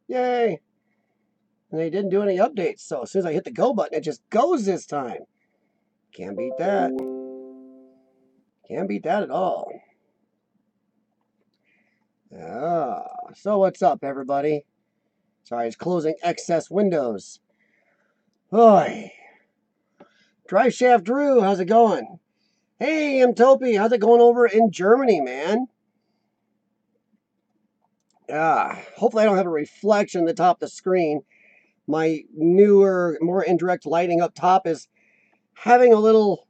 Yay. And they didn't do any updates, so as soon as I hit the go button, it just goes this time. Can't beat that. Can't beat that at all. So what's up, everybody? Sorry, it's closing excess windows. Boy. Drive Shaft Drew, how's it going? Hey, M. Topi, how's it going over in Germany, man? Hopefully I don't have a reflection at the top of the screen. My newer, more indirect lighting up top is having a little,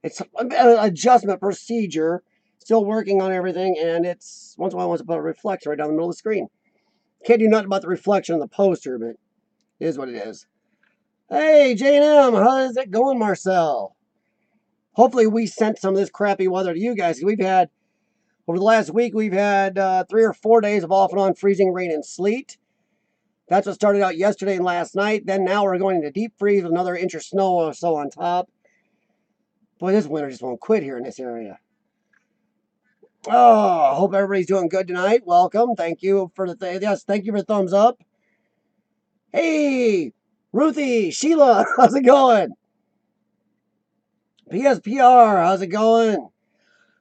it's an adjustment procedure. Still working on everything, and it's, once in a while, I want to put a reflection right down the middle of the screen. Can't do nothing about the reflection on the poster, but it is what it is. Hey, J&M, how's it going, Marcel? Hopefully we sent some of this crappy weather to you guys. We've had, over the last week, we've had 3 or 4 days of off and on freezing rain and sleet. That's what started out yesterday and last night. Then now we're going into deep freeze with another inch of snow or so on top. Boy, this winter just won't quit here in this area. Oh, hope everybody's doing good tonight. Welcome. Thank you for the yes, thank you for the thumbs up. Hey, Ruthie, Sheila, how's it going? PSPR, how's it going?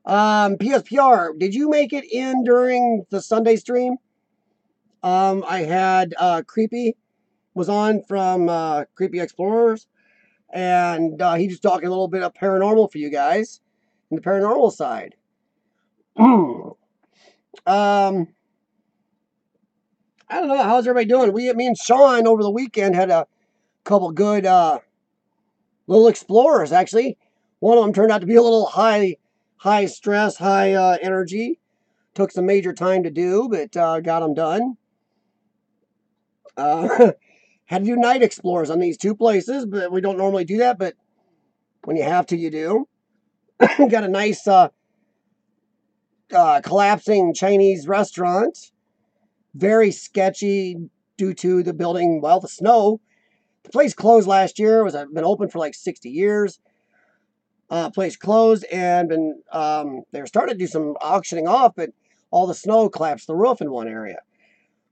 PSPR, did you make it in during the Sunday stream? I had Creepy was on from Creepy Explorers, and he just talking a little bit of paranormal for you guys, in the paranormal side. I don't know, how's everybody doing? Me and Sean over the weekend had a couple good little explorers. Actually, one of them turned out to be a little high stress, high energy. Took some major time to do, but got them done. Had to do night explorers on these 2 places, but we don't normally do that. But when you have to, you do. Got a nice collapsing Chinese restaurant. Very sketchy due to the building, well, the snow. The place closed last year. It was been open for like 60 years. Place closed, and been they were starting to do some auctioning off, but all the snow collapsed the roof in one area.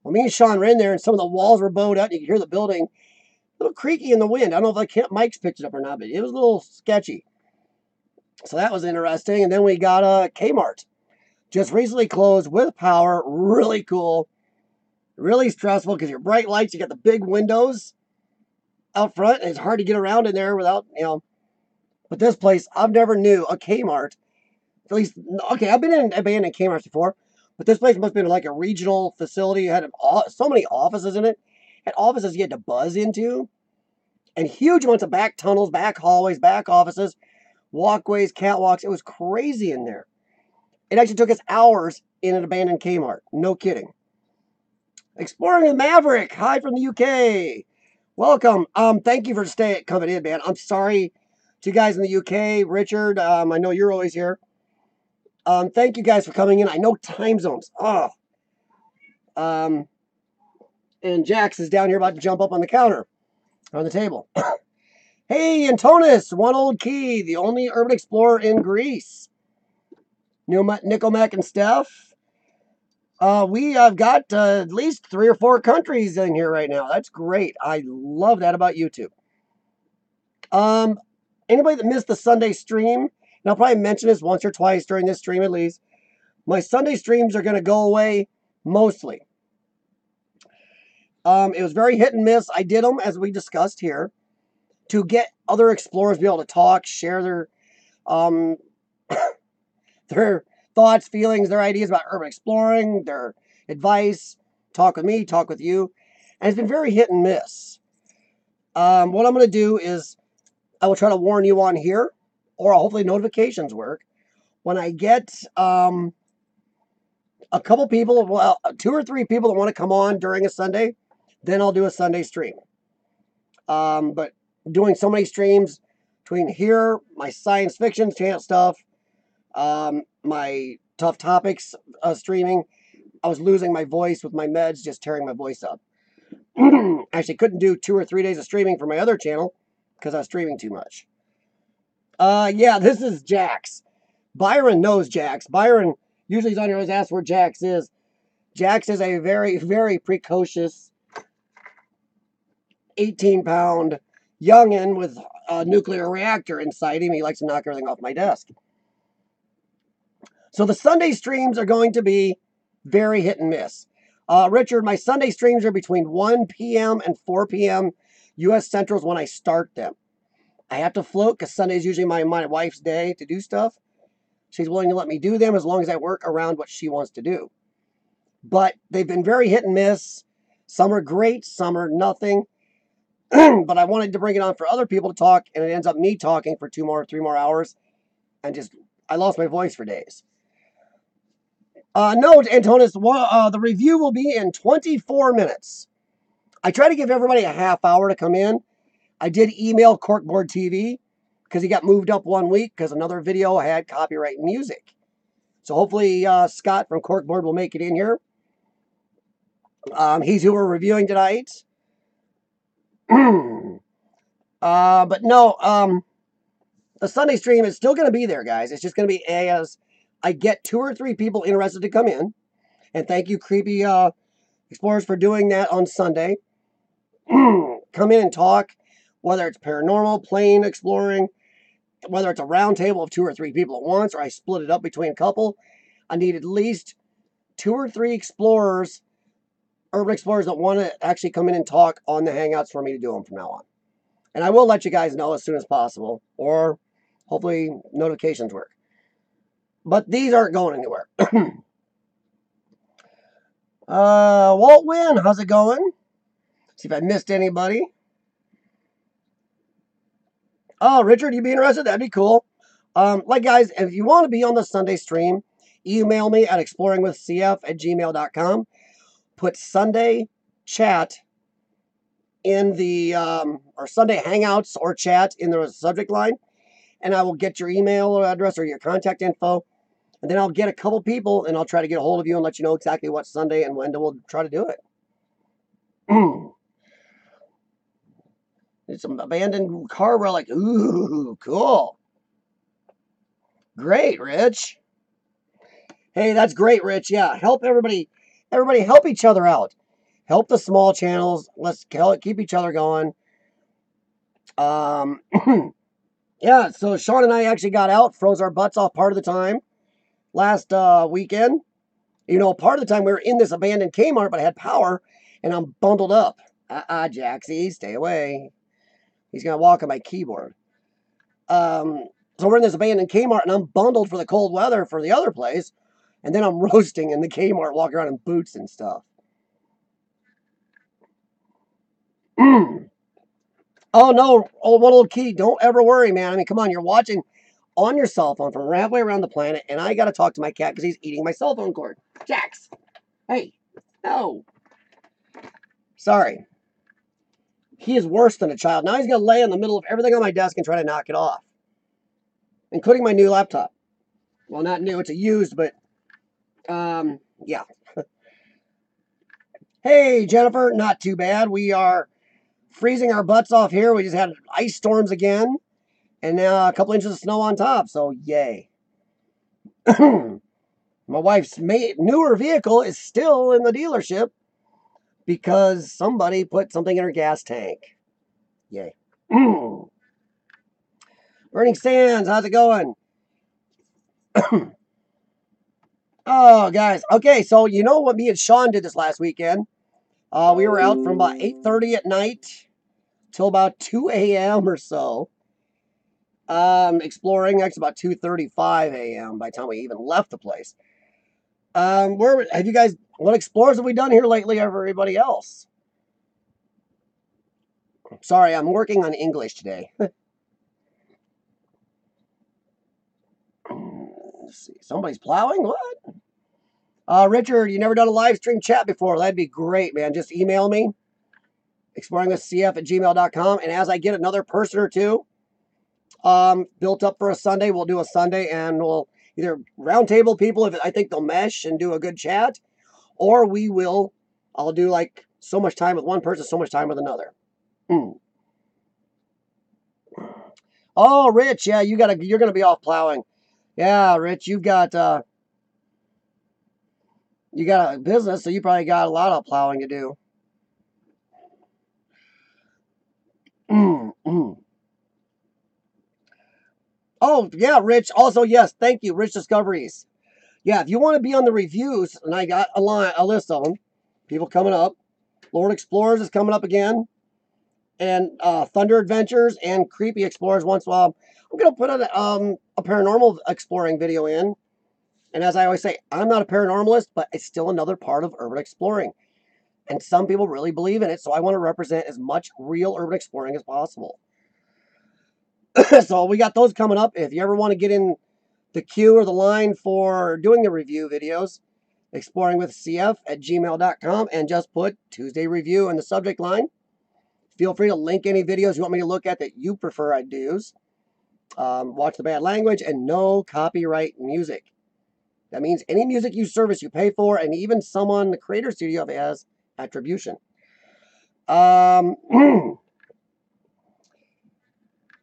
Well, me and Sean were in there, and some of the walls were bowed out, and you could hear the building a little creaky in the wind. I don't know if Mike's picked it up or not, but it was a little sketchy. So that was interesting. And then we got a Kmart. Just recently closed with power. Really cool. Really stressful because your bright lights, you got the big windows out front, and it's hard to get around in there without, But this place, I've never knew a Kmart. At least, okay, I've been in abandoned Kmart's before, but this place must have been like a regional facility. It had so many offices in it. Had offices you had to buzz into, and huge amounts of back tunnels, back hallways, back offices, walkways, catwalks. It was crazy in there. It actually took us hours in an abandoned Kmart. No kidding. Exploring with Maverick. Hi from the UK. Welcome. Thank you for coming in, man. I'm sorry to you guys in the UK. Richard, I know you're always here. Thank you guys for coming in. I know time zones. And Jax is down here about to jump up on the counter, on the table. Hey, Antonis, One Old Key, the only urban explorer in Greece. Nicomac and Steph. We have got at least 3 or 4 countries in here right now. That's great. I love that about YouTube. Anybody that missed the Sunday stream, and I'll probably mention this once or twice during this stream at least, my Sunday streams are going to go away mostly. It was very hit and miss. I did them, as we discussed here, to get other explorers to be able to talk, share their their thoughts, feelings, their ideas about urban exploring, their advice, talk with me, talk with you. And it's been very hit and miss. What I'm going to do is I will try to warn you on here, or hopefully notifications work. When I get a couple people, well, 2 or 3 people that want to come on during a Sunday, then I'll do a Sunday stream. But doing so many streams between here, my science fiction stuff, my tough topics streaming, I was losing my voice with my meds, just tearing my voice up. Actually, couldn't do 2 or 3 days of streaming for my other channel because I was streaming too much. Yeah, this is Jax. Byron knows Jax. Byron usually is on here, always asks where Jax is. Jax is a very, very precocious 18-pound youngin' with a nuclear reactor inside him. He likes to knock everything off my desk. So the Sunday streams are going to be very hit and miss. Richard, my Sunday streams are between 1 p.m. and 4 p.m. U.S. Central's when I start them. I have to float because Sunday is usually my wife's day to do stuff. She's willing to let me do them as long as I work around what she wants to do. But they've been very hit and miss. Some are great, some are nothing. But I wanted to bring it on for other people to talk, and it ends up me talking for 3 more hours. And I lost my voice for days. No, Antonis, the review will be in 24 minutes. I try to give everybody a half hour to come in. I did email Corkboard TV because he got moved up 1 week because another video had copyright music. So hopefully Scott from Corkboard will make it in here. He's who we're reviewing tonight. But no, the Sunday stream is still going to be there, guys. It's just going to be as I get 2 or 3 people interested to come in. And thank you, Creepy Explorers, for doing that on Sunday. Come in and talk, whether it's paranormal, plane exploring, whether it's a round table of 2 or 3 people at once, or I split it up between a couple. I need at least 2 or 3 explorers, urban explorers that want to actually come in and talk on the Hangouts for me to do them from now on. And I will let you guys know as soon as possible, or hopefully notifications work. But these aren't going anywhere. Walt Win, how's it going? See if I missed anybody. Oh, Richard, you be interested? That'd be cool. Like, guys, if you want to be on the Sunday stream, email me at exploringwithcf@gmail.com. Put Sunday chat in the, or Sunday Hangouts or chat in the subject line, and I will get your email address or your contact info, and then I'll get a couple people, and I'll try to get a hold of you and let you know exactly what Sunday and when we'll try to do it. It's some abandoned car relic. Ooh, cool. Great, Rich. Hey, that's great, Rich. Yeah, help everybody. Everybody help each other out. Help the small channels. Let's keep each other going. Yeah, so Sean and I actually got out, froze our butts off part of the time last weekend. You know, part of the time we were in this abandoned Kmart, but I had power, and I'm bundled up. Jaxie, stay away. He's going to walk on my keyboard. So we're in this abandoned Kmart, and I'm bundled for the cold weather for the other place, and then I'm roasting in the Kmart, walking around in boots and stuff. Oh, no. Oh, one little key. Don't ever worry, man. I mean, come on. You're watching on your cell phone from halfway around the planet, and I got to talk to my cat because he's eating my cell phone cord. Jax. Hey. No. Sorry. He is worse than a child. Now he's going to lay in the middle of everything on my desk and try to knock it off, including my new laptop. Well, not new. It's a used, but, yeah. Hey, Jennifer. Not too bad. We are freezing our butts off here. We just had ice storms again, and now a couple inches of snow on top, so yay. My wife's newer vehicle is still in the dealership because somebody put something in her gas tank. Yay. Burning Sands, how's it going? Oh, guys. Okay, so you know what me and Sean did this last weekend? We were out from about 8:30 at night till about 2 a.m. or so. Exploring. That's about 2:35 a.m. by the time we even left the place. Where have you guys? What explorers have we done here lately over everybody else? Sorry, I'm working on English today. Let's see. Somebody's plowing? What? Richard, you never done a live stream chat before. That'd be great, man. Just email me. exploringwithcf@gmail.com. And as I get another person or two built up for a Sunday, we'll do a Sunday, and we'll either roundtable people if I think they'll mesh and do a good chat, or I'll do like so much time with one person, so much time with another. Oh, Rich, yeah, you're gonna be off plowing. Yeah, Rich, you've got You got a business, so you probably got a lot of plowing to do. Oh, yeah, Rich. Also, yes, thank you, Rich Discoveries. Yeah, if you want to be on the reviews, and I got a list of them, people coming up. Lord Explorers is coming up again. And Thunder Adventures and Creepy Explorers once in a while. I'm going to put a paranormal exploring video in. And as I always say, I'm not a paranormalist, but it's still another part of urban exploring. And some people really believe in it, so I want to represent as much real urban exploring as possible. So we got those coming up. If you ever want to get in the queue or the line for doing the review videos, exploringwithcf@gmail.com, and just put Tuesday Review in the subject line. Feel free to link any videos you want me to look at that you prefer I use. Watch the bad language and no copyright music. That means any music you service you pay for, and even someone, the creator studio, has attribution.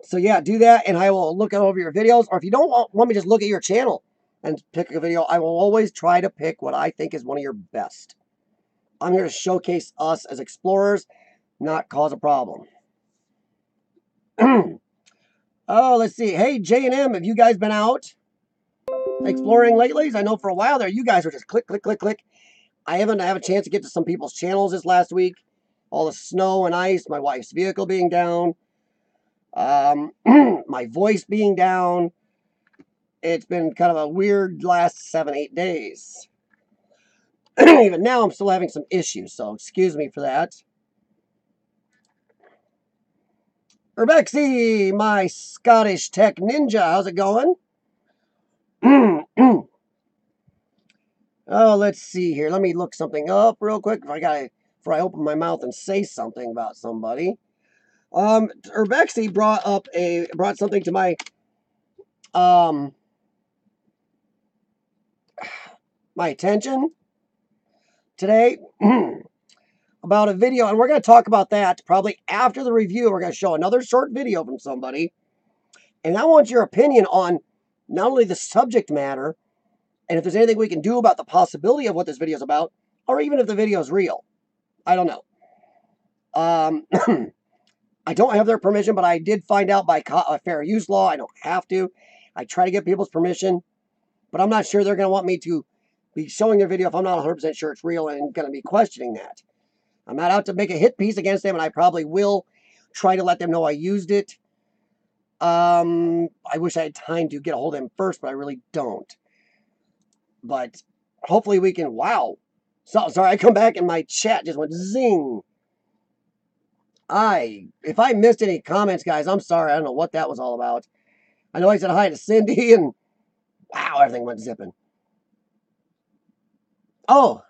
So yeah, do that, and I will look over your videos. Or if you don't want me to just look at your channel and pick a video, I will always try to pick what I think is one of your best. I'm here to showcase us as explorers, not cause a problem. Oh, let's see. Hey, J&M, have you guys been out exploring lately? I know for a while there, you guys were just click, click, click, click. I haven't had a chance to get to some people's channels this last week. All the snow and ice, my wife's vehicle being down, my voice being down. It's been kind of a weird last 7-8 days. Even now, I'm still having some issues, so excuse me for that. Urbexy, my Scottish tech ninja, how's it going? Oh, let's see here. Let me look something up real quick before I open my mouth and say something about somebody. Urbexy brought something to my my attention today about a video, and we're going to talk about that probably after the review. We're going to show another short video from somebody, and I want your opinion on not only the subject matter, and if there's anything we can do about the possibility of what this video is about, or even if the video is real. I don't know. I don't have their permission, but I did find out by fair use law. I don't have to. I try to get people's permission, but I'm not sure they're going to want me to be showing their video if I'm not 100% sure it's real and going to be questioning that. I'm not out to make a hit piece against them, and I probably will try to let them know I used it. I wish I had time to get a hold of them first, but I really don't. But hopefully we can, wow. So, sorry, I come back and my chat just went zing. If I missed any comments, guys, I'm sorry. I don't know what that was all about. I know I said hi to Cindy, and wow, everything went zipping. Oh,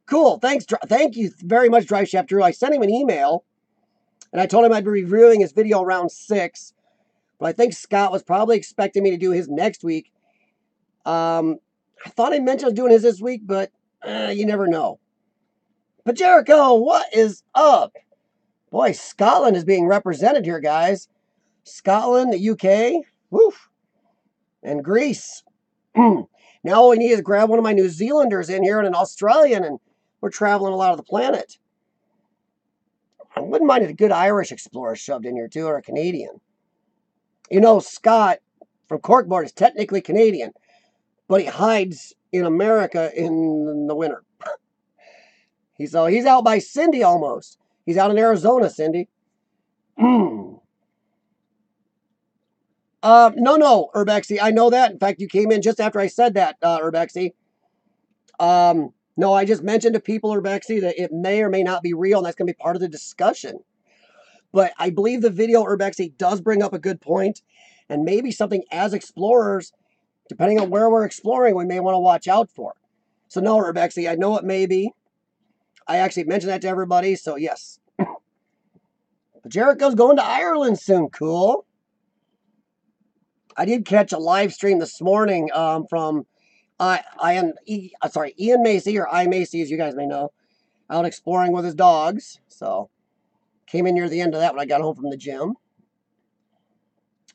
cool. Thanks. Thank you very much, Drive Shaft Drew. I sent him an email, and I told him I'd be reviewing his video around 6. But I think Scott was probably expecting me to do his next week. I thought I mentioned doing his this week, but you never know. But Jericho, what is up? Boy, Scotland is being represented here, guys. Scotland, the UK, woof, and Greece. Now all we need is grab one of my New Zealanders in here and an Australian, and we're traveling a lot of the planet. I wouldn't mind a good Irish explorer shoved in here too, or a Canadian. You know, Scott from Corkboard is technically Canadian, but he hides in America in the winter. He's out by Cindy almost. He's out in Arizona, Cindy. No, Urbexy. I know that. In fact, you came in just after I said that, Urbexy. No, I just mentioned to people, Urbexy, that it may or may not be real, and that's going to be part of the discussion. But I believe the video, Urbexy, does bring up a good point, and maybe something as explorers, depending on where we're exploring, we may want to watch out for. So no, Urbexy, I know it may be. I actually mentioned that to everybody, so yes. But Jericho's going to Ireland soon. Cool. I did catch a live stream this morning from Ian Macy, or I Macy, as you guys may know, out exploring with his dogs. So came in near the end of that when I got home from the gym.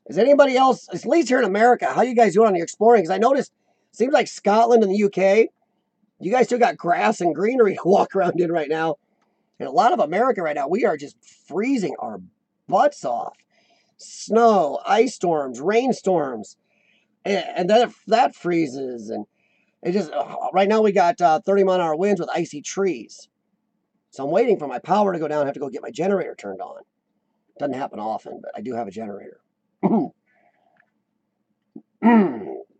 Is anybody else, at least here in America, how you guys doing on your exploring? Because I noticed, it seems like Scotland and the UK, You guys still got grass and greenery to walk around in right now. And a lot of America right now, we are just freezing our butts off. Snow, ice storms, rainstorms, and then that freezes. And it just, right now we got 30-mile-an-hour winds with icy trees. So I'm waiting for my power to go down. I have to go get my generator turned on. Doesn't happen often, but I do have a generator.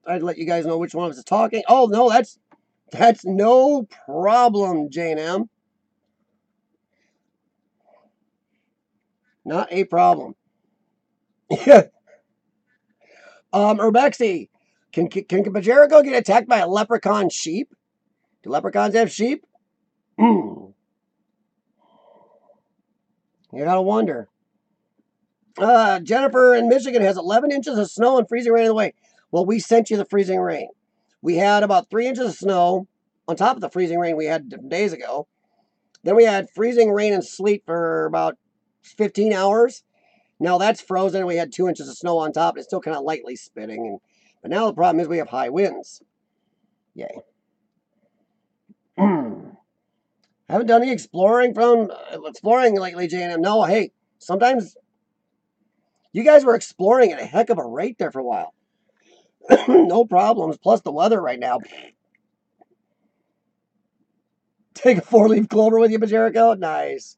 I'd let you guys know which one of us is talking. Oh, no, that's no problem, J&M. Not a problem. Urbexy, can Bajerico get attacked by a leprechaun sheep? Do leprechauns have sheep? You gotta wonder. Jennifer in Michigan has 11 inches of snow and freezing rain in the way. Well, we sent you the freezing rain. We had about 3 inches of snow on top of the freezing rain we had days ago. Then we had freezing rain and sleet for about 15 hours. Now that's frozen. We had 2 inches of snow on top. It's still kind of lightly spitting. But now the problem is we have high winds. Yay. Haven't done any exploring lately, J&M. No, hey, sometimes you guys were exploring at a heck of a rate there for a while. No problems. Plus the weather right now. Take a 4-leaf clover with you, Jericho. Nice.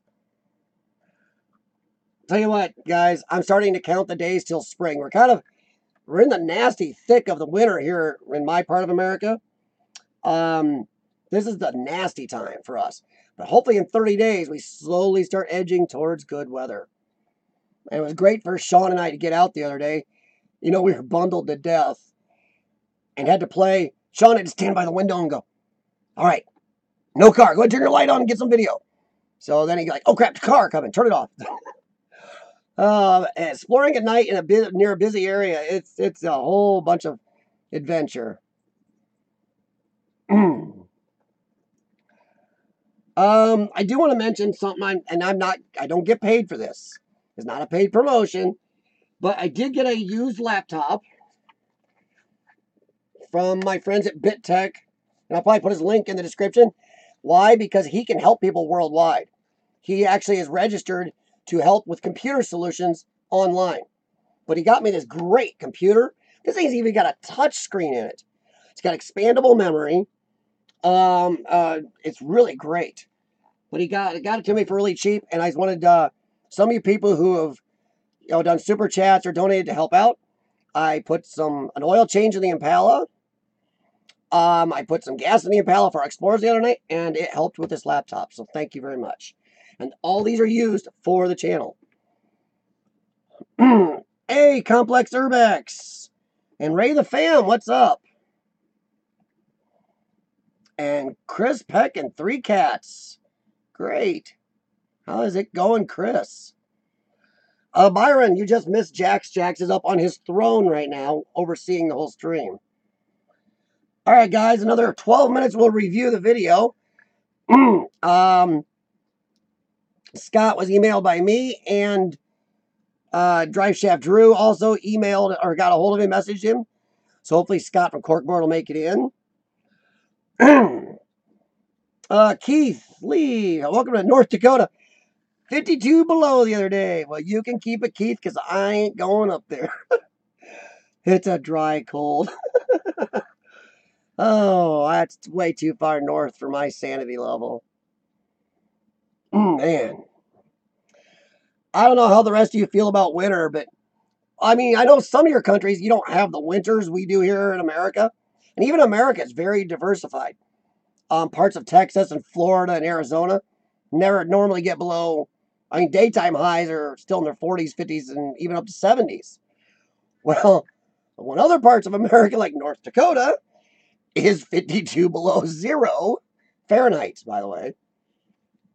Tell you what, guys, I'm starting to count the days till spring. We're in the nasty thick of the winter here in my part of America. This is the nasty time for us. But hopefully in 30 days, we slowly start edging towards good weather. And it was great for Sean and I to get out the other day. You know, we were bundled to death and had to play. Sean had to stand by the window and go, all right, no car. Go ahead, turn your light on and get some video. So then he's like, oh, crap, car coming. Turn it off. Exploring at night near a busy area, it's a whole bunch of adventure. I do want to mention something, I don't get paid for this. It's not a paid promotion, but I did get a used laptop from my friends at BitTech, and I'll probably put his link in the description. Why? Because he can help people worldwide. He actually is registered to help with computer solutions online. But he got me this great computer. This thing's even got a touch screen in it. It's got expandable memory. It's really great. But he got it to me for really cheap, and I wanted some of you people who have done super chats or donated to help out. I put an oil change in the Impala. I put some gas in the Impala for our Explorers the other night, and it helped with this laptop. So thank you very much. And all these are used for the channel. Hey, Complex Urbex. And Ray the Fam, what's up? And Chris Peck and 3 cats. Great. How is it going, Chris? Byron, you just missed Jax. Jax is up on his throne right now, overseeing the whole stream. All right, guys, another 12 minutes. We'll review the video. Scott was emailed by me, and Drive Shaft Drew also emailed or got a hold of him, messaged him. So hopefully Scott from Corkboard will make it in. Keith Lee, welcome to North Dakota. 52 below the other day. Well, you can keep it, Keith, because I ain't going up there. It's a dry cold. Oh, that's way too far north for my sanity level. Man. I don't know how the rest of you feel about winter, but I mean, I know some of your countries, you don't have the winters we do here in America. And even America is very diversified. Parts of Texas and Florida and Arizona never normally get below, I mean, daytime highs are still in their 40s, 50s, and even up to 70s. Well, when other parts of America, like North Dakota, is 52 below zero Fahrenheit, by the way.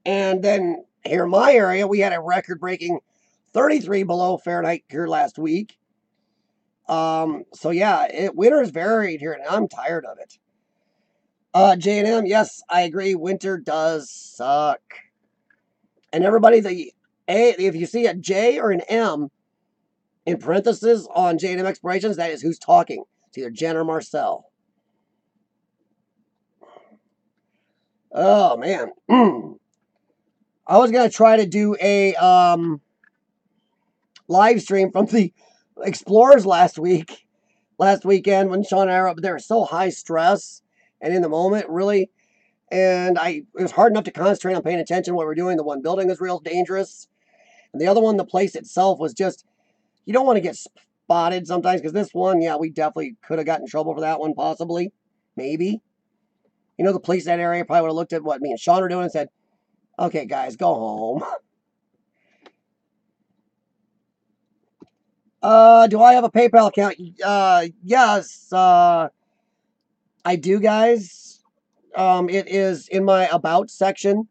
And then here in my area, we had a record-breaking 33 below Fahrenheit here last week. So yeah, winter is varied here, and I'm tired of it. J&M, yes, I agree. Winter does suck. And everybody, if you see a J or an M in parentheses on J&M Explorations, that is who's talking. It's either Jen or Marcel. Oh, man. I was going to try to do a live stream from the Explorers last weekend when Sean and I were up there. So high stress and in the moment, really. And it was hard enough to concentrate on paying attention to what we're doing. The one building was real dangerous. And the other one, the place itself was just, you don't want to get spotted sometimes, because this one, yeah, we definitely could have gotten in trouble for that one, possibly. Maybe. You know, the police in that area probably would have looked at what me and Sean were doing and said, okay, guys, go home. Do I have a PayPal account? Yes, I do, guys. It is in my About section,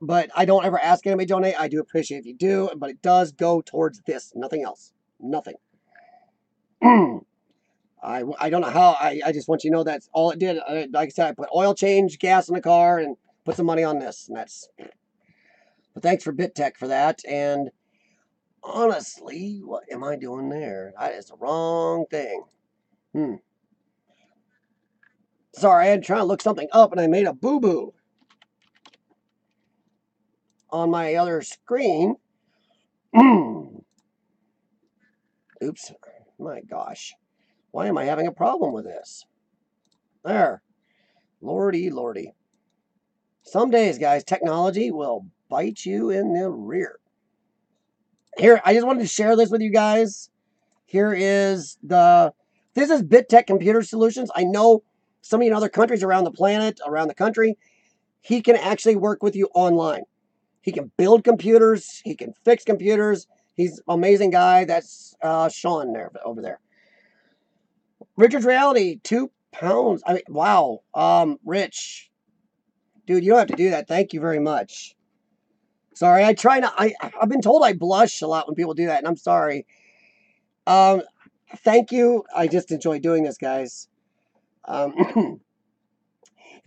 but I don't ever ask anybody to donate. I do appreciate if you do, but it does go towards this, nothing else. Nothing. I don't know how. I just want you to know that's all it did. Like I said, I put oil change, gas in the car, and put some money on this, and that's. But thanks for BitTech for that. And honestly, what am I doing there? That is the wrong thing. Sorry, I'm trying to look something up, and I made a boo-boo on my other screen. Oops. My gosh. Why am I having a problem with this? There. Lordy, lordy. Some days, guys, technology will bite you in the rear. Here, I just wanted to share this with you guys. Here is this is BitTech Computer Solutions. I know some of you in other countries around the planet, around the country, he can actually work with you online. He can build computers. He can fix computers. He's an amazing guy. That's Sean there, over there. Richard's Reality, £2. I mean, wow. Rich. Dude, you don't have to do that. Thank you very much. Sorry, I try not. I've been told I blush a lot when people do that, and I'm sorry. Thank you. I just enjoy doing this, guys. If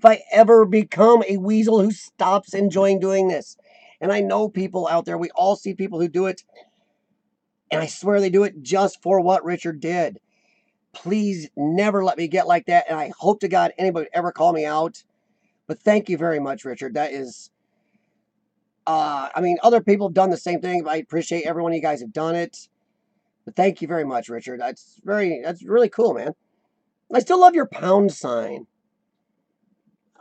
I ever become a weasel who stops enjoying doing this, and I know people out there, we all see people who do it, and I swear they do it just for what Richard did. Please never let me get like that, and I hope to God anybody would ever call me out. But thank you very much, Richard. That is, I mean, other people have done the same thing, but I appreciate every one of you guys have done it. But thank you very much, Richard. That's really cool, man. I still love your pound sign.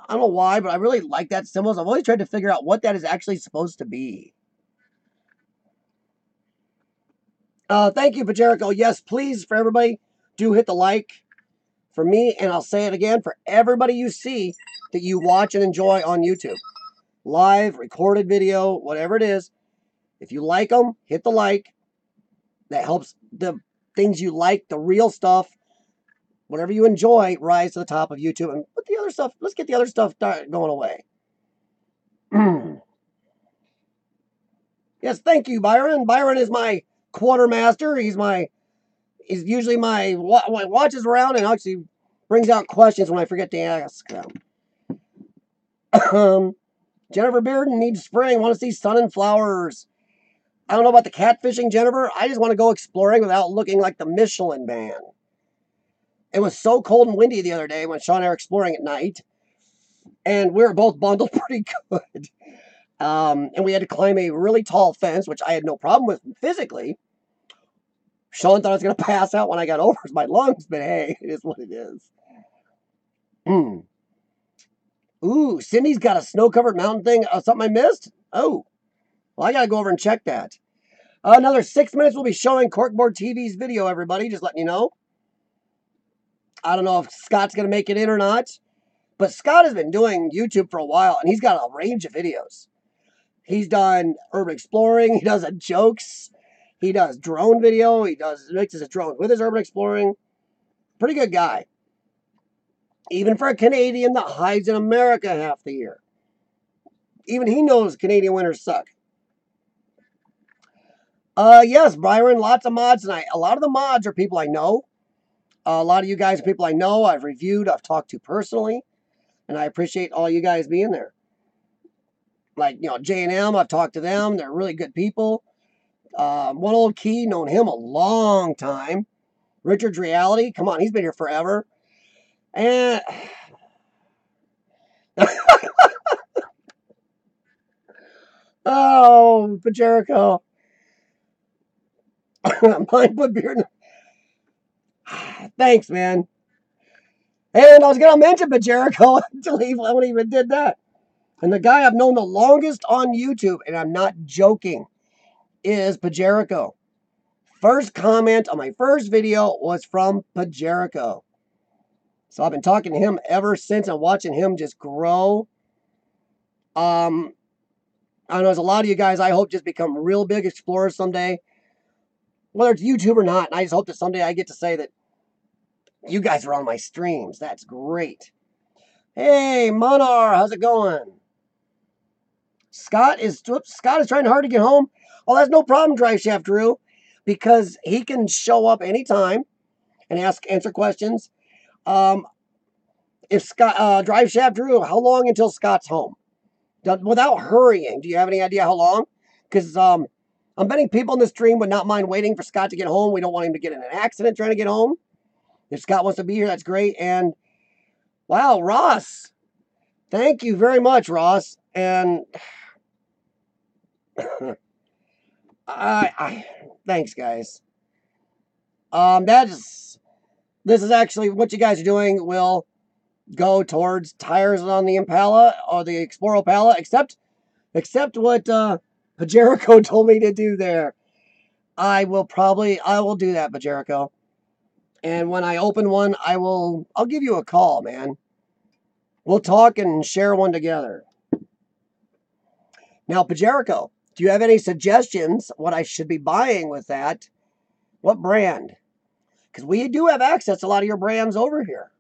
I don't know why, but I really like that symbol. I've always tried to figure out what that is actually supposed to be. Thank you, Pajerico. Yes, please, for everybody, do hit the like for me, and I'll say it again, for everybody you see that you watch and enjoy on YouTube. Live, recorded video, whatever it is. If you like them, hit the like. That helps the things you like, the real stuff, whatever you enjoy, rise to the top of YouTube. And put the other stuff, let's get the other stuff going away. Yes, thank you, Byron. Byron is my quartermaster. He's usually my watches around and actually brings out questions when I forget to ask them. Jennifer Bearden needs spring. Want to see sun and flowers. I don't know about the catfishing, Jennifer. I just want to go exploring without looking like the Michelin Man. It was so cold and windy the other day when Sean and I were exploring at night, and we were both bundled pretty good. And we had to climb a really tall fence, which I had no problem with physically. Sean thought I was going to pass out when I got over my lungs, but hey, it is what it is. Ooh, Cindy's got a snow-covered mountain thing. Something I missed? Oh, well, I got to go over and check that. Another 6 minutes, we'll be showing Corkboard TV's video, everybody. Just letting you know. I don't know if Scott's going to make it in or not, but Scott has been doing YouTube for a while, and he's got a range of videos. He's done urban exploring. He does jokes. He does drone video. He mixes a drone with his urban exploring. Pretty good guy. Even for a Canadian that hides in America half the year. Even he knows Canadian winters suck. Yes, Byron, lots of mods tonight. A lot of the mods are people I know. A lot of you guys are people I know, I've reviewed, I've talked to personally. And I appreciate all you guys being there. Like, J&M, I've talked to them. They're really good people. One Old Key, known him a long time. Richard's Reality, come on, he's been here forever. And Oh, Jericho. Mine put beer in. Thanks, man. And I was going to mention Jericho until he even did that. And the guy I've known the longest on YouTube, and I'm not joking, is Jericho. First comment on my first video was from Jericho. So I've been talking to him ever since and watching him just grow. I know there's a lot of you guys I hope just become real big explorers someday. Whether it's YouTube or not, and I just hope that someday I get to say that you guys are on my streams. That's great. Hey, Monar, how's it going? Scott is trying hard to get home. Oh, that's no problem, Drive Shaft Drew, because he can show up anytime and answer questions. If Scott Drive Shaft Drew, how long until Scott's home? Without hurrying, do you have any idea how long? Because I'm betting people in the stream would not mind waiting for Scott to get home. We don't want him to get in an accident trying to get home. If Scott wants to be here, that's great. And wow, Ross, thank you very much, Ross. And thanks, guys. This is actually what you guys are doing will go towards tires on the Impala or the Explorer Impala, except what Jericho told me to do there. I will do that, Jericho. And when I open one, I'll give you a call, man. We'll talk and share one together. Now, Jericho, do you have any suggestions what I should be buying with that? What brand? Because we do have access to a lot of your brands over here.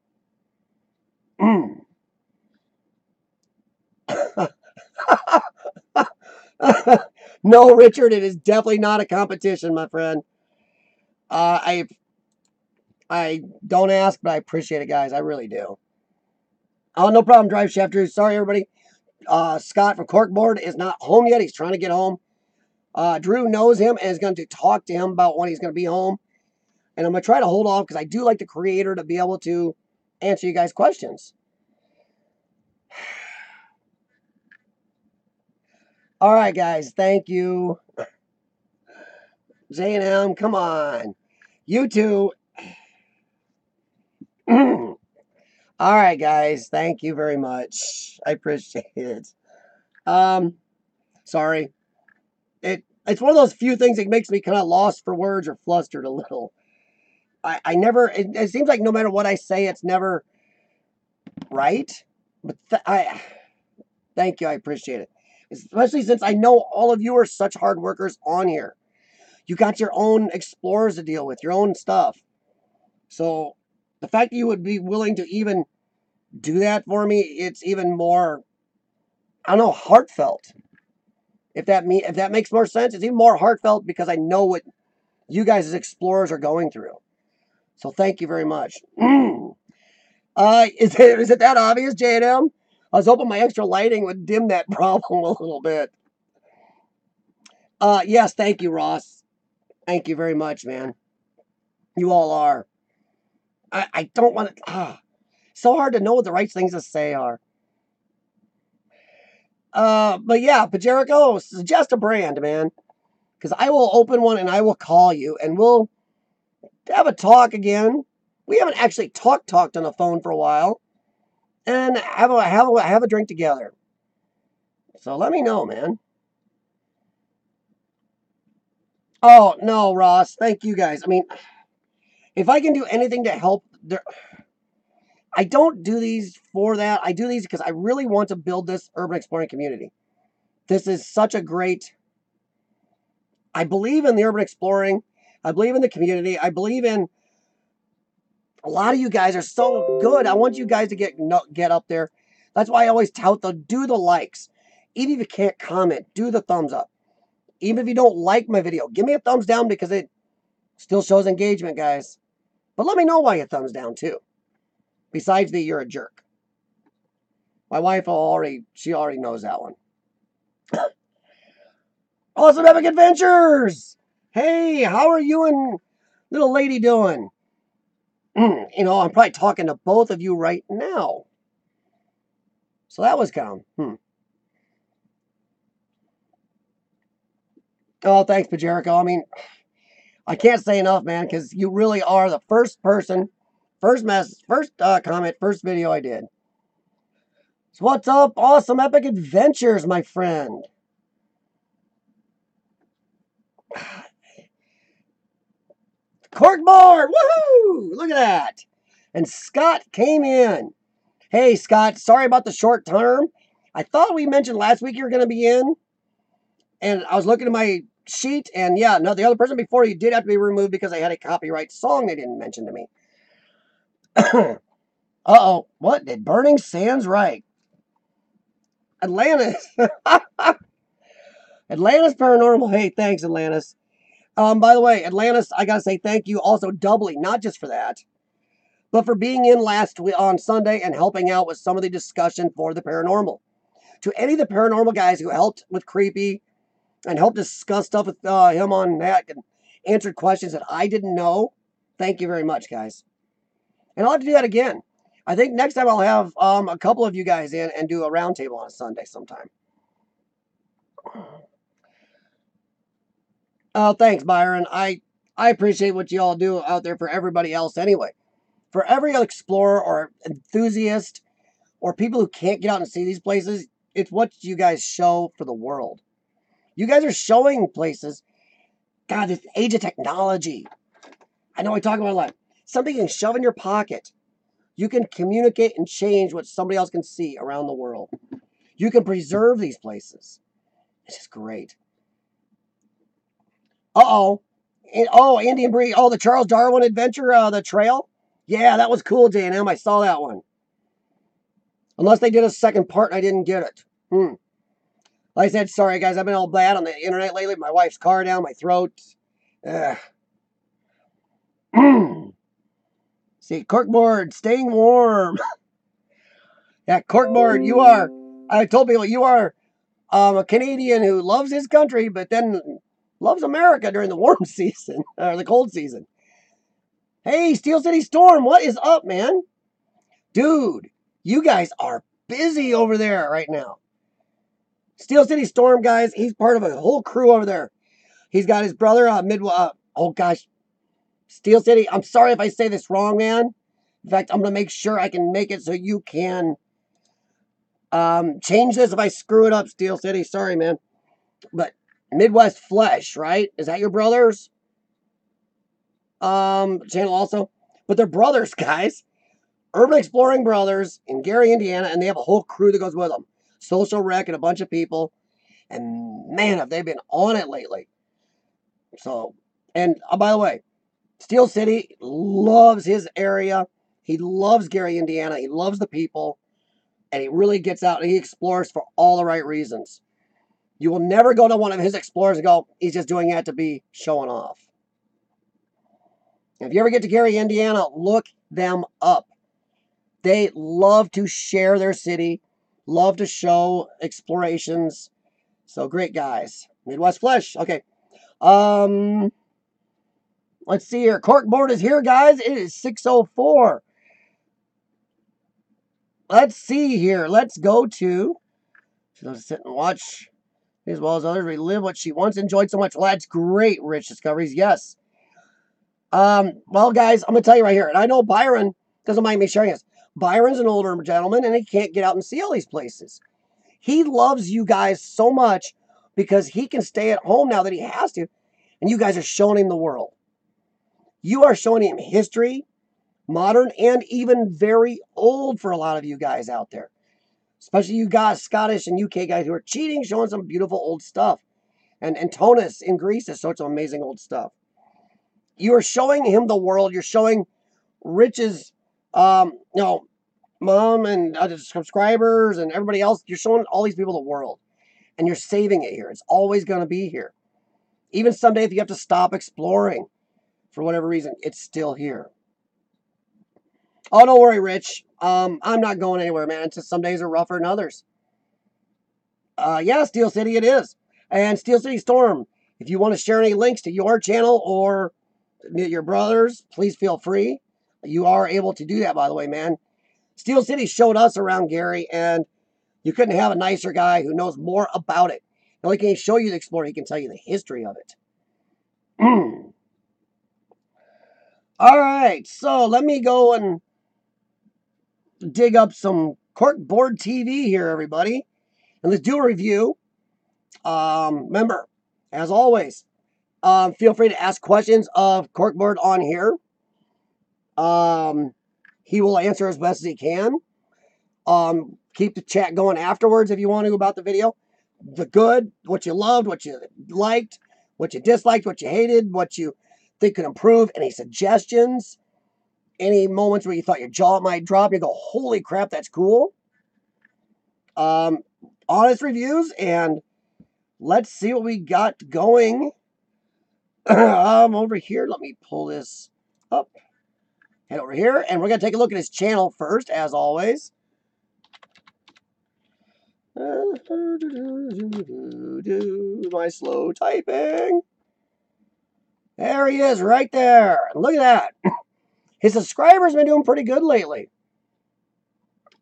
No, Richard, it is definitely not a competition, my friend. I don't ask, but I appreciate it, guys. I really do. Oh, no problem, Drive Shaft Drew. Sorry, everybody. Scott from Corkboard is not home yet. He's trying to get home. Drew knows him and is going to talk to him about when he's going to be home. And I'm going to try to hold off because I do like the creator to be able to answer you guys' questions. All right, guys. Thank you. J&M, come on. You two. All right, guys. Thank you very much. I appreciate it. Sorry. It's one of those few things that makes me kind of lost for words or flustered a little. I never, it seems like no matter what I say, it's never right. But thank you. I appreciate it. Especially since I know all of you are such hard workers on here. You got your own explorers to deal with, your own stuff. So the fact that you would be willing to even do that for me, it's even more, I don't know, heartfelt. If that makes more sense, it's even more heartfelt because I know what you guys as explorers are going through. So thank you very much. Is it that obvious, J&M? I was hoping my extra lighting would dim that problem a little bit. Yes, thank you, Ross. Thank you very much, man. You all are. I don't want to. So hard to know what the right things to say are. But yeah, Jericho, suggest a brand, man. Because I will open one and I will call you and we'll have a talk again. We haven't actually talked on the phone for a while. And have a drink together. So let me know, man. Oh, no, Ross. Thank you guys. I mean, if I can do anything to help, I don't do these for that. I do these because I really want to build this urban exploring community. This is such a great... I believe in the urban exploring. I believe in the community. I believe in... A lot of you guys are so good. I want you guys to get up there. That's why I always tout do the likes. Even if you can't comment, do the thumbs up. Even if you don't like my video, give me a thumbs down because it still shows engagement, guys. But let me know why you thumbs down too. Besides that you're a jerk. My wife already knows that one. Awesome Epic Adventures! Hey, how are you and little lady doing? You know, I'm probably talking to both of you right now. So that was kind of, Oh, thanks, Pajerico. I mean, I can't say enough, man, because you really are the first person, first comment, first video I did. So what's up? Awesome epic adventures, my friend. Corkboard! Woohoo! Look at that. And Scott came in. Hey, Scott, sorry about the short term. I thought we mentioned last week you were going to be in. And I was looking at my sheet, and yeah, no, the other person before you did have to be removed because they had a copyright song they didn't mention to me. Uh-oh. What? Did Burning Sands right? Atlantis. Atlantis Paranormal. Hey, thanks, Atlantis. By the way, Atlantis, I gotta say thank you also doubly, not just for that, but for being in last week on Sunday and helping out with some of the discussion for the paranormal. To any of the paranormal guys who helped with Creepy and helped discuss stuff with him on that and answered questions that I didn't know, thank you very much, guys. And I'll have to do that again. I think next time I'll have a couple of you guys in and do a roundtable on a Sunday sometime. Oh, thanks, Byron. I appreciate what you all do out there for everybody else anyway. For every explorer or enthusiast or people who can't get out and see these places, it's what you guys show for the world. You guys are showing places. God, this age of technology. I know I talk about it a lot. Something you can shove in your pocket. You can communicate and change what somebody else can see around the world. You can preserve these places. It's just great. Uh-oh. Oh, Andy and Bree. Oh, the Charles Darwin adventure, the trail. Yeah, that was cool, J&M. I saw that one. Unless they did a second part and I didn't get it. Like I said, sorry, guys. I've been all bad on the internet lately. My wife's car down my throat. See, Corkboard, staying warm. Yeah, Corkboard, you are. I told people you are a Canadian who loves his country, but then loves America during the warm season or the cold season. Hey, Steel City Storm, what is up, man? Dude, you guys are busy over there right now. Steel City Storm, guys, he's part of a whole crew over there. He's got his brother, oh gosh, Steel City. I'm sorry if I say this wrong, man. In fact, I'm going to make sure I can make it so you can change this if I screw it up, Steel City. Sorry, man. But Midwest Flesh, right? Is that your brothers? Channel also? But they're brothers, guys. Urban Exploring Brothers in Gary, Indiana, and they have a whole crew that goes with them. Social Rec and a bunch of people. And man, have they been on it lately. So, and by the way, Steel City loves his area. He loves Gary, Indiana. He loves the people. And he really gets out and he explores for all the right reasons. You will never go to one of his explorers and go, he's just doing that to be showing off. If you ever get to Gary, Indiana, look them up. They love to share their city, love to show explorations. So great guys. Midwest Flesh. Okay. Let's see here. Corkboard is here, guys. It is 6:04. Let's see here. Let's go to. She's going to sit and watch as well as others relive what she once enjoyed so much. Well, that's great, Rich Discoveries. Yes. Well, guys, I'm going to tell you right here. And I know Byron doesn't mind me sharing this. Byron's an older gentleman, and he can't get out and see all these places. He loves you guys so much because he can stay at home now that he has to. And you guys are showing him the world. You are showing him history, modern, and even very old for a lot of you guys out there. Especially you guys, Scottish and UK guys who are cheating, showing some beautiful old stuff. And Antonis in Greece is such amazing old stuff. You are showing him the world. You're showing Rich's, mom and subscribers and everybody else. You're showing all these people the world. And you're saving it here. It's always going to be here. Even someday if you have to stop exploring for whatever reason, it's still here. Oh, don't worry, Rich. I'm not going anywhere, man. It's just some days are rougher than others. Yeah, Steel City it is. And Steel City Storm, if you want to share any links to your channel or your brothers, please feel free. You are able to do that, by the way, man. Steel City showed us around Gary, and You couldn't have a nicer guy who knows more about it. Not only can he show you the Explorer, he can tell you the history of it. All right, so let me go and dig up some Corkboard TV here, everybody. And let's do a review. Remember, as always, feel free to ask questions of Corkboard on here. He will answer as best as he can. Keep the chat going afterwards if you want to about the video. The good, what you loved, what you liked, what you disliked, what you hated, what you think could improve, any suggestions, any moments where you thought your jaw might drop, you go, holy crap, that's cool. Honest reviews, and let's see what we got going. Over here, let me pull this up. Head over here, and we're going to take a look at his channel first, as always. My slow typing. There he is, right there. Look at that. His subscribers have been doing pretty good lately.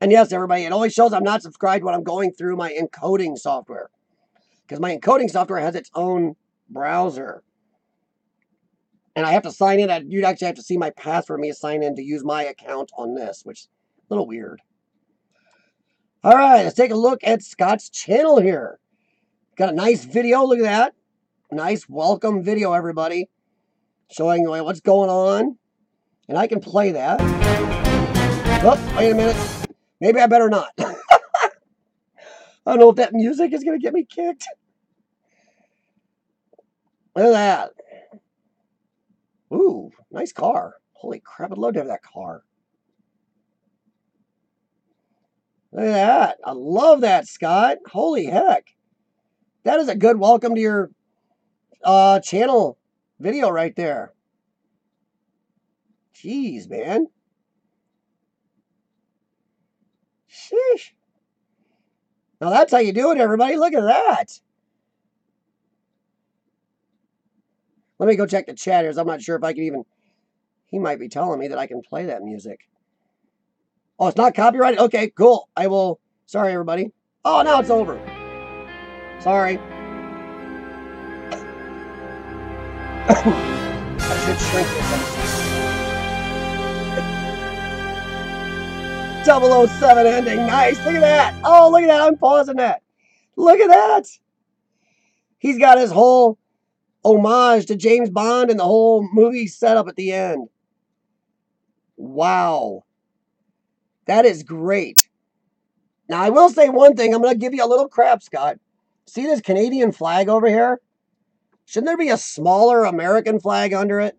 And yes, everybody, it always shows I'm not subscribed when I'm going through my encoding software. Because my encoding software has its own browser. And I have to sign in. You'd actually have to see my password for me to sign in to use my account on this, which is a little weird. All right, let's take a look at Scott's channel here. Got a nice video. Look at that. Nice welcome video, everybody. Showing you what's going on. And I can play that. Oh, wait a minute. Maybe I better not. I don't know if that music is going to get me kicked. Look at that. Ooh, nice car. Holy crap, I'd love to have that car. Look at that. I love that, Scott. Holy heck. That is a good welcome to your channel video right there. Jeez, man. Sheesh. Now that's how you do it, everybody. Look at that. Let me go check the chat here. I'm not sure if I can even... He might be telling me that I can play that music. Oh, it's not copyrighted? Okay, cool. I will... Sorry, everybody. Oh, now it's over. Sorry. I should shrink this. 007 ending. Nice. Look at that. Oh, look at that. I'm pausing that. Look at that. He's got his whole homage to James Bond and the whole movie setup at the end. Wow. That is great. Now, I will say one thing. I'm going to give you a little crap, Scott. See this Canadian flag over here? Shouldn't there be a smaller American flag under it?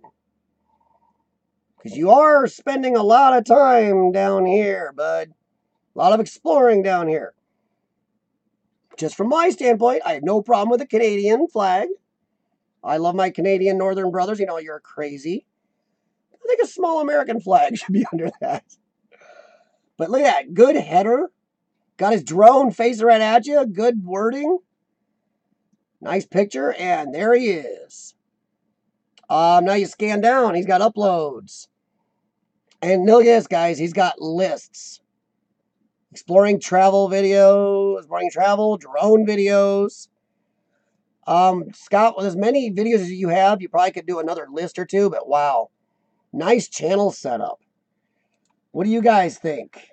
Because you are spending a lot of time down here, bud. A lot of exploring down here. Just from my standpoint, I have no problem with the Canadian flag. I love my Canadian northern brothers. You know, you're crazy. I think a small American flag should be under that. But look at that. Good header. Got his drone facing right at you. Good wording. Nice picture. And there he is. Now you scan down. He's got uploads. And look at this, guys. He's got lists. Exploring travel videos. Exploring travel. Drone videos. Scott, with as many videos as you have, you probably could do another list or two. But wow. Nice channel setup. What do you guys think?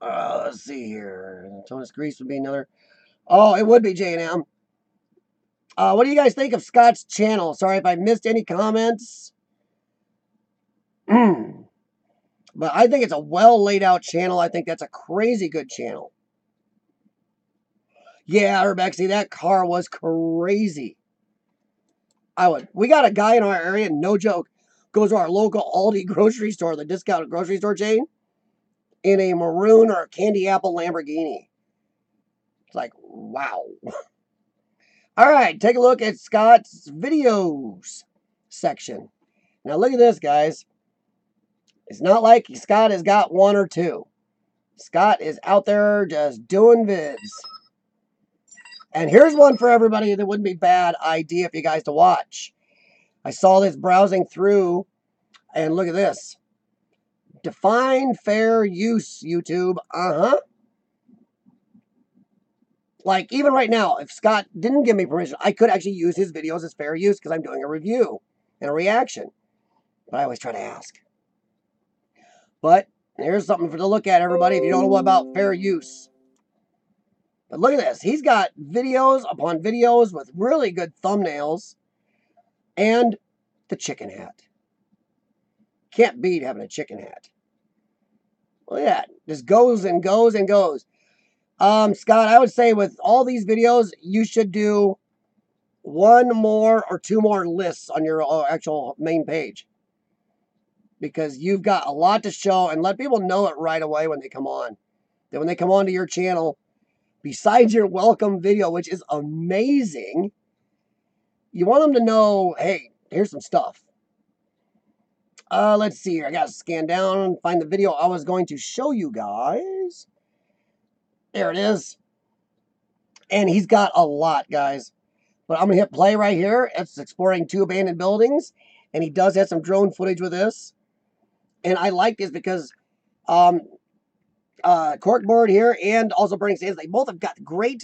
Let's see here. Tonus Grease would be another. Oh, it would be J&M. What do you guys think of Scott's channel? Sorry if I missed any comments. But I think it's a well laid out channel. I think that's a crazy good channel. Yeah, Urbex, see, that car was crazy. We got a guy in our area, no joke, goes to our local Aldi grocery store, the discount grocery store chain, in a maroon or candy apple Lamborghini. It's like, wow. All right, take a look at Scott's videos section. Now look at this, guys. It's not like Scott has got one or two. Scott is out there just doing vids. And here's one for everybody that wouldn't be a bad idea for you guys to watch. I saw this browsing through, and look at this. Define fair use, YouTube. Like, even right now, if Scott didn't give me permission, I could actually use his videos as fair use because I'm doing a review and a reaction. But I always try to ask. But here's something to look at, everybody, if you don't know about fair use. But look at this. He's got videos upon videos with really good thumbnails and the chicken hat. Can't beat having a chicken hat. Look at that. Just goes and goes and goes. Scott, I would say with all these videos, you should do 1 more or 2 more lists on your actual main page. Because you've got a lot to show, and let people know it right away when they come on. Then when they come onto your channel, besides your welcome video, which is amazing, you want them to know, hey, here's some stuff. Let's see here. I got to scan down and find the video I was going to show you guys. There it is. And he's got a lot, guys. But I'm going to hit play right here. It's exploring 2 abandoned buildings. And he does have some drone footage with this. And I like this because Corkboard here and also Burning Sands, they both have got great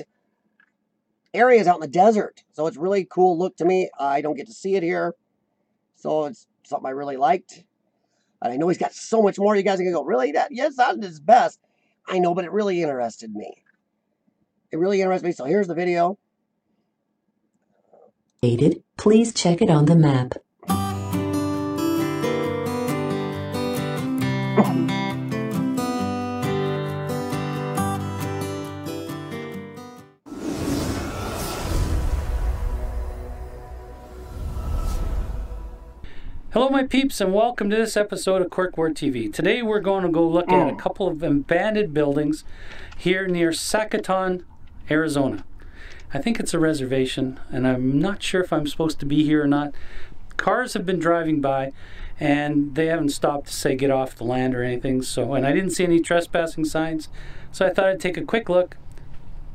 areas out in the desert. So it's really cool look to me. I don't get to see it here. So it's something I really liked. And I know he's got so much more. You guys are going to go, really? Yes, that's his best. I know, but it really interested me. It really interested me. So here's the video. Please check it on the map. Hello my peeps and welcome to this episode of Corkboard TV. Today we're going to go look at a couple of abandoned buildings here near Sacaton, Arizona. I think it's a reservation and I'm not sure if I'm supposed to be here or not. Cars have been driving by and they haven't stopped to say get off the land or anything. And I didn't see any trespassing signs. So I thought I'd take a quick look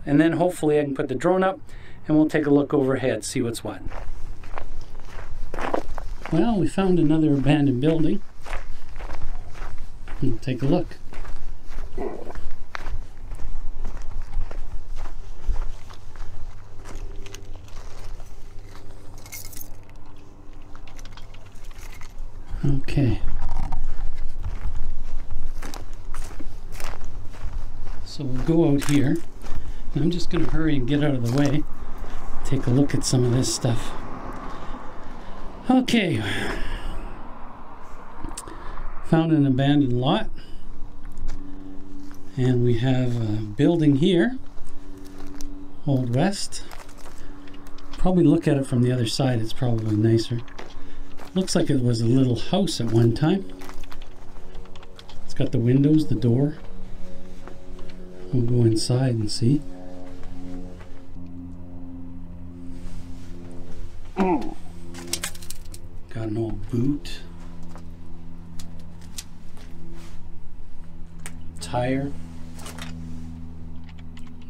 and then hopefully I can put the drone up and we'll take a look overhead, see what's what. Well, we found another abandoned building. We'll take a look. Okay. So we'll go out here. And I'm just going to hurry and get out of the way. Take a look at some of this stuff. Okay, found an abandoned lot, and we have a building here, Old West. Probably look at it from the other side, it's probably nicer. Looks like it was a little house at one time. It's got the windows, the door. We'll go inside and see. Got an old boot, tire.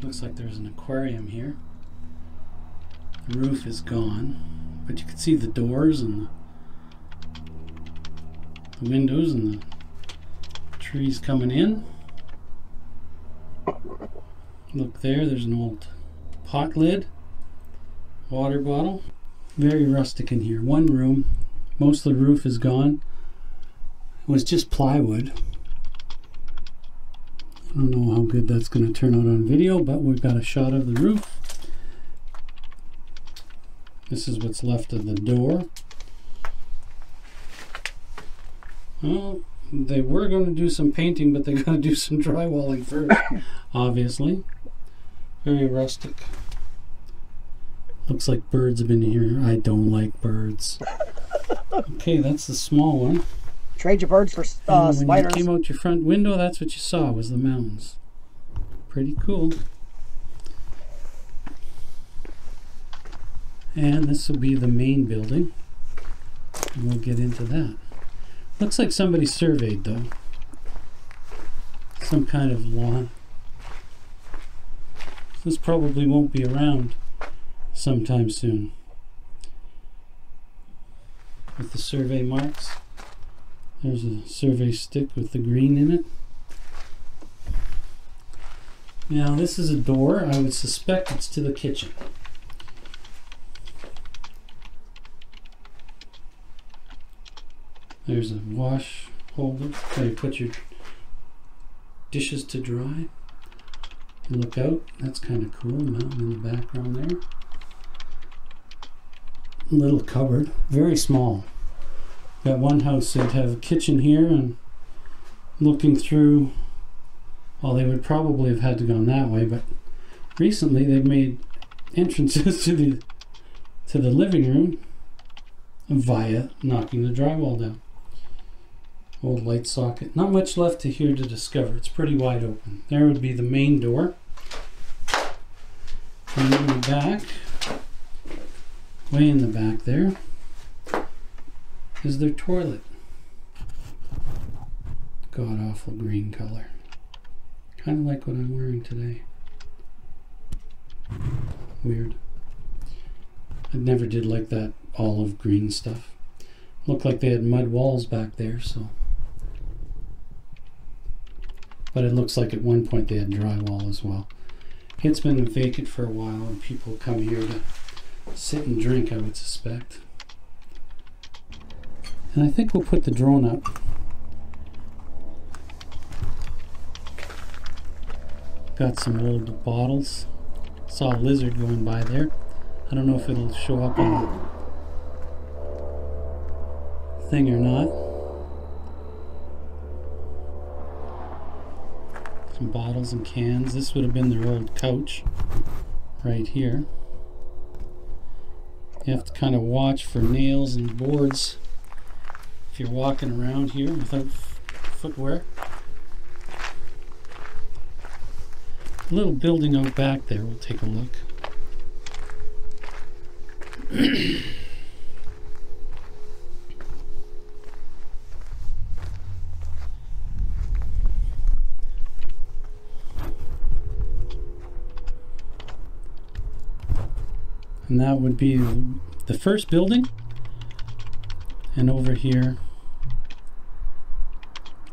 Looks like there's an aquarium here. The roof is gone, but you can see the doors and the windows and the trees coming in. Look there, there's an old pot lid, water bottle. Very rustic in here. One room. Most of the roof is gone. It was just plywood. I don't know how good that's going to turn out on video, but we've got a shot of the roof. This is what's left of the door. Well, they were going to do some painting, but they got to do some drywalling first, obviously. Very rustic. Looks like birds have been here. I don't like birds. Okay, that's the small one. Trade your birds for spiders. When you came out your front window, that's what you saw, was the mountains. Pretty cool. And this will be the main building. And we'll get into that. Looks like somebody surveyed, though. Some kind of lawn. This probably won't be around sometime soon. With the survey marks. There's a survey stick with the green in it. Now this is a door. I would suspect it's to the kitchen. There's a wash holder where you put your dishes to dry. You look out, that's kind of cool, mountain in the background there. A little cupboard, very small. Got one house that'd have a kitchen here, and looking through, well, they would probably have had to go that way, but recently they've made entrances to the living room via knocking the drywall down. Old light socket. Not much left here to discover. It's pretty wide open. There would be the main door. And in the back, way in the back there, is their toilet. God awful green color. Kind of like what I'm wearing today. Weird. I never did like that olive green stuff. Looked like they had mud walls back there, so. But it looks like at one point they had drywall as well. It's been vacant for a while, and people come here to sit and drink, I would suspect. And I think we'll put the drone up. Got some old bottles. Saw a lizard going by there. I don't know if it'll show up on the thing or not. Some bottles and cans. This would have been their old couch right here. You have to kind of watch for nails and boards if you're walking around here without footwear. A little building out back there, we'll take a look. And that would be the first building. And over here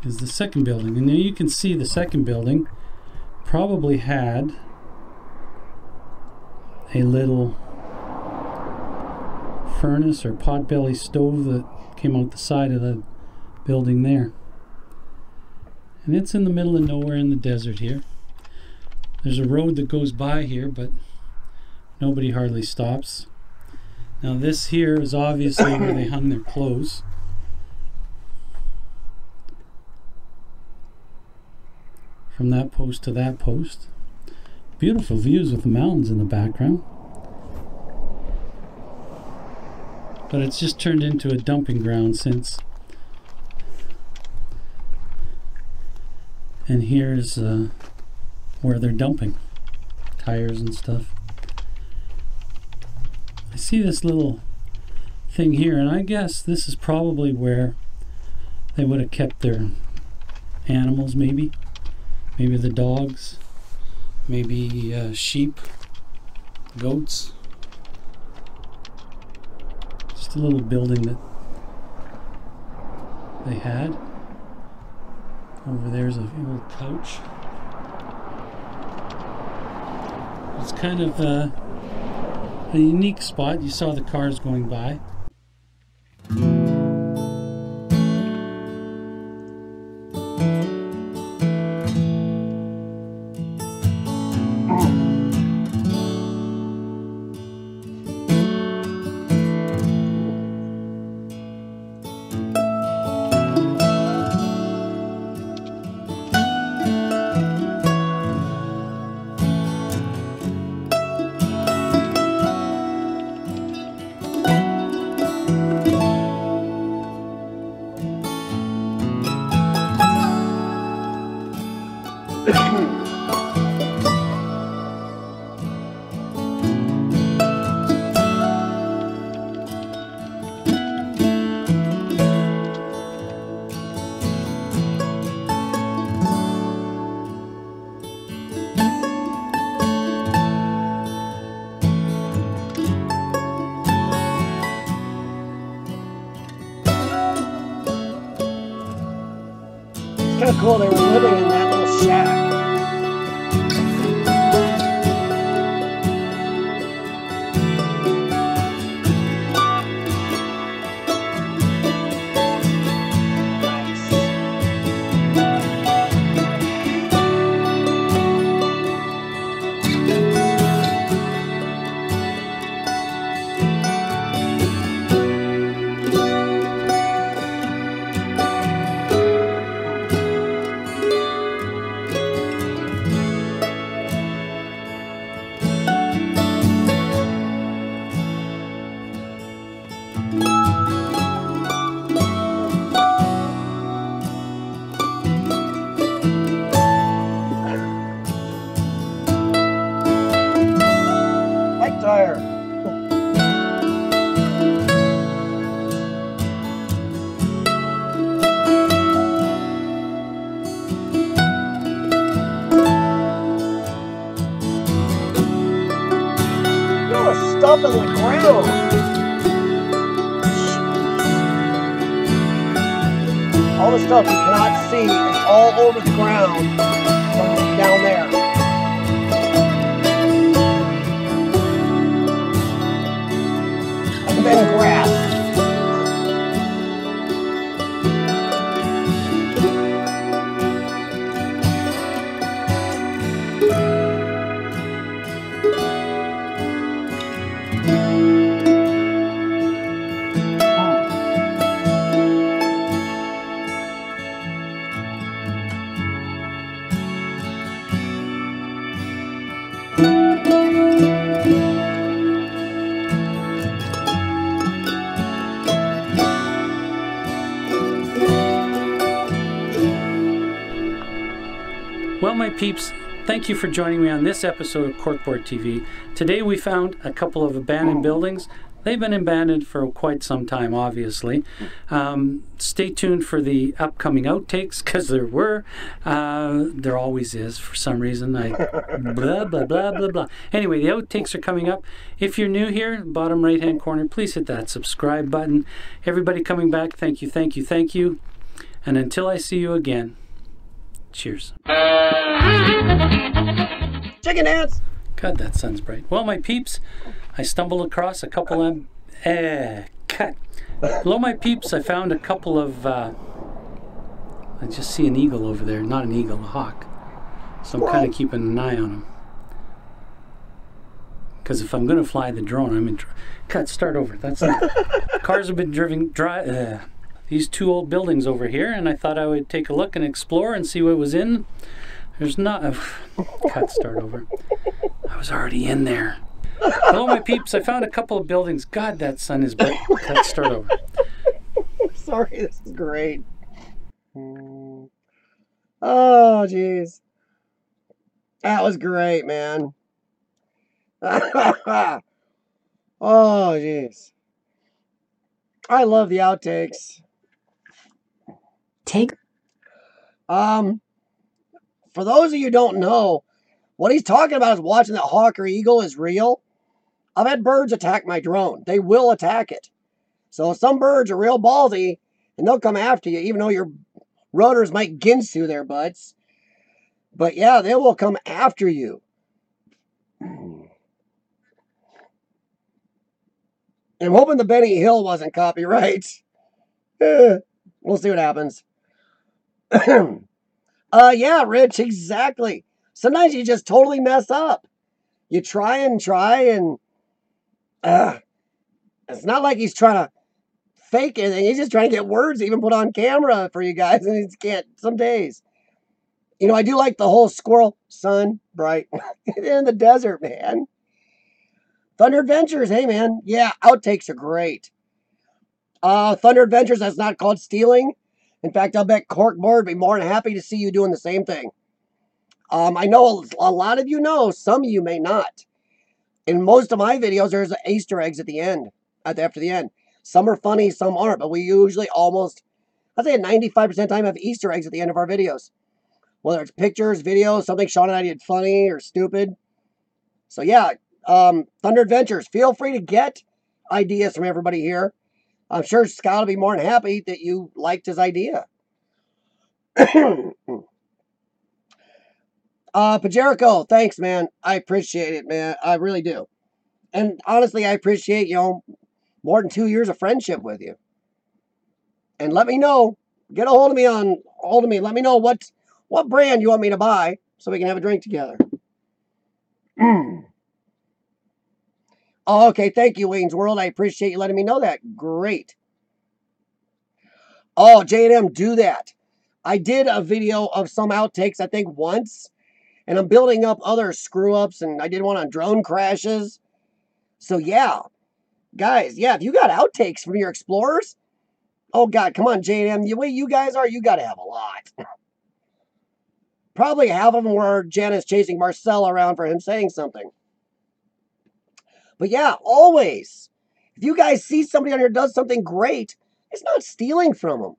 is the second building. And there you can see the second building probably had a little furnace or potbelly stove that came out the side of the building there. And it's in the middle of nowhere in the desert here. There's a road that goes by here, but nobody hardly stops. Now this here is obviously where they hung their clothes. From that post to that post. Beautiful views with the mountains in the background. But it's just turned into a dumping ground since. And here's where they're dumping tires and stuff. I see this little thing here, and I guess this is probably where they would have kept their animals, maybe the dogs, maybe sheep, goats. Just a little building that they had. Over there's a little couch. It's kind of a unique spot. You saw the cars going by. cool. They were living in that little shack. Tire. Stuff in the ground. All the stuff you cannot see is all over the ground down there. And then grass. Well, my peeps, thank you for joining me on this episode of Corkboard TV. Today we found a couple of abandoned buildings. They've been abandoned for quite some time, obviously. Stay tuned for the upcoming outtakes, because there were. There always is, for some reason. Blah, blah, blah, blah, blah. Anyway, the outtakes are coming up. If you're new here, bottom right-hand corner, please hit that subscribe button. Everybody coming back, thank you, thank you, thank you. And until I see you again, cheers. Chicken dance. God, that sun's bright. Well, my peeps, I stumbled across a couple of... cut. Hello, my peeps. I found a couple of... I just see an eagle over there. Not an eagle, a hawk. So I'm kind of keeping an eye on him. Because if I'm going to fly the drone, I'm in... Cut, start over. That's not... Cars have been driven... These two old buildings over here, and I thought I would take a look and explore and see what was in. There's not a... Cut, start over. I was already in there. Hello, my peeps. I found a couple of buildings. God, that sun is bright. Cut, start over. Sorry, this is great. Oh, jeez. That was great, man. Oh, jeez. I love the outtakes. Take. For those of you who don't know, what he's talking about is watching that hawk or eagle is real. I've had birds attack my drone. They will attack it. So some birds are real ballsy, and they'll come after you, even though your rotors might ginsu their butts. But yeah, they will come after you. I'm hoping the Benny Hill wasn't copyright. We'll see what happens. Yeah, Rich, exactly. Sometimes you just totally mess up. You try, and it's not like he's trying to fake anything. He's just trying to get words even put on camera for you guys, and he can't some days. You know, I do like the whole squirrel, sun, bright, in the desert, man. Thunder Adventures, hey, man. Yeah, outtakes are great. Thunder Adventures, that's not called stealing. In fact, I'll bet Corkboard would be more than happy to see you doing the same thing. I know a lot of you know, some of you may not. In most of my videos, there's Easter eggs at the end, after the end. Some are funny, some aren't, but we usually almost, I'd say 95% of the time have Easter eggs at the end of our videos. Whether it's pictures, videos, something Sean and I did funny or stupid. So yeah, Thunder Adventures, feel free to get ideas from everybody here. I'm sure Scott will be more than happy that you liked his idea. Pajerico, thanks, man. I appreciate it, man. I really do. And honestly, I appreciate, more than 2 years of friendship with you. And let me know. Get a hold of me. Let me know what brand you want me to buy so we can have a drink together. Oh, okay, thank you, Wayne's World. I appreciate you letting me know that. Great. Oh, J&M, do that. I did a video of some outtakes, I think, once. And I'm building up other screw-ups, and I did one on drone crashes. So, yeah. Guys, yeah, if you got outtakes from your explorers, oh, God, come on, J&M. The way you guys are, you got to have a lot. Probably half of them were Janice chasing Marcel around for him saying something. But yeah, always. If you guys see somebody on here does something great, it's not stealing from them.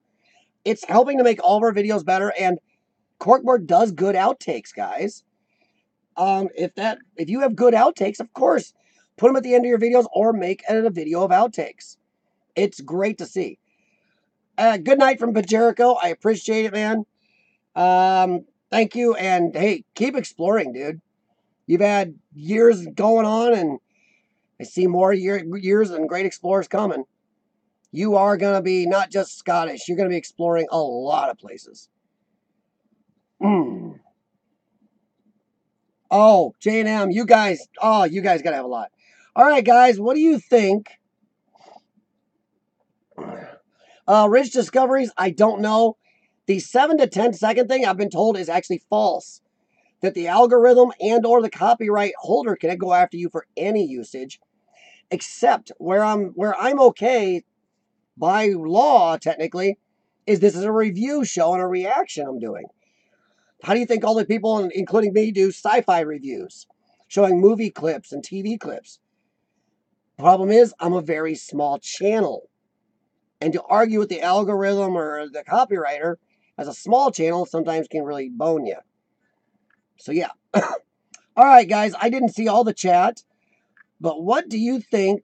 It's helping to make all of our videos better, and Corkboard does good outtakes, guys. If you have good outtakes, of course, put them at the end of your videos or make it a video of outtakes. It's great to see. Good night from Pajerico. I appreciate it, man. Thank you, and hey, keep exploring, dude. You've had years going on, and I see more years and great explorers coming. You are going to be not just Scottish. You're going to be exploring a lot of places. Oh, J&M, you guys got to have a lot. All right, guys, what do you think? Rich Discoveries, I don't know. The 7 to 10 second thing I've been told is actually false. That the algorithm and or the copyright holder can go after you for any usage, except where I'm okay by law, technically, is this is a review show and a reaction I'm doing. How do you think all the people, including me, do sci-fi reviews, showing movie clips and TV clips? Problem is, I'm a very small channel. And to argue with the algorithm or the copywriter as a small channel sometimes can really bone you. So yeah. All right, guys, I didn't see all the chat, but what do you think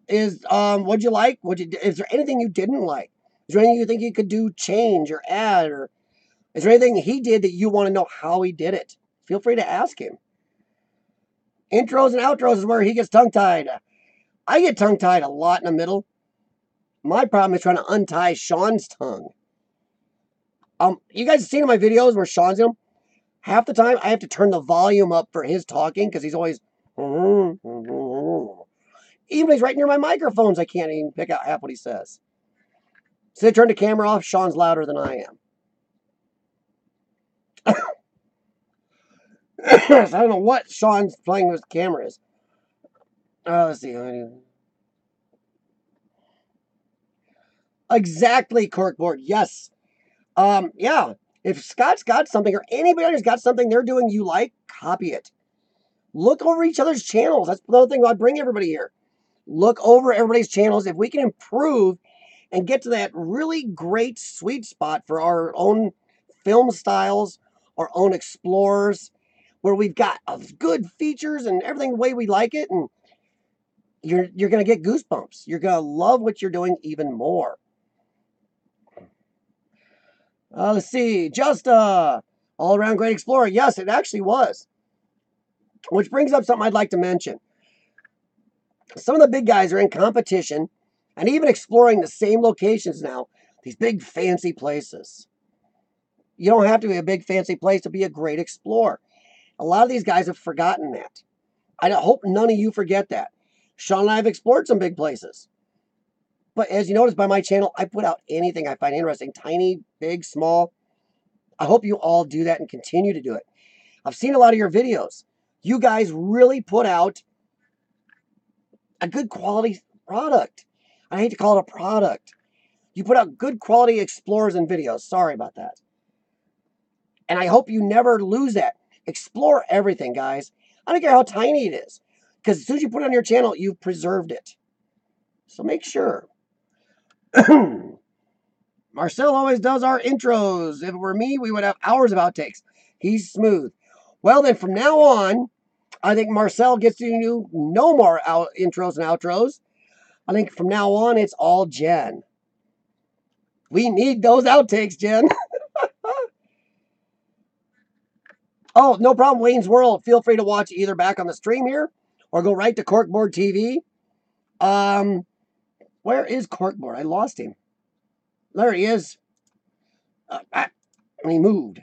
is, what'd you like? Is there anything you didn't like? Is there anything you think you could do, change or add, or is there anything he did that you want to know how he did it? Feel free to ask him. Intros and outros is where he gets tongue-tied. I get tongue-tied a lot in the middle. My problem is trying to untie Sean's tongue. You guys have seen in my videos where Sean's in them? Half the time, I have to turn the volume up for his talking because he's always... Even if he's right near my microphones, I can't even pick out half what he says. So I turn the camera off, Sean's louder than I am. So I don't know what Sean's playing with the camera is. Let's see. Exactly, Corkboard. Yes. Yeah. If Scott's got something or anybody who's got something they're doing you like, copy it. Look over each other's channels. That's the other thing I bring everybody here. Look over everybody's channels. If we can improve and get to that really great sweet spot for our own film styles, our own explorers, where we've got good features and everything the way we like it, and you're going to get goosebumps. You're going to love what you're doing even more. Let's see. Just all-around great explorer. Yes, it actually was. Which brings up something I'd like to mention. Some of the big guys are in competition and even exploring the same locations now. These big fancy places. You don't have to be a big fancy place to be a great explorer. A lot of these guys have forgotten that. I hope none of you forget that. Sean and I have explored some big places. But as you notice by my channel, I put out anything I find interesting. Tiny, big, small. I hope you all do that and continue to do it. I've seen a lot of your videos. You guys really put out a good quality product. I hate to call it a product. You put out good quality explorers and videos. Sorry about that. And I hope you never lose that. Explore everything, guys. I don't care how tiny it is. Because as soon as you put it on your channel, you've preserved it. So make sure. Marcel always does our intros. If it were me, we would have hours of outtakes. He's smooth. Well, then from now on, I think Marcel gets to do no more intros and outros. I think from now on, it's all Jen. We need those outtakes, Jen. Oh, no problem, Wayne's World. Feel free to watch either back on the stream here or go right to Corkboard TV. Where is Corkboard? I lost him. There he is. And he moved.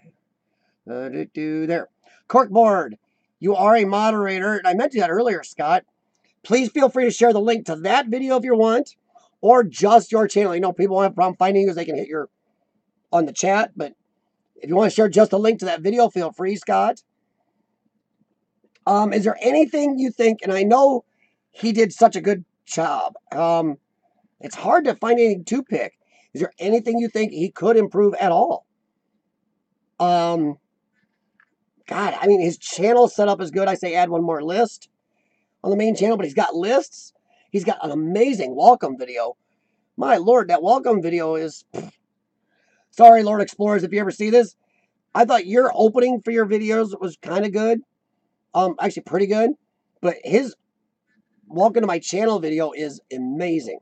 There. Corkboard, you are a moderator. And I mentioned that earlier, Scott. Please feel free to share the link to that video if you want, or just your channel. You know, people won't have a problem finding you because they can hit your on the chat. But if you want to share just a link to that video, feel free, Scott. Is there anything you think, and I know he did such a good job. It's hard to find anything to pick. Is there anything you think he could improve at all? God, I mean, his channel setup is good. I say add one more list on the main channel, but he's got lists. He's got an amazing welcome video. My Lord, that welcome video is... Sorry, Lord Explorers, if you ever see this. I thought your opening for your videos was kind of good. Actually pretty good. But his welcome to my channel video is amazing.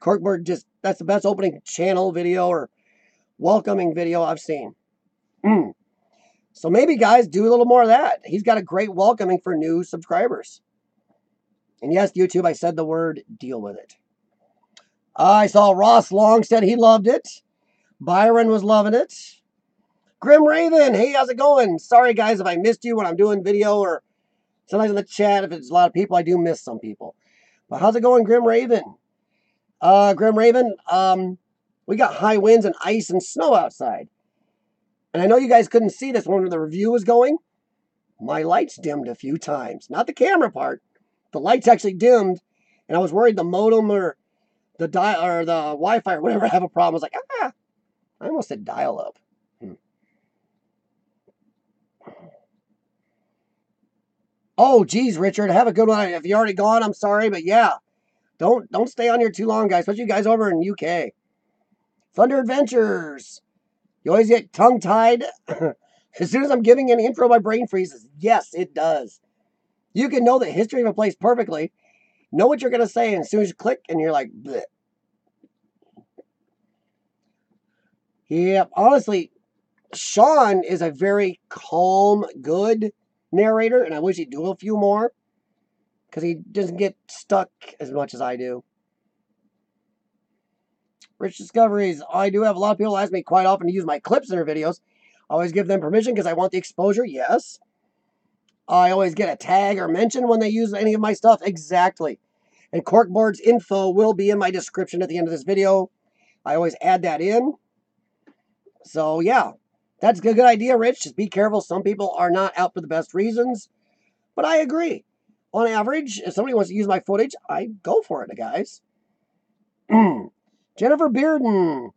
Corkboard that's the best opening channel video or welcoming video I've seen. So maybe, guys, do a little more of that. He's got a great welcoming for new subscribers. And yes, YouTube, I said the word, deal with it. I saw Ross Long said he loved it. Byron was loving it. Grim Raven, hey, how's it going? Sorry, guys, if I missed you when I'm doing video or sometimes in the chat. If it's a lot of people, I do miss some people. But how's it going, Grim Raven? Grim Raven, we got high winds and ice and snow outside. And I know you guys couldn't see this when the review was going. My lights dimmed a few times. Not the camera part. The lights actually dimmed. And I was worried the modem or the Wi-Fi or whatever have a problem. I was like, I almost said dial-up. Oh, geez, Richard, have a good one. If you're already gone, I'm sorry, but yeah. Don't stay on here too long, guys. Especially you guys over in UK. Thunder Adventures. You always get tongue-tied. As soon as I'm giving an intro, my brain freezes. Yes, it does. You can know the history of a place perfectly. Know what you're going to say, and as soon as you click, and you're like, bleh. Yeah, honestly, Sean is a very calm, good narrator, and I wish he'd do a few more. Because he doesn't get stuck as much as I do. Rich Discoveries. I do have a lot of people ask me quite often to use my clips in their videos. I always give them permission because I want the exposure. Yes. I always get a tag or mention when they use any of my stuff. Exactly. And Corkboard's info will be in my description at the end of this video. I always add that in. So, yeah. That's a good idea, Rich. Just be careful. Some people are not out for the best reasons. But I agree. On average, if somebody wants to use my footage, I go for it, guys. Jennifer Bearden.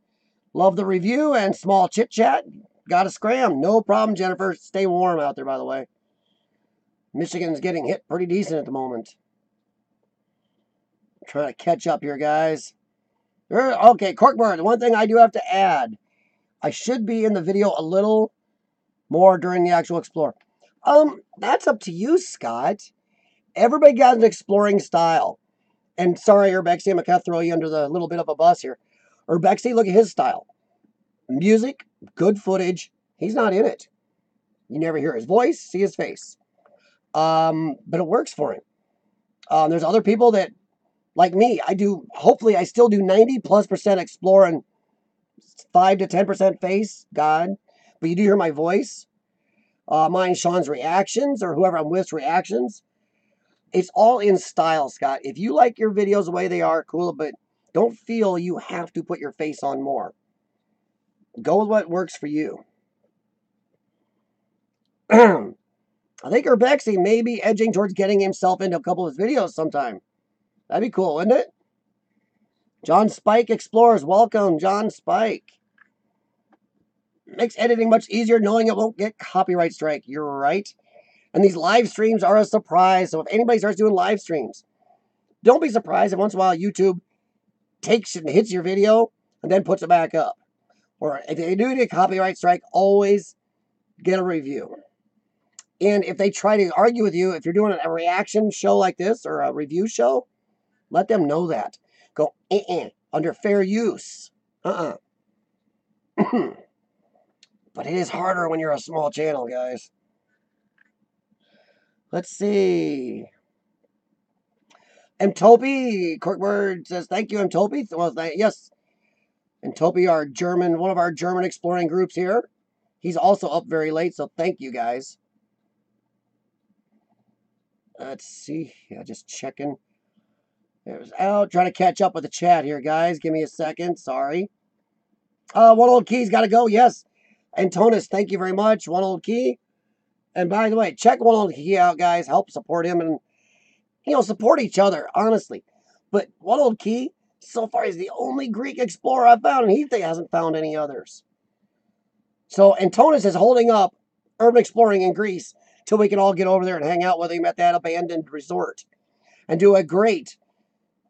Love the review and small chit-chat. Got a scram. No problem, Jennifer. Stay warm out there, by the way. Michigan's getting hit pretty decent at the moment. I'm trying to catch up here, guys. Okay, Corkboard. The one thing I do have to add. I should be in the video a little more during the actual explore. That's up to you, Scott. Everybody got an exploring style. And sorry, Urbexy, I'm going to throw you under the little bit of a bus here. Urbexy, look at his style. Music, good footage. He's not in it. You never hear his voice, see his face. But it works for him. There's other people that, like me, hopefully I still do 90+% explore and 5 to 10% face, God. But you do hear my voice. Mine, Sean's reactions, or whoever I'm with's reactions. It's all in style, Scott. If you like your videos the way they are, cool, but don't feel you have to put your face on more. Go with what works for you. I think Urbexy may be edging towards getting himself into a couple of his videos sometime. That'd be cool, wouldn't it? John Spike Explores. Welcome, John Spike. Makes editing much easier knowing it won't get copyright strike. You're right. And these live streams are a surprise. So if anybody starts doing live streams, don't be surprised if once in a while YouTube takes it and hits your video and then puts it back up. Or if they do get a copyright strike, always get a review. And if they try to argue with you, if you're doing a reaction show like this or a review show, let them know that. Go, under fair use. But it is harder when you're a small channel, guys. Let's see. Mtopi, Corkboard says, thank you, Mtopi. Well, yes, Mtopi, our German, one of our German exploring groups here. He's also up very late, so thank you, guys. Let's see. Yeah, just checking. There's out. Trying to catch up with the chat here, guys. Give me a second. Sorry. One Old Key's got to go. Yes. Antonis, thank you very much. One Old Key. And by the way, check One Old Key out, guys. Help support him and, support each other, honestly. But One Old Key, so far, is the only Greek explorer I've found, and he hasn't found any others. So Antonis is holding up urban exploring in Greece till we can all get over there and hang out with him at that abandoned resort and do a great.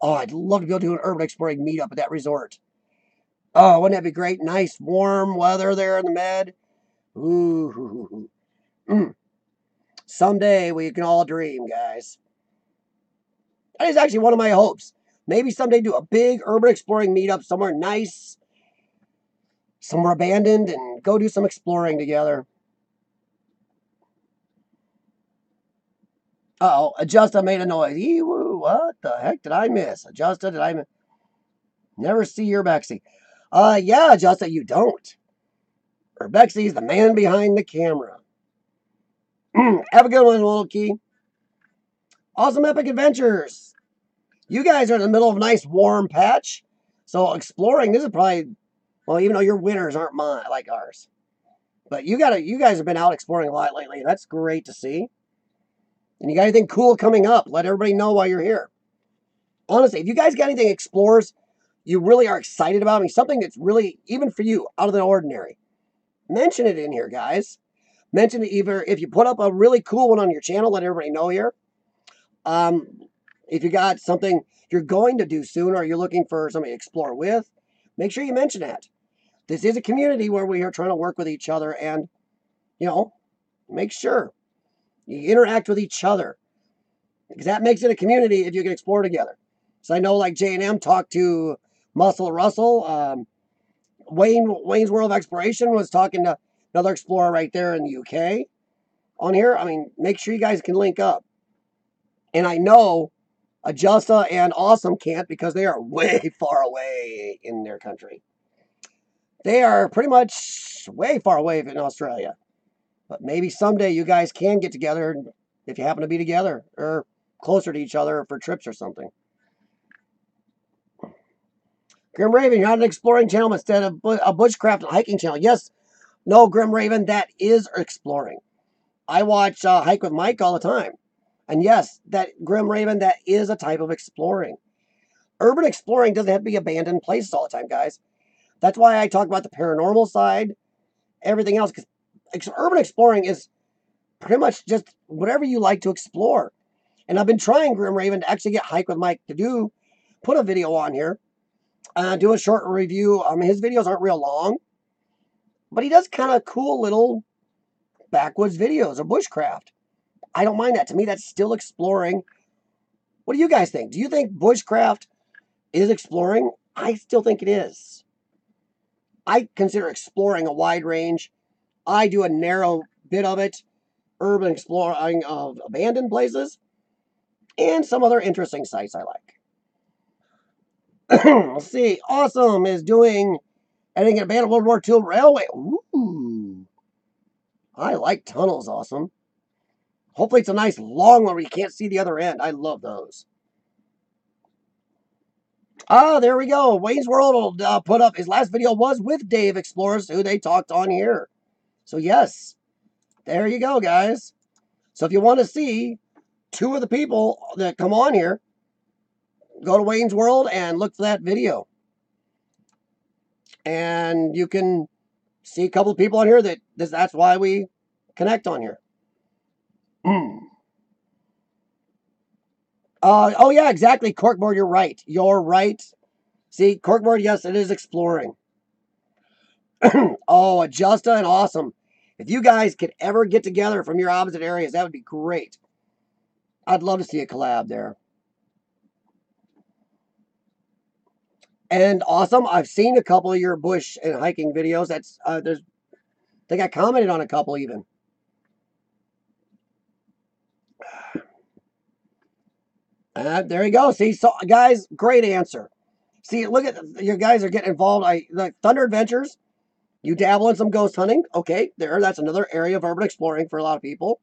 Oh, I'd love to be able to do an urban exploring meetup at that resort. Oh, wouldn't that be great? Nice warm weather there in the Med. Ooh. Someday we can all dream, guys. That is actually one of my hopes. Maybe someday do a big urban exploring meetup somewhere nice, somewhere abandoned, and go do some exploring together. Uh-oh, Adjusta made a noise. Eewoo, what the heck did I miss? Adjusta, did I miss? Never see Urbexy. Yeah, Adjusta, you don't. Urbexy's the man behind the camera. Have a good one, little key. Awesome Epic Adventures. You guys are in the middle of a nice warm patch. So exploring, this is probably, well, even though your winters aren't mine like ours. But you guys have been out exploring a lot lately. That's great to see. And you got anything cool coming up, let everybody know while you're here. Honestly, if you guys got anything explorers you really are excited about, something that's really, even for you, out of the ordinary, mention it in here, guys. Mention it either if you put up a really cool one on your channel, let everybody know here. If you got something you're going to do soon or you're looking for somebody to explore with, make sure you mention that. This is a community where we are trying to work with each other and, make sure you interact with each other, because that makes it a community if you can explore together. So I know, like J&M talked to Muscle Russell. Wayne's World of Exploration was talking to another explorer right there in the UK on here. Make sure you guys can link up. And I know Adjusta and Awesome can't, because they are way far away in their country. They are pretty much way far away in Australia. But maybe someday you guys can get together if you happen to be together or closer to each other for trips or something. Grim Raven, you're not an exploring channel instead of a bushcraft and hiking channel. Yes. No, Grim Raven, that is exploring. I watch Hike with Mike all the time. And yes, that Grim Raven, that is a type of exploring. Urban exploring doesn't have to be abandoned places all the time, guys. That's why I talk about the paranormal side, everything else, because urban exploring is pretty much just whatever you like to explore. And I've been trying, Grim Raven, to actually get Hike with Mike to put a video on here, do a short review. His videos aren't real long, but he does kind of cool little backwoods videos of bushcraft. I don't mind that. To me, that's still exploring. What do you guys think? Do you think bushcraft is exploring? I still think it is. I consider exploring a wide range. I do a narrow bit of it. Urban exploring of abandoned places. And some other interesting sites I like. Let's see. Awesome is doing editing an abandoned World War II railway. Ooh. I like tunnels, Awesome. Hopefully it's a nice long one where you can't see the other end. I love those. There we go. Wayne's World put up his last video was with Dave Explorers, who they talked on here. So yes, there you go, guys. So if you want to see two of the people that come on here, go to Wayne's World and look for that video. And you can see a couple of people on here that's why we connect on here. Oh yeah, exactly. Corkboard, you're right. You're right. See, Corkboard, yes, it is exploring. Oh, Adjusta and Awesome. If you guys could ever get together from your opposite areas, that would be great. I'd love to see a collab there. And Awesome, I've seen a couple of your bush and hiking videos. That's I think I commented on a couple even. There you go. See, so guys, great answer. See, look at your guys are getting involved. Like Thunder Adventures. You dabble in some ghost hunting. Okay, that's another area of urban exploring for a lot of people.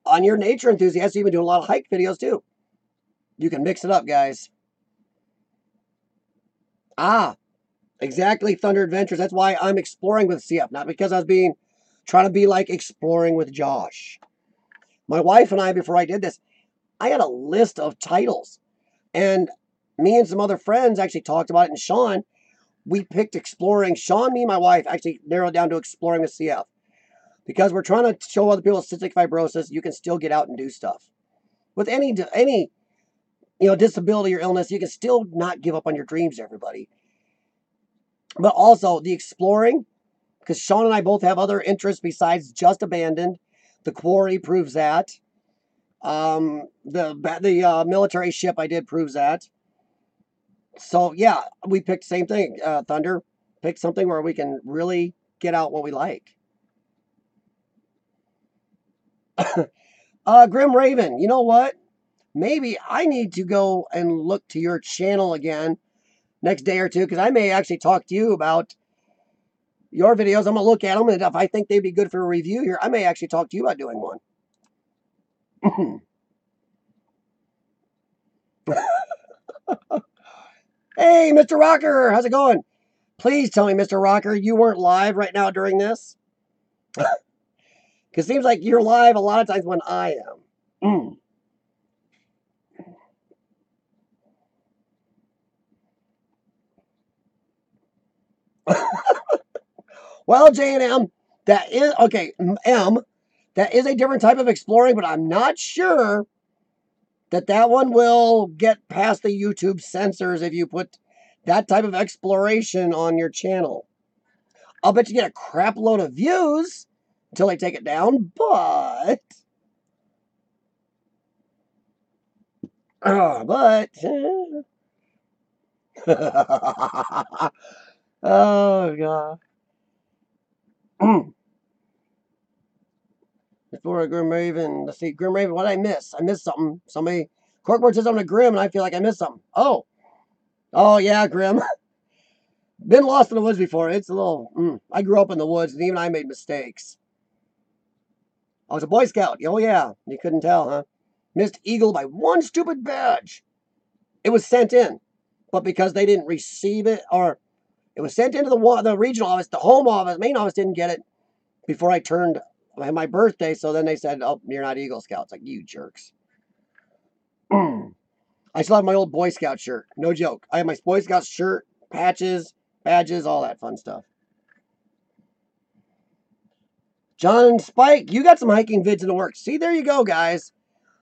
On your nature enthusiasts, you've been doing a lot of hike videos too. You can mix it up, guys. Exactly, Thunder Adventures. That's why I'm exploring with CF, not because I was trying to be like exploring with Josh. My wife and I, before I did this, I had a list of titles, and me and some other friends actually talked about it. And Sean, we picked exploring. Sean, me, and my wife actually narrowed down to exploring with CF because we're trying to show other people with cystic fibrosis you can still get out and do stuff with any disability or illness. You can still not give up on your dreams, everybody. But also the exploring, because Sean and I both have other interests besides just abandoned. The quarry proves that. The military ship I did proves that. So yeah, we picked the same thing. Thunder picked something where we can really get out what we like. Grim Raven, you know what? Maybe I need to go and look to your channel again next day or two, because I may actually talk to you about your videos. I'm going to look at them, and if I think they'd be good for a review here, I may actually talk to you about doing one. Hey, Mr. Rocker, how's it going? Please tell me, Mr. Rocker, you weren't live right now during this? Because it seems like you're live a lot of times when I am. Well, J&M, that is, okay, M, that is a different type of exploring, but I'm not sure that one will get past the YouTube censors if you put that type of exploration on your channel. I'll bet you get a crap load of views until they take it down, but... oh, God. Before a Grim Raven, let's see, Grim Raven, what did I miss? I missed something. Corkboard says I'm a Grim, and I feel like I missed something. Oh, yeah, Grim. Been lost in the woods before. It's a little, I grew up in the woods, and even I made mistakes. I was a Boy Scout. Oh, yeah, you couldn't tell, huh? Missed Eagle by one stupid badge. It was sent in, but because they didn't receive it, or it was sent into the regional office, the home office, main office didn't get it before I turned my birthday, so then they said, oh, you're not Eagle Scouts. Like, you jerks. I still have my old Boy Scout shirt. No joke. I have my Boy Scout shirt, patches, badges, all that fun stuff. John and Spike, you got some hiking vids in the works. See, there you go, guys.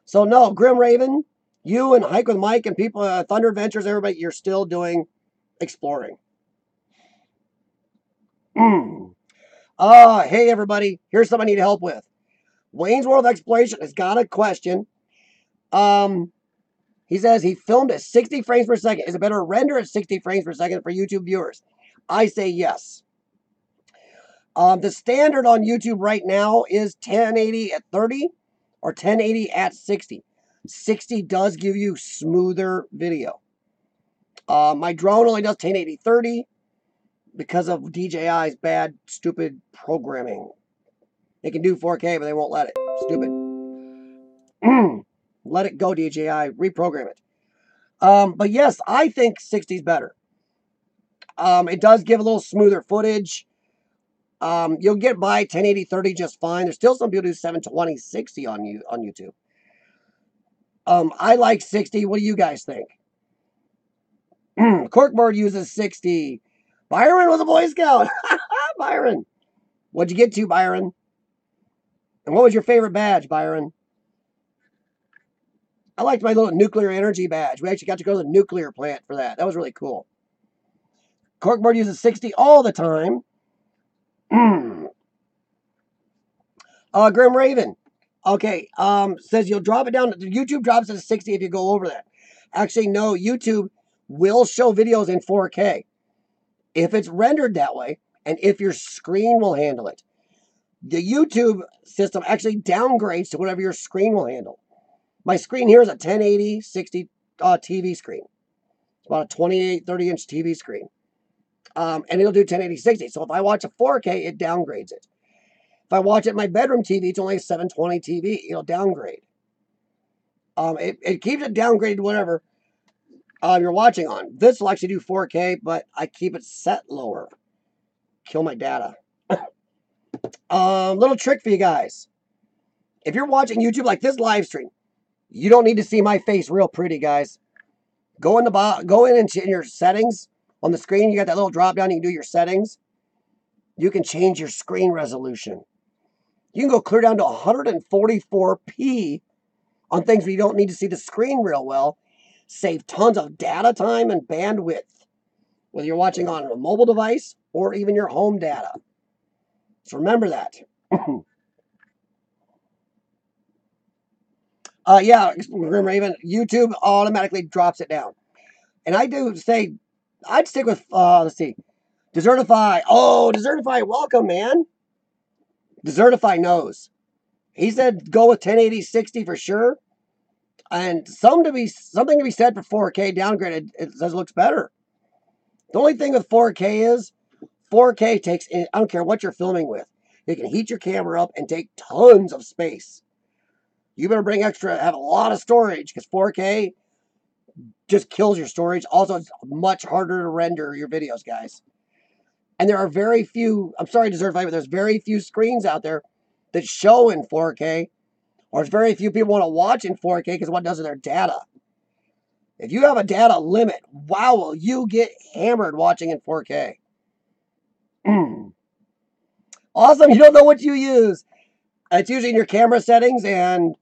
So, no, Grim Raven, you and Hike with Mike and people, Thunder Adventures, everybody, you're still doing exploring. Hey, everybody. Here's something I need help with. Wayne's World Exploration has got a question. He says he filmed at 60 frames per second. Is it better to render at 60 frames per second for YouTube viewers? I say yes. The standard on YouTube right now is 1080 at 30 or 1080 at 60. 60 does give you smoother video. My drone only does 1080 30 because of DJI's bad, stupid programming. They can do 4K, but they won't let it. Stupid. Let it go, DJI. Reprogram it. But yes, I think 60 is better. It does give a little smoother footage. You'll get by 1080 30 just fine. There's still some people who do 720 60 on YouTube. I like 60. What do you guys think? Corkboard uses 60. Byron was a Boy Scout. Byron. What'd you get to, Byron? And what was your favorite badge, Byron? I liked my little nuclear energy badge. We actually got to go to the nuclear plant for that. That was really cool. Corkboard uses 60 all the time. Grim Raven. Okay, says you'll drop it down. YouTube drops it to 60 if you go over that. Actually, no, YouTube will show videos in 4K if it's rendered that way and if your screen will handle it. The YouTube system actually downgrades to whatever your screen will handle. My screen here is a 1080 60 TV screen. It's about a 28, 30-inch TV screen. And it'll do 1080 60. So if I watch a 4K, it downgrades it. If I watch it in my bedroom TV, it's only a 720 TV. It'll downgrade. It keeps it downgraded whatever you're watching on. This will actually do 4K, but I keep it set lower. Kill my data. Little trick for you guys. If you're watching YouTube like this live stream, you don't need to see my face real pretty, guys. Go in into your settings on the screen. You got that little drop down. You can do your settings. You can change your screen resolution. You can go clear down to 144p on things where you don't need to see the screen real well. Save tons of data time and bandwidth, whether you're watching on a mobile device or even your home data. So remember that. Yeah, remember, even YouTube automatically drops it down. And I do say, I'd stick with, let's see, Desertify. Oh, Desertify, welcome, man. Desertify knows. He said go with 1080 60 for sure. And something to be said for 4K downgraded. It says it looks better. The only thing with 4K is 4K takes, I don't care what you're filming with. You can heat your camera up and take tons of space. You better have a lot of storage, because 4K just kills your storage. Also, it's much harder to render your videos, guys. And there are very few, I'm sorry to certify, but there's very few screens out there that show in 4K, or it's very few people want to watch in 4K because what it does is their data. If you have a data limit, wow, will you get hammered watching in 4K. Awesome, you don't know what you use. It's usually in your camera settings, and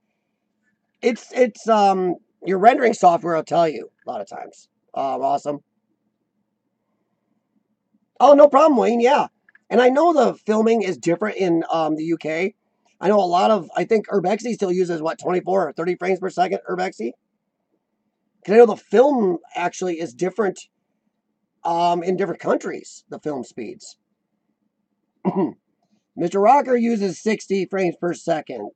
it's your rendering software will tell you a lot of times. Awesome. Oh, no problem, Wayne. Yeah. And I know the filming is different in the UK. I know I think Urbexy still uses, 24 or 30 frames per second, Urbexy? Because I know the film actually is different in different countries, the film speeds. Mr. Rocker uses 60 frames per second.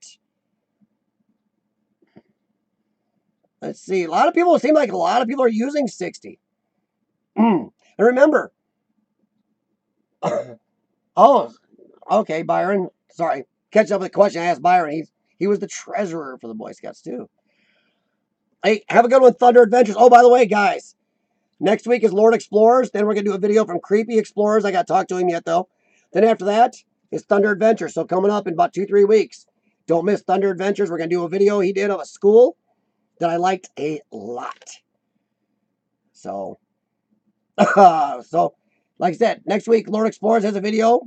Let's see. It seems like a lot of people are using 60. And remember, oh, okay, Byron. Sorry. Catch up with the question I asked Byron. He was the treasurer for the Boy Scouts, too. Hey, have a good one, Thunder Adventures. Oh, by the way, guys, next week is Lord Explorers. Then we're going to do a video from Creepy Explorers. I got to talk to him yet, though. Then after that is Thunder Adventures. So coming up in about 2-3 weeks. Don't miss Thunder Adventures. We're going to do a video he did of a school that I liked a lot. So, like I said, next week, Lord Explorers has a video.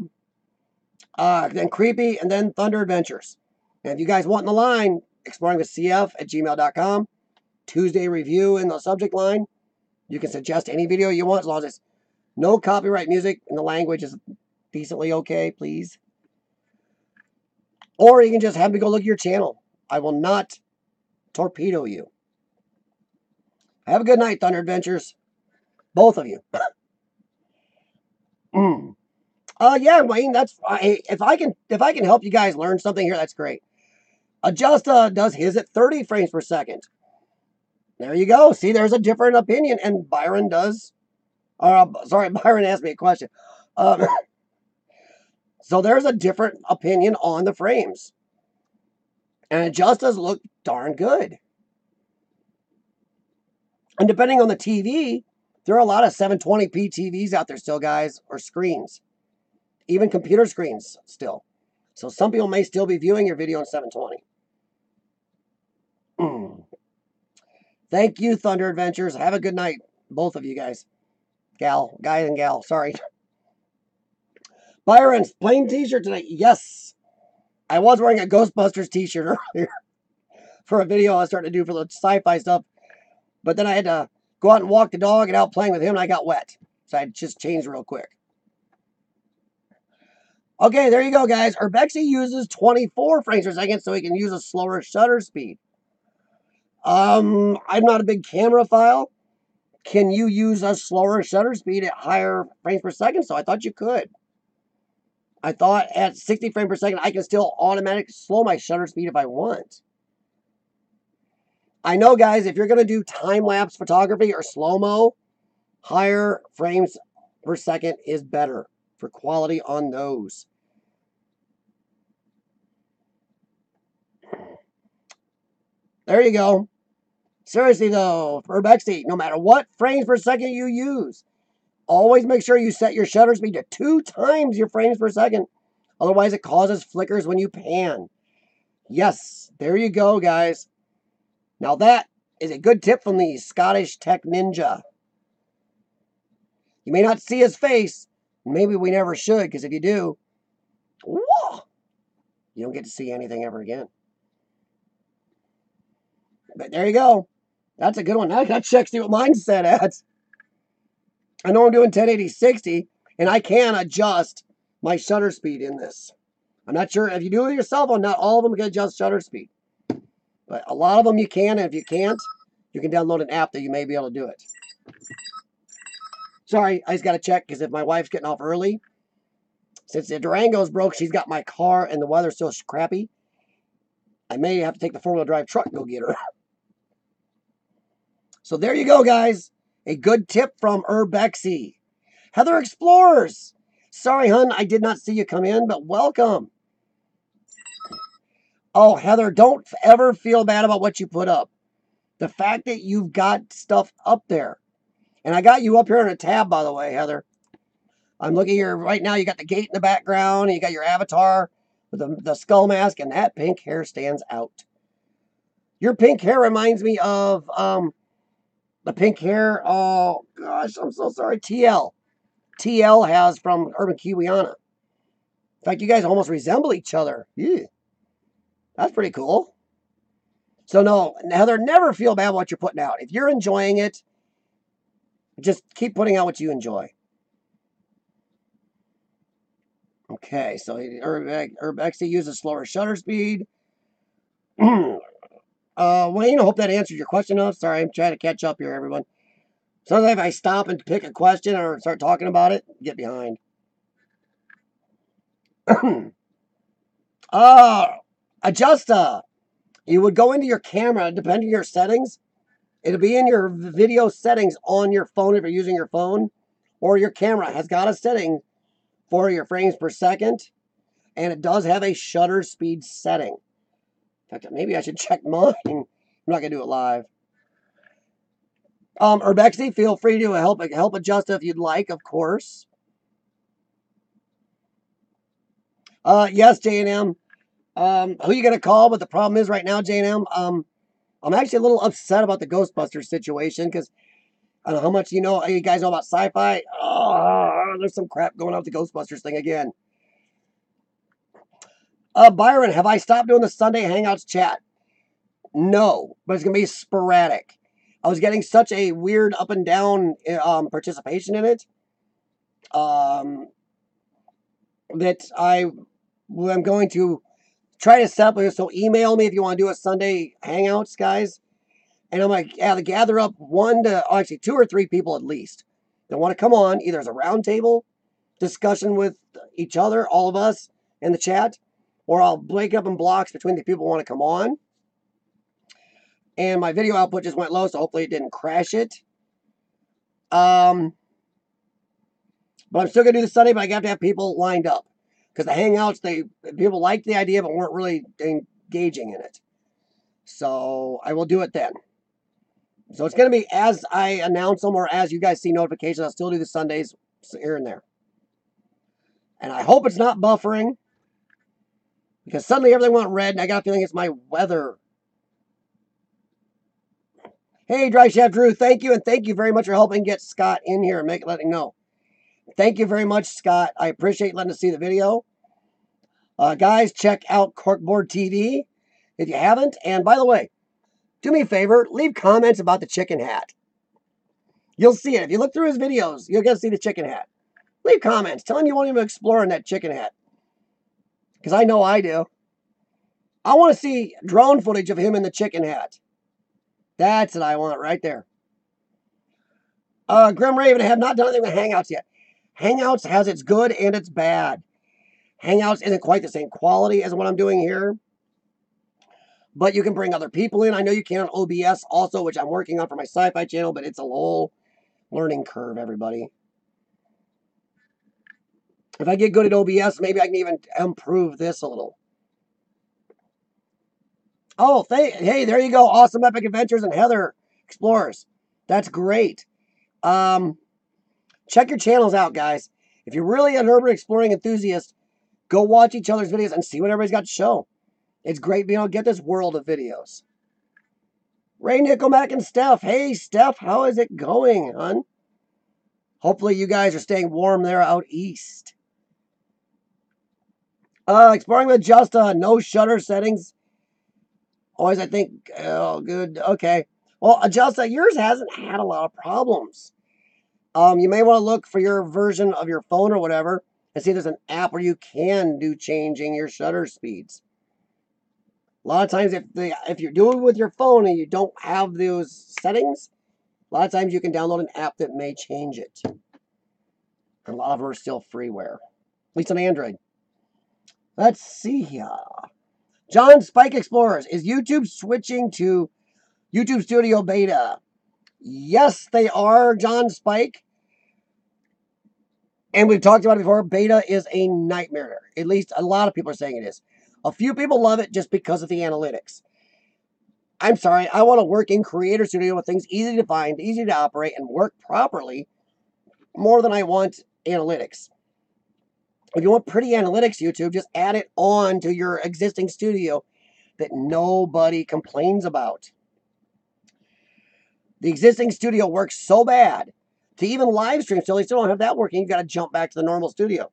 Then Creepy, and then Thunder Adventures. And if you guys want in the line, exploringwithcf@gmail.com. Tuesday review in the subject line. You can suggest any video you want, as long as it's no copyright music and the language is decently okay, please. Or you can just have me go look at your channel. I will not torpedo you. Have a good night, Thunder Adventures. Both of you. Yeah, Wayne, if I can help you guys learn something here, that's great. Adjusta does his at 30 frames per second. There you go. See, there's a different opinion, and Byron does. Byron asked me a question. So there's a different opinion on the frames, and it just does look darn good. And depending on the TV, there are a lot of 720p TVs out there still, guys, or screens. Even computer screens still. So some people may still be viewing your video in 720. Thank you, Thunder Adventures. Have a good night, both of you guys. Guys and gal, sorry. Byron's plain t-shirt tonight. Yes. I was wearing a Ghostbusters t-shirt earlier for a video I was starting to do for the sci-fi stuff. But then I had to go out and walk the dog and out playing with him, and I got wet. So I just changed real quick. Okay, there you go, guys. Urbexy uses 24 frames per second, so he can use a slower shutter speed. I'm not a big camera file. Can you use a slower shutter speed at higher frames per second? So I thought you could. I thought at 60 frames per second, I can still automatically slow my shutter speed if I want. I know, guys, if you're going to do time-lapse photography or slow-mo, higher frames per second is better for quality on those. There you go. Seriously, though, Urbexy, no matter what frames per second you use, always make sure you set your shutter speed to 2 times your frames per second. Otherwise, it causes flickers when you pan. Yes, there you go, guys. Now that is a good tip from the Scottish Tech Ninja. You may not see his face. Maybe we never should, because if you do, whoa, you don't get to see anything ever again. But there you go. That's a good one. Now I got to check see what mine's set at. I know I'm doing 1080-60, and I can adjust my shutter speed in this. I'm not sure if you do it with your cell phone, not all of them can adjust shutter speed. But a lot of them you can, and if you can't, you can download an app that you may be able to do it. Sorry, I just got to check, because if my wife's getting off early, since the Durango's broke, she's got my car, and the weather's still crappy, I may have to take the 4-wheel drive truck and go get her. So there you go, guys. A good tip from Urbexy. Heather Explorers. Sorry, hun, I did not see you come in, but welcome. Oh, Heather, don't ever feel bad about what you put up. The fact that you've got stuff up there. And I got you up here in a tab, by the way, Heather. I'm looking here right now. You got the gate in the background, and you got your avatar with the skull mask, and that pink hair stands out. Your pink hair reminds me of the pink hair. Oh, gosh, I'm so sorry. TL has from Urban Kiwiana. In fact, you guys almost resemble each other. Yeah. That's pretty cool. So no, Heather, never feel bad about what you're putting out. If you're enjoying it, just keep putting out what you enjoy. Okay, so Urbexy uses slower shutter speed. Wayne, I hope that answered your question. Sorry, I'm trying to catch up here, everyone. Sometimes if I stop and pick a question or start talking about it, get behind. Adjusta. You would go into your camera, depending on your settings. It'll be in your video settings on your phone if you're using your phone, or your camera has got a setting for your frames per second, and it does have a shutter speed setting. In fact, maybe I should check mine. I'm not going to do it live. Urbexy, feel free to help adjust if you'd like, of course. Yes, J&M. Who are you going to call? But the problem is right now, J&M, I'm actually a little upset about the Ghostbusters situation, because I don't know how much you guys know about sci-fi. Oh, there's some crap going on with the Ghostbusters thing again. Byron, have I stopped doing the Sunday Hangouts chat? No, but it's going to be sporadic. I was getting such a weird up and down participation in it that I'm going to try to set up. So email me if you want to do a Sunday Hangouts, guys. And I'm going to gather up 2 or 3 people at least that want to come on, either as a roundtable discussion with each other, all of us in the chat, or I'll break up in blocks between the people who want to come on. And my video output just went low, so hopefully it didn't crash it. But I'm still going to do the Sunday, but I got to have people lined up. Because the Hangouts, people liked the idea, but weren't really engaging in it. So I will do it then. So it's going to be as I announce them, or as you guys see notifications. I'll still do the Sundays here and there. And I hope it's not buffering, because suddenly everything went red, and I got a feeling it's my weather. Hey, Dry Chef Drew, thank you, and thank you very much for helping get Scott in here and letting know. Thank you very much, Scott. I appreciate letting us see the video. Guys, check out Corkboard TV if you haven't. And by the way, do me a favor, leave comments about the chicken hat. You'll see it. If you look through his videos, you'll get to see the chicken hat. Leave comments. Tell him you want him to explore in that chicken hat. Because I know I do. I want to see drone footage of him in the chicken hat. That's what I want right there. Grim Raven, I have not done anything with Hangouts yet. Hangouts has its good and its bad. Hangouts isn't quite the same quality as what I'm doing here. but you can bring other people in. I know you can on OBS also, which I'm working on for my sci-fi channel, but it's a whole learning curve, everybody. If I get good at OBS, maybe I can even improve this a little. Oh, hey, there you go. Awesome Epic Adventures and Heather Explorers. That's great. Check your channels out, guys. If you're really an urban exploring enthusiast, go watch each other's videos and see what everybody's got to show. It's great being able to get this world of videos. Ray Nickelback and Steph. Hey, Steph, how is it going, hon? Hopefully you guys are staying warm there out east. Exploring with Justa. No shutter settings. Always, I think, oh, good. Okay. Well, Justa, yours hasn't had a lot of problems. You may want to look for your version of your phone or whatever and see if there's an app where you can do changing your shutter speeds. A lot of times, if you're doing it with your phone and you don't have those settings, a lot of times you can download an app that may change it. And a lot of them are still freeware, at least on Android. Let's see here. John Spike Explorers. Is YouTube switching to YouTube Studio Beta? Yes, they are, John Spike. And we've talked about it before. Beta is a nightmare. At least a lot of people are saying it is. A few people love it just because of the analytics. I'm sorry. I want to work in Creator Studio with things easy to find, easy to operate, and work properly more than I want analytics. If you want pretty analytics, YouTube, just add it on to your existing studio that nobody complains about. The existing studio works so bad to even live stream, so they still don't have that working. You've got to jump back to the normal studio.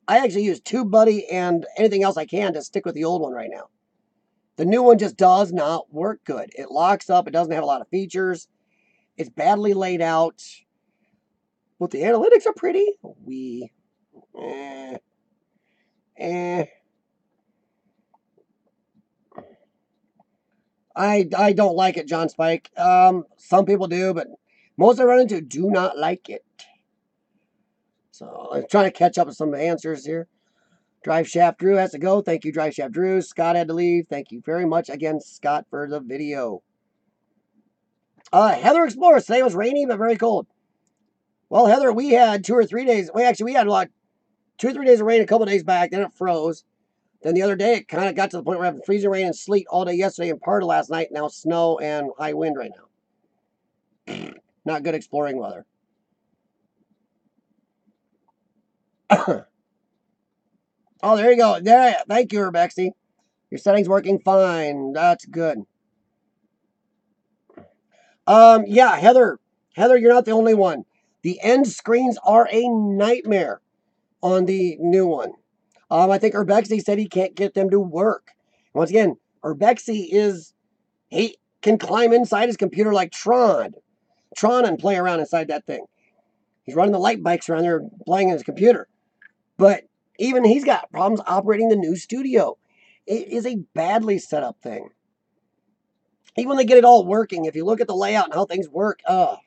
I actually use TubeBuddy and anything else I can to stick with the old one right now. The new one just does not work good. It locks up. It doesn't have a lot of features. It's badly laid out. But the analytics are pretty. I don't like it, John Spike. Some people do, but most I run into do not like it. So I'm trying to catch up with some answers here. Drive Shaft Drew has to go. Thank you, Drive Shaft Drew. Scott had to leave. Thank you very much again, Scott, for the video. Heather Explorers. Today was rainy but very cold. Well, Heather, we had 2 or 3 days. We had like 2 or 3 days of rain a couple days back. Then it froze. Then the other day, it kind of got to the point where we're having freezing rain and sleet all day yesterday and part of last night. Now snow and high wind right now. Not good exploring weather. Oh, there you go. There, thank you, Urbexy. Your settings working fine. That's good. Yeah, Heather. Heather, you're not the only one. The end screens are a nightmare on the new one. I think Urbexy said he can't get them to work. Once again, Urbexy he can climb inside his computer like Tron and play around inside that thing. He's running the light bikes around there playing in his computer. But even he's got problems operating the new studio. It is a badly set up thing. Even when they get it all working, if you look at the layout and how things work, but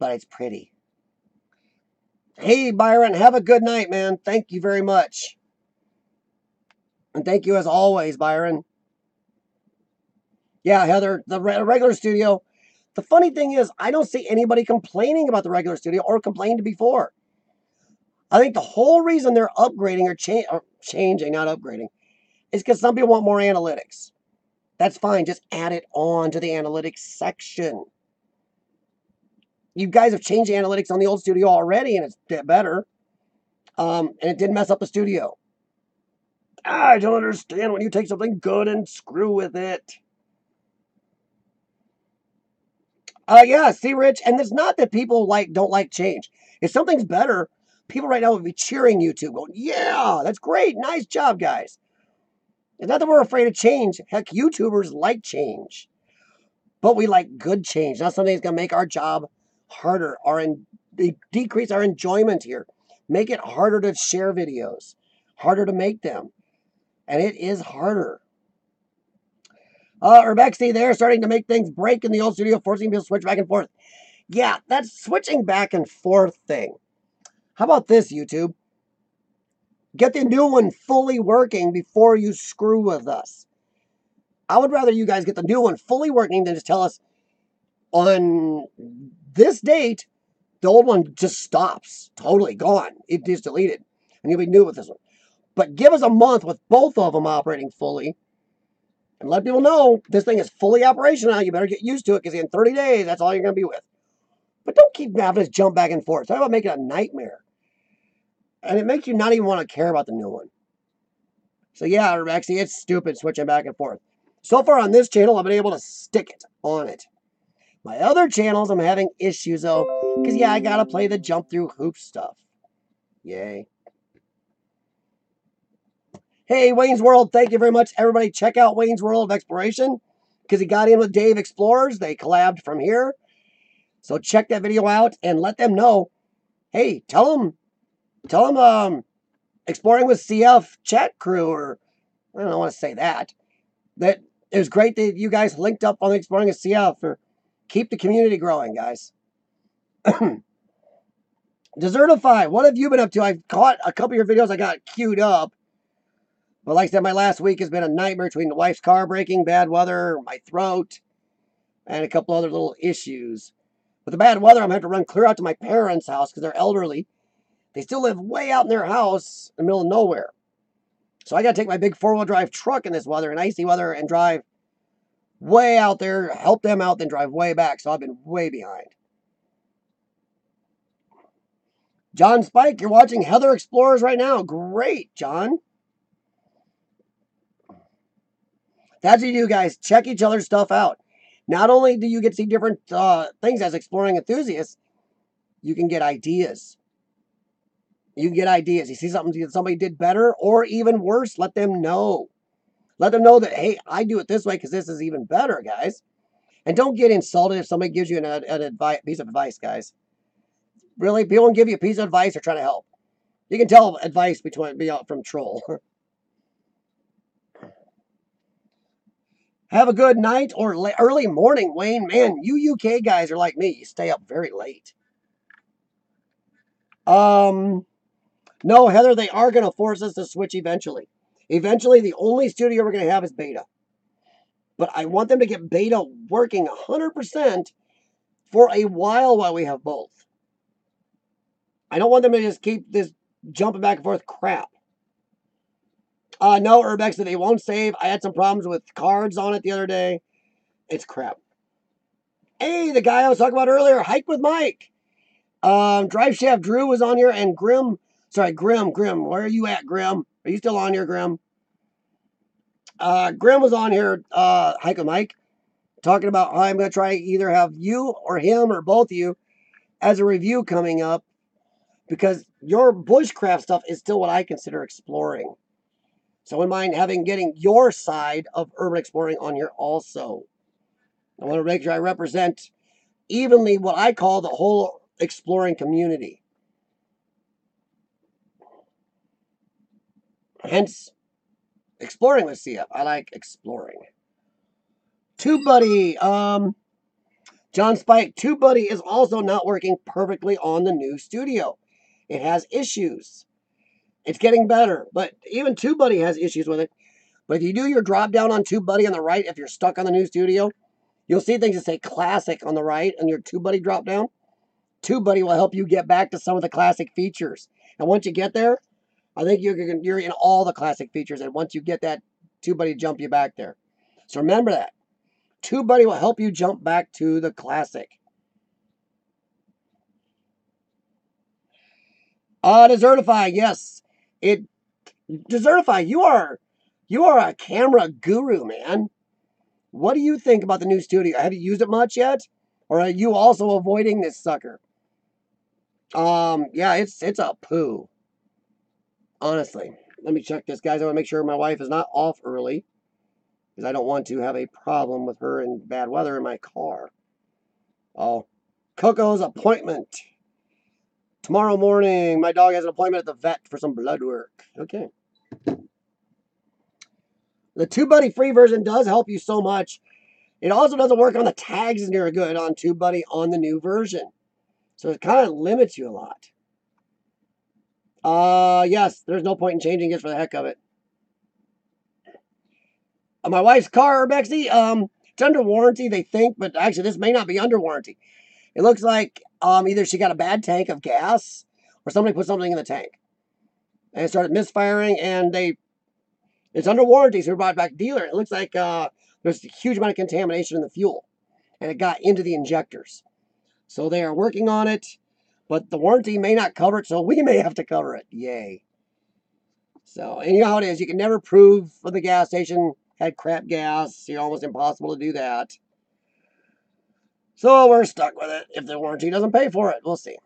it's pretty. Hey, Byron, have a good night, man. Thank you very much. And thank you as always, Byron. Yeah, Heather, the regular studio. The funny thing is, I don't see anybody complaining about the regular studio or complained before. I think the whole reason they're upgrading or changing, not upgrading, is because some people want more analytics. That's fine. Just add it on to the analytics section. You guys have changed the analytics on the old studio already, and it's better. And it didn't mess up the studio. I don't understand when you take something good and screw with it. Yeah, see, Rich, and it's not that people don't like change. If something's better, people right now would be cheering YouTube, going, yeah, that's great, nice job, guys. It's not that we're afraid of change. Heck, YouTubers like change. But we like good change, not something that's going to make our job harder, decrease our enjoyment here. Make it harder to share videos, harder to make them. And it is harder. Urbexy, they're starting to make things break in the old studio, forcing people to switch back and forth. Yeah, that's switching back and forth thing. How about this, YouTube? Get the new one fully working before you screw with us. I would rather you guys get the new one fully working than just tell us on this date, the old one just stops. Totally gone. It is deleted. And you'll be new with this one. But give us a month with both of them operating fully. And let people know this thing is fully operational. You better get used to it because in 30 days, that's all you're going to be with. But don't keep having us jump back and forth. Talk about making a nightmare. And it makes you not even want to care about the new one. So yeah, Rexy, it's stupid switching back and forth. So far on this channel, I've been able to stick it on it. My other channels, I'm having issues though. Because yeah, I got to play the jump through hoop stuff. Yay. Hey, Wayne's World, thank you very much. Everybody check out Wayne's World of Exploration because he got in with Dave Explorers. They collabed from here. So check that video out and let them know. Hey, tell them Exploring with CF chat crew, or I don't want to say that. That it was great that you guys linked up on Exploring with CF. Or keep the community growing, guys. Desertify, what have you been up to? I've caught a couple of your videos I got queued up. But like I said, my last week has been a nightmare between the wife's car breaking, bad weather, my throat, and a couple other little issues. With the bad weather, I'm going to have to run clear out to my parents' house because they're elderly. They still live way out in their house in the middle of nowhere. So I got to take my big four-wheel drive truck in this weather, in icy weather, and drive way out there, help them out, then drive way back. So I've been way behind. John Spike, you're watching Heather Explorers right now. Great, John. That's what you do, guys. Check each other's stuff out. Not only do you get to see different things as exploring enthusiasts, you can get ideas. You can get ideas. You see something that somebody did better or even worse, let them know. Let them know that, hey, I do it this way because this is even better, guys. And don't get insulted if somebody gives you an piece of advice, guys. Really, people don't give you a piece of advice or try to help. You can tell advice from troll. Have a good night or early morning, Wayne. Man, you UK guys are like me. You stay up very late. No, Heather, they are going to force us to switch eventually. Eventually, the only studio we're going to have is beta. But I want them to get beta working 100% for a while we have both. I don't want them to just keep this jumping back and forth crap. No, Urbex, they won't save. I had some problems with cards on it the other day. It's crap. Hey, the guy I was talking about earlier, Hike with Mike. Drive Shaft Drew was on here, and Grim. Where are you at, Grim? Are you still on here, Grim? Grim was on here, Hike with Mike, talking about how I'm going to try either have you or him or both of you as a review coming up because your bushcraft stuff is still what I consider exploring. So I wouldn't mind getting your side of urban exploring on here also. I want to make sure I represent evenly what I call the whole exploring community. Hence, exploring with CF. I like exploring. TubeBuddy, John Spike, TubeBuddy is also not working perfectly on the new studio. It has issues. It's getting better, but even TubeBuddy has issues with it. But if you do your drop down on TubeBuddy on the right, if you're stuck on the new studio, you'll see things that say classic on the right and your TubeBuddy drop down. TubeBuddy will help you get back to some of the classic features. And once you get there, I think you're in all the classic features. And once you get that, TubeBuddy jump you back there. So remember that. TubeBuddy will help you jump back to the classic. Desertify, yes. Desertify, you are a camera guru, man. What do you think about the new studio? Have you used it much yet? Or are you also avoiding this sucker? Yeah, it's a poo. Honestly. Let me check this, guys. I want to make sure my wife is not off early. Because I don't want to have a problem with her in bad weather in my car. Oh. Coco's appointment. Tomorrow morning, my dog has an appointment at the vet for some blood work. Okay. The TubeBuddy free version does help you so much. It also doesn't work on the tags as near good on TubeBuddy on the new version. So it kind of limits you a lot. Yes, there's no point in changing it for the heck of it. My wife's car, Bexy, it's under warranty, they think, but actually this may not be under warranty. It looks like either she got a bad tank of gas or somebody put something in the tank. And it started misfiring, and it's under warranty, so we brought it back to dealer. It looks like there's a huge amount of contamination in the fuel, and it got into the injectors. So they are working on it, but the warranty may not cover it, so we may have to cover it. Yay. So, and you know how it is. You can never prove when the gas station had crap gas. Almost impossible to do that. So we're stuck with it if the warranty doesn't pay for it. We'll see.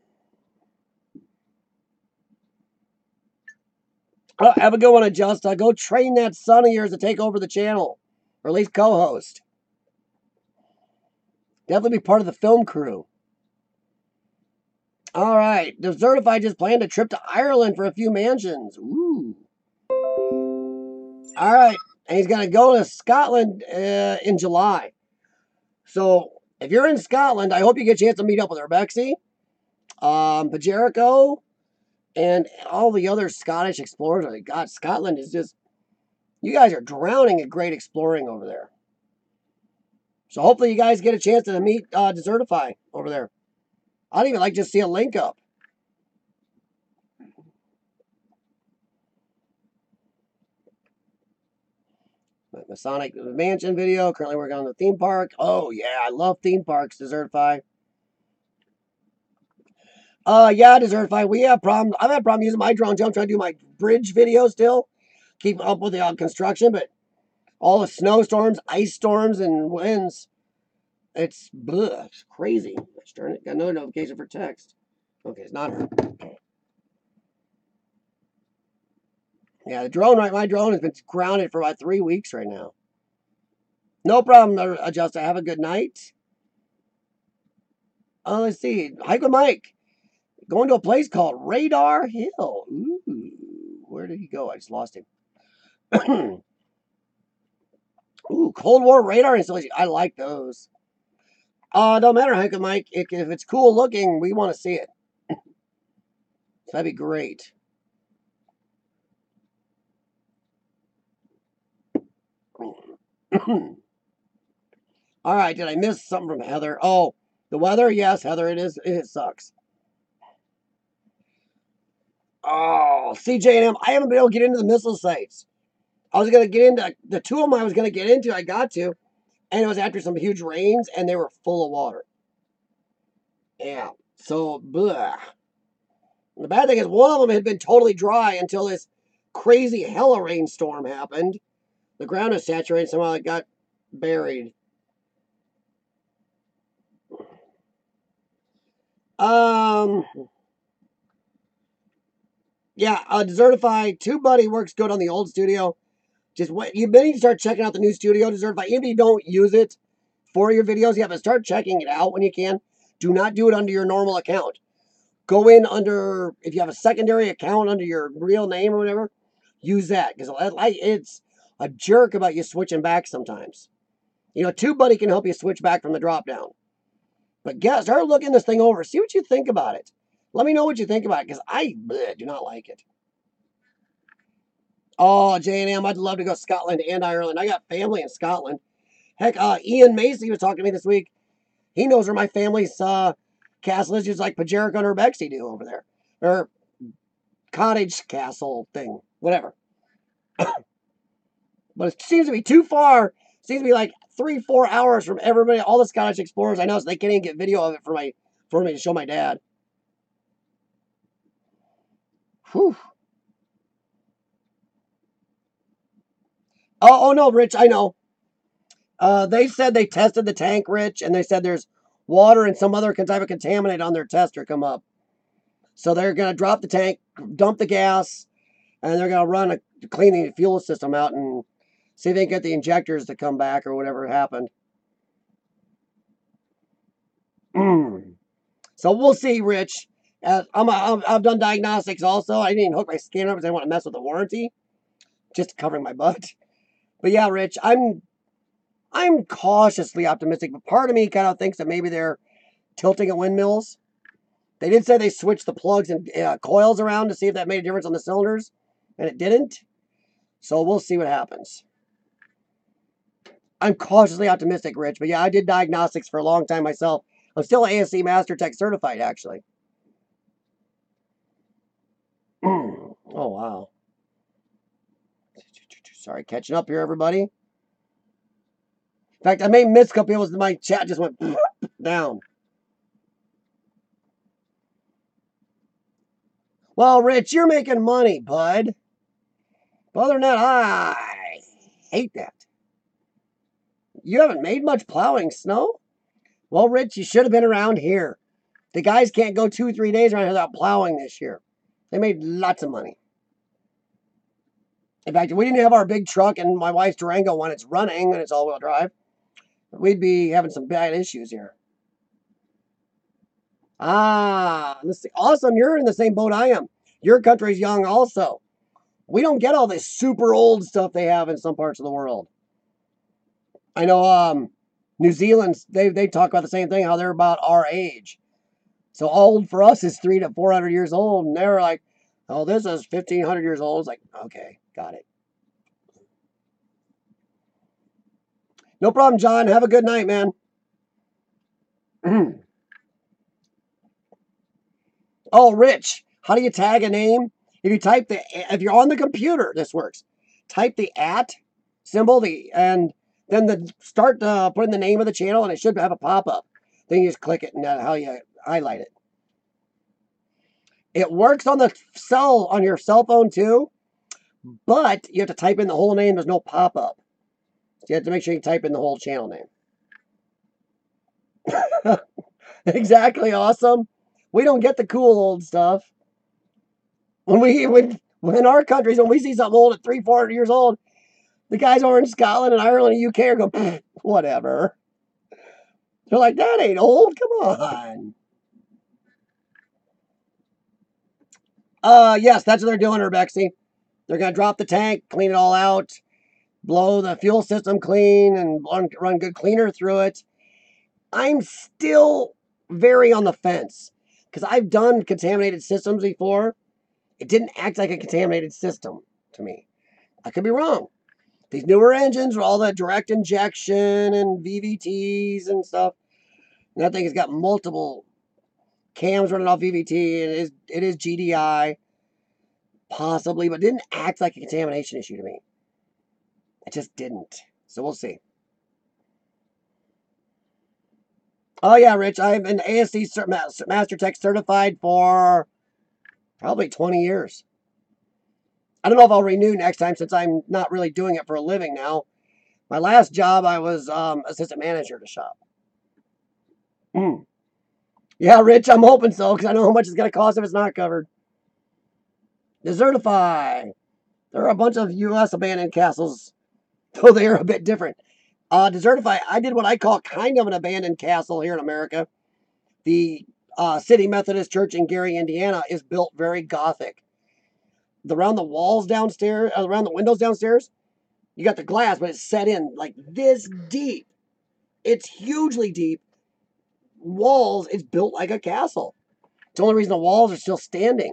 Oh, have a good one, Adjust. Go train that son of yours to take over the channel. Or at least co-host. Definitely be part of the film crew. All right. The Certified just planned a trip to Ireland for a few mansions. Ooh. All right. And he's going to go to Scotland in July. So, if you're in Scotland, I hope you get a chance to meet up with Urbexy, Pajerico, and all the other Scottish explorers. God, Scotland is just... You guys are drowning in great exploring over there. So hopefully you guys get a chance to meet Desertify over there. I'd even like to see a link up. Masonic Mansion video. Currently working on the theme park. Oh, yeah. I love theme parks, Desertify. Yeah, Desertify. We have problems. I've had problems using my drone. I'm trying to do my bridge video still. Keep up with the construction, but all the snowstorms, ice storms, and winds. It's crazy. Let's turn it. Got another notification for text. Okay, it's not her. Yeah, the drone, right? My drone has been grounded for about 3 weeks right now. No problem, Adjust. Have a good night. Let's see. Hike with Mike. Going to a place called Radar Hill. Ooh, where did he go? I just lost him. Ooh, Cold War radar installation. I like those. Don't matter, Hike with Mike. If it's cool looking, we want to see it. That'd be great. All right, did I miss something from Heather? Oh, the weather? Yes, Heather, it is. It sucks. Oh, CJ&M. I haven't been able to get into the missile sites. I was going to get into the 2 of them I was going to get into. I got to. And it was after some huge rains, and they were full of water. Yeah. So, blah. The bad thing is one of them had been totally dry until this crazy hella rainstorm happened. The ground is saturated. Somehow it got buried. Yeah, Desertify. TubeBuddy works good on the old studio. Just wait. You need to start checking out the new studio, Desertify. Even if you don't use it for your videos, you have to start checking it out when you can. Do not do it under your normal account. Go in under, if you have a secondary account under your real name or whatever, use that. Because it's a jerk about you switching back sometimes. TubeBuddy can help you switch back from the drop down. But start looking this thing over. See what you think about it. Let me know what you think about it, because I do not like it. Oh, J&M, I'd love to go to Scotland and Ireland. I got family in Scotland. Heck, Ian Macy was talking to me this week. He knows where my family's castle is, just like Pajerico and Urbexy do over there. Or cottage castle thing. Whatever. But it seems to be too far. It seems to be like 3-4 hours from everybody, all the Scottish explorers I know, so they can't even get video of it for me to show my dad. Whew. Oh no, Rich, I know. They said they tested the tank, Rich, and they said there's water and some other type of contaminant on their tester come up. So they're going to drop the tank, dump the gas, and they're going to clean the fuel system out and see if they can get the injectors to come back or whatever happened. So we'll see, Rich. I've done diagnostics also. I didn't hook my scanner because I didn't want to mess with the warranty. Just covering my butt. But yeah, Rich, I'm cautiously optimistic, but part of me kind of thinks that maybe they're tilting at windmills. They did say they switched the plugs and coils around to see if that made a difference on the cylinders, and it didn't. So we'll see what happens. I'm cautiously optimistic, Rich, but yeah, I did diagnostics for a long time myself. I'm still ASC Master Tech certified, actually. Oh, wow. Sorry, catching up here, everybody. In fact, I may miss a couple people. My chat just went down. Well, Rich, you're making money, bud. But other than that, I hate that. You haven't made much plowing snow? Well, Rich, you should have been around here. The guys can't go 2-3 days around here without plowing this year. They made lots of money. In fact, if we didn't have our big truck and my wife's Durango when it's running and it's all-wheel drive, we'd be having some bad issues here. Ah, this is awesome. You're in the same boat I am. Your country's young also. We don't get all this super old stuff they have in some parts of the world. I know New Zealand, they talk about the same thing, how they're about our age. So old for us is 300 to 400 years old, and they're like, oh, this is 1,500 years old. It's like, okay, got it. No problem, John. Have a good night, man. Oh, Rich, how do you tag a name? If you're on the computer, this works. Type the @ symbol, and then start putting the name of the channel, and it should have a pop-up. Then you just click it, and that's how you highlight it. It works on your cell phone too, but you have to type in the whole name. There's no pop-up. So you have to make sure you type in the whole channel name. Exactly, awesome. We don't get the cool old stuff. When our countries, when we see something old at 300-400 years old, the guys over in Scotland and Ireland and UK are going, whatever. They're like, that ain't old. Come on. Yes, that's what they're doing, Urbexy. They're going to drop the tank, clean it all out, blow the fuel system clean, and run good cleaner through it. I'm still very on the fence because I've done contaminated systems before. It didn't act like a contaminated system to me. I could be wrong. These newer engines with all that direct injection and VVTs and stuff, and that thing has got multiple cams running off VVT, and it is GDI, possibly, but it didn't act like a contamination issue to me. It just didn't. So we'll see. Oh yeah, Rich, I've been ASC Master Tech certified for probably 20 years. I don't know if I'll renew next time since I'm not really doing it for a living now. My last job, I was assistant manager at a shop. Yeah, Rich, I'm hoping so because I know how much it's going to cost if it's not covered. Desertify. There are a bunch of U.S. abandoned castles, though they are a bit different. Desertify, I did what I call kind of an abandoned castle here in America. The City Methodist Church in Gary, Indiana is built very Gothic. Around the walls downstairs, around the windows downstairs, you got the glass, but it's set in like this deep. It's hugely deep. Walls, it's built like a castle. It's the only reason the walls are still standing.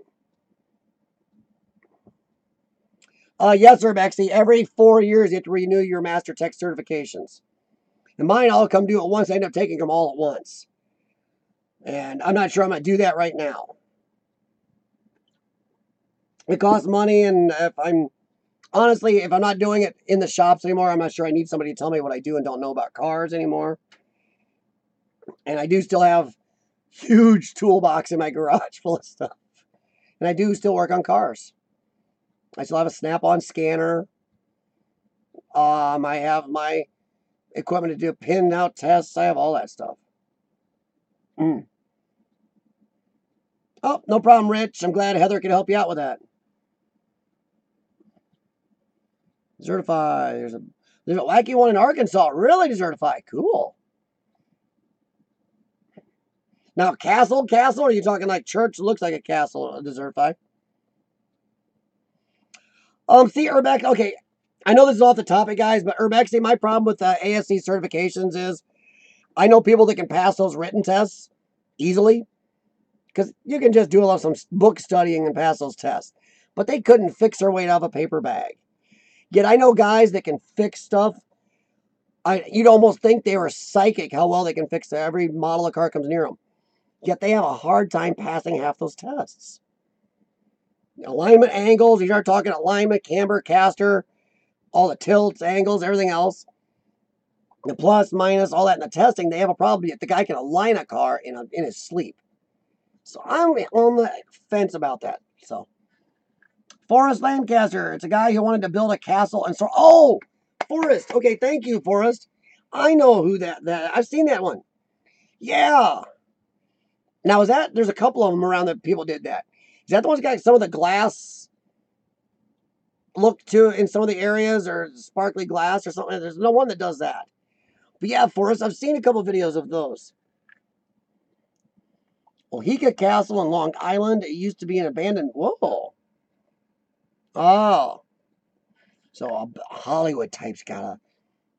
Yes, Urbexy, every 4 years you have to renew your Master Tech certifications. And mine all come due at once. I end up taking them all at once. And I'm not sure I'm going to do that right now. It costs money, and honestly, if I'm not doing it in the shops anymore, I'm not sure I need somebody to tell me what I do and don't know about cars anymore. And I do still have huge toolbox in my garage full of stuff. And I do still work on cars. I still have a snap-on scanner. I have my equipment to do pin-out tests. I have all that stuff. Oh, no problem, Rich. I'm glad Heather can help you out with that. Certify. There's a wacky one in Arkansas. Really Desertify. Cool. Now, castle? Or are you talking like church? Looks like a castle, Desertify. See, Urbex, okay, I know this is off the topic, guys, but Urbexy, my problem with ASC certifications is I know people that can pass those written tests easily Because you can just do a lot of some book studying and pass those tests. But they couldn't fix their weight off a paper bag. Yet I know guys that can fix stuff. You'd almost think they were psychic how well they can fix every model of car comes near them. Yet they have a hard time passing half those tests. Alignment angles, you start talking alignment, camber, caster, all the tilts, angles, everything else. The plus, minus, all that in the testing, they have a problem. Yet the guy can align a car in his sleep. So I'm on the fence about that. So, Forrest Lancaster, it's a guy who wanted to build a castle. And so, oh, Forrest. Okay, thank you, Forrest. I know who that I've seen that one. Yeah. Now, is that, there's a couple of them around that people did that. Is that the one's got some of the glass look to in some of the areas or sparkly glass or something? There's no one that does that. But yeah, Forrest, I've seen a couple videos of those. Oheka Castle in Long Island. It used to be an abandoned. Whoa. Oh. So a Hollywood type's got a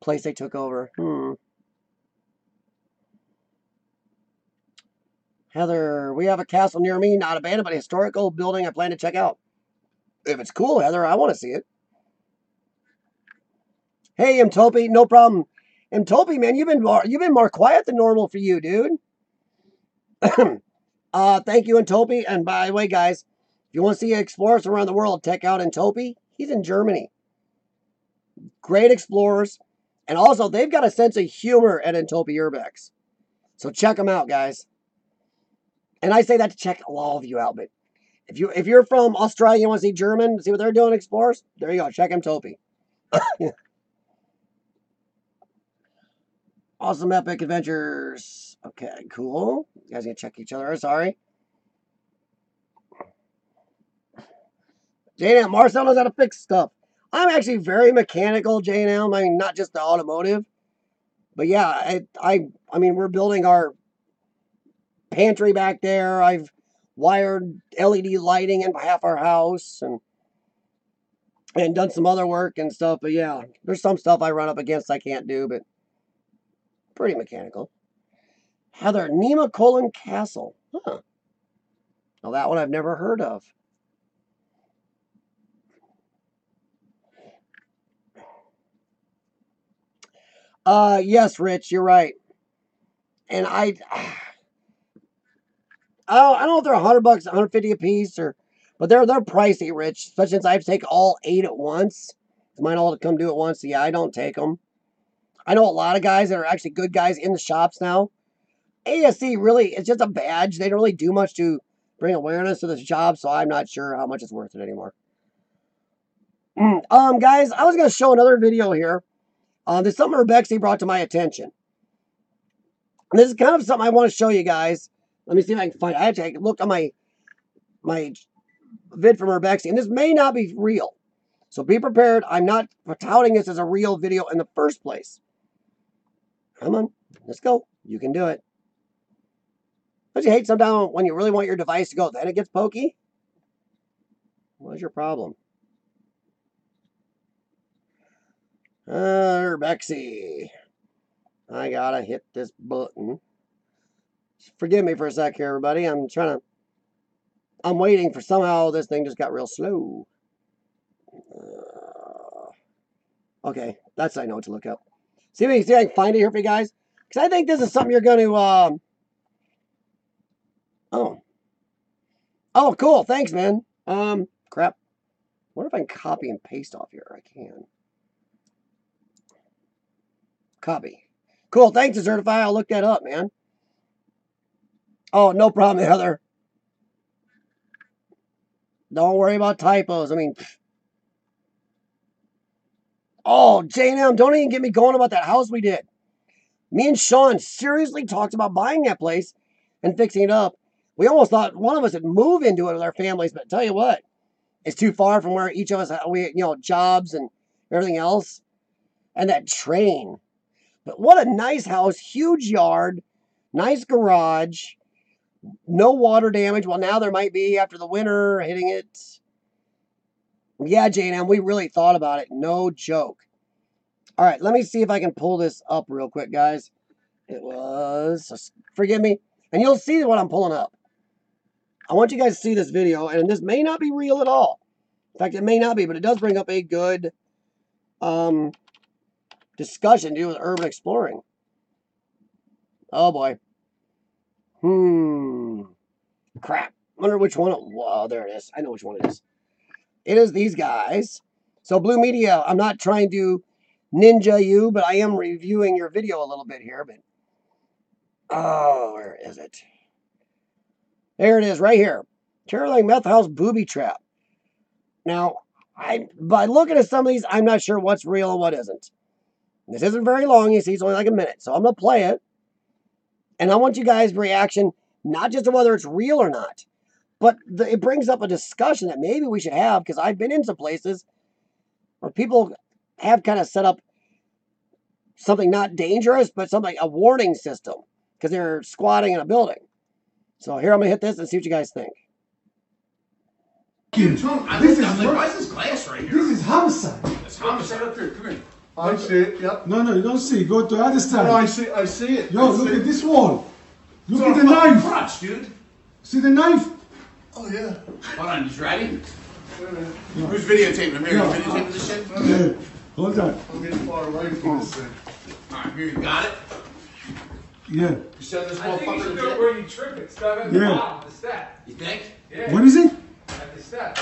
place they took over. Heather, we have a castle near me, not abandoned, but a historical building I plan to check out. If it's cool, Heather, I want to see it. Hey, Mtopi, no problem. Mtopi, man, you've been more quiet than normal for you, dude. Thank you, Mtopi. And by the way, guys, if you want to see explorers around the world, check out Mtopi. He's in Germany. Great explorers. And also, they've got a sense of humor at Mtopi Urbex. So check them out, guys. And I say that to check all of you out, but if you're from Australia, you want to see German, see what they're doing, explorers, there you go. Check Mtopi. Awesome epic adventures. Okay, cool. You guys gonna check each other. Sorry. J&M, Marcel knows how to fix stuff. I'm actually very mechanical, J&M. I mean, not just the automotive. But yeah, I mean, we're building our pantry back there. I've wired LED lighting in half our house and done some other work and stuff. But yeah, there's some stuff I run up against I can't do, but pretty mechanical. Heather, Nemacolin Castle. Huh. Well, that one I've never heard of. Yes, Rich, you're right. And I don't know if they're $100, $150 a piece, but they're pricey, Rich. Especially since I have to take all 8 at once. Mine all to come do at once. So yeah, I don't take them. I know a lot of guys that are actually good guys in the shops now. ASC really, it's just a badge. They don't really do much to bring awareness to this job, so I'm not sure how much it's worth it anymore. Guys, I was going to show another video here. There's something Rebecca brought to my attention. And this is kind of something I want to show you guys. Let me see if I can find it. I actually looked on my vid from Rebecca, and this may not be real. So be prepared. I'm not touting this as a real video in the first place. Come on, let's go. You can do it. Don't you hate sometimes when you really want your device to go, then it gets pokey? What's your problem? Bexy. I gotta hit this button. Forgive me for a sec here, everybody. I'm waiting for somehow this thing just got real slow. Okay, that's I know what to look up. See if I can find it here for you guys. Because I think this is something you're going to, Oh, cool. Thanks, man. Crap. What if I can copy and paste off here? I can. Copy. Cool. Thanks, Certify. I'll look that up, man. Oh, no problem, Heather. Don't worry about typos. I mean, oh, J&M, don't even get me going about that house we did. Me and Sean seriously talked about buying that place and fixing it up. We almost thought one of us would move into it with our families, but tell you what, it's too far from where each of us, jobs and everything else. And that train. But what a nice house, huge yard, nice garage, no water damage. Well, now there might be after the winter hitting it. Yeah, J&M, we really thought about it. No joke. All right, let me see if I can pull this up real quick, guys. It was, forgive me, and you'll see what I'm pulling up. I want you guys to see this video, and this may not be real at all. In fact, it may not be, but it does bring up a good discussion to do with urban exploring. Oh boy. Crap. I wonder which one. Whoa, there it is. I know which one it is. It is these guys. So Blue Media, I'm not trying to ninja you, but I am reviewing your video a little bit here. But oh, where is it? There it is, right here. Caroline Meth House booby trap. Now, by looking at some of these, I'm not sure what's real and what isn't. This isn't very long. You see, it's only like a minute. So I'm going to play it. And I want you guys' reaction, not just to whether it's real or not, but it brings up a discussion that maybe we should have, because I've been in some places where people have kind of set up something not dangerous, but something, a warning system, because they're squatting in a building. So here, I'm going to hit this and see what you guys think. Why is this glass right here? This is homicide. It's homicide. Up here, come here. I see it, yep. No, you don't see it. Go to the other side. No, I see it. Yo, look at this wall. Look at the It's knife. crotch, dude. See the knife? Oh, yeah. Hold on, he's ready? Yeah. Who's videotaping him here? Yeah. You videotaping this shit? Yeah. Hold on. I'm getting far away from this thing. Alright, here, you got it? Yeah. You send this I think you motherfucker should to go jail? where you trip it. Stop at the Yeah. bottom of the step. You think? Yeah. What is it? At the step.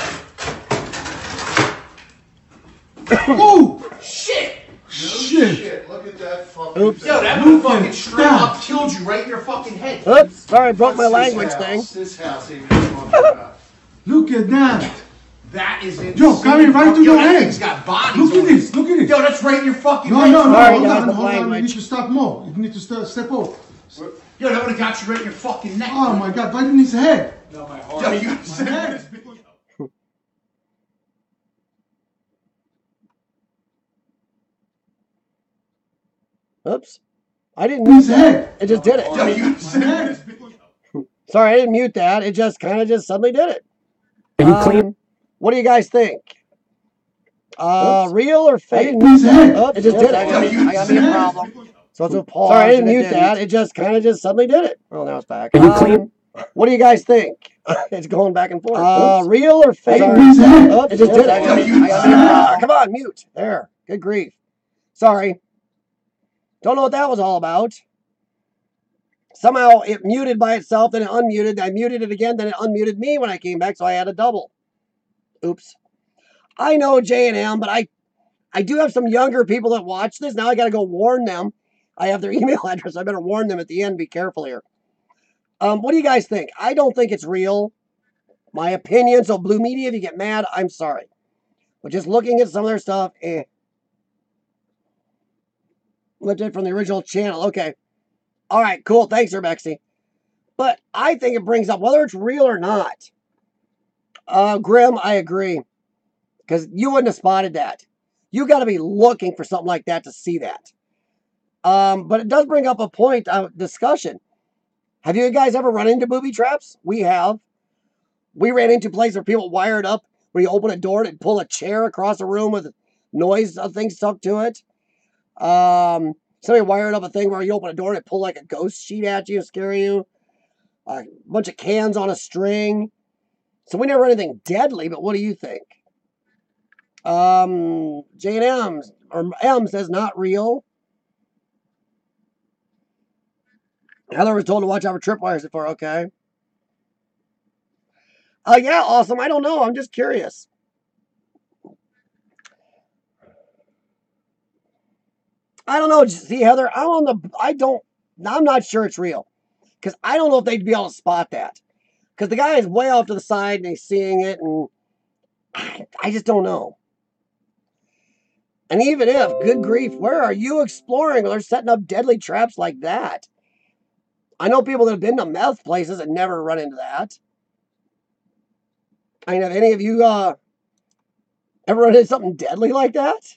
Oh! Shit! Shit. Look at that fucking Oops. thing. Yo, that Look would at fucking straight that. up killed you right in your fucking head. Oops, sorry, I broke my What's language this thing. house? This house ain't this motherfucker. Look at that. That is insane. Yo, coming right to Yo, your that head. thing's got bodies Look on at it. this. Look at it. Yo, that's right in your fucking No, head. no, no. Sorry, Hold guys, on, the hold on. You language. need to stop more. You need to step off. Yo, that would have got you right in your fucking neck. Oh my God, right in his head. No, my Yo, heart. you got My head. Oops. I didn't In mute his that. head. It just did Yo, it. you got My head. Sorry, I didn't mute that. It just kind of just suddenly did it. Can you clean? What do you guys think? Real or fake? In his head. Oops, it just did it. I got me a problem. So it's a pause. Sorry, I didn't mute that. It just kind of just suddenly did it. Oh, now it's back. Can you clean? What do you guys think? It's going back and forth. Real or fake? In his head. Oops, it just did it. I got me a problem. Come on, mute. There. Good grief. Sorry. Don't know what that was all about. Somehow it muted by itself, then it unmuted. I muted it again, then it unmuted me when I came back, so I had a double. Oops. I know J&M, but I do have some younger people that watch this. Now I got to go warn them. I have their email address. I better warn them at the end. Be careful here. What do you guys think? I don't think it's real. My opinion. So Blue Media, if you get mad, I'm sorry. But just looking at some of their stuff, lifted from the original channel. Okay. All right, cool. Thanks, Urbexy. But I think it brings up whether it's real or not. Grim, I agree. Because you wouldn't have spotted that. You got to be looking for something like that to see that. But it does bring up a point of discussion. Have you guys ever run into booby traps? We have. We ran into places where people wired up, where you open a door and pull a chair across a room with noise things stuck to it. Somebody wired up a thing where you open a door and it pull like a ghost sheet at you and scare you. A bunch of cans on a string. So we never run anything deadly, but what do you think? J&M or M says not real. Heather was told to watch out for tripwires before. Okay. Yeah, awesome. I don't know. I'm just curious. I don't know. See, Heather, I'm not sure it's real. Because I don't know if they'd be able to spot that. Because the guy is way off to the side and he's seeing it, and I just don't know. And even if, good grief, where are you exploring when they're setting up deadly traps like that? I know people that have been to meth places and never run into that. I mean, have any of you ever run into something deadly like that?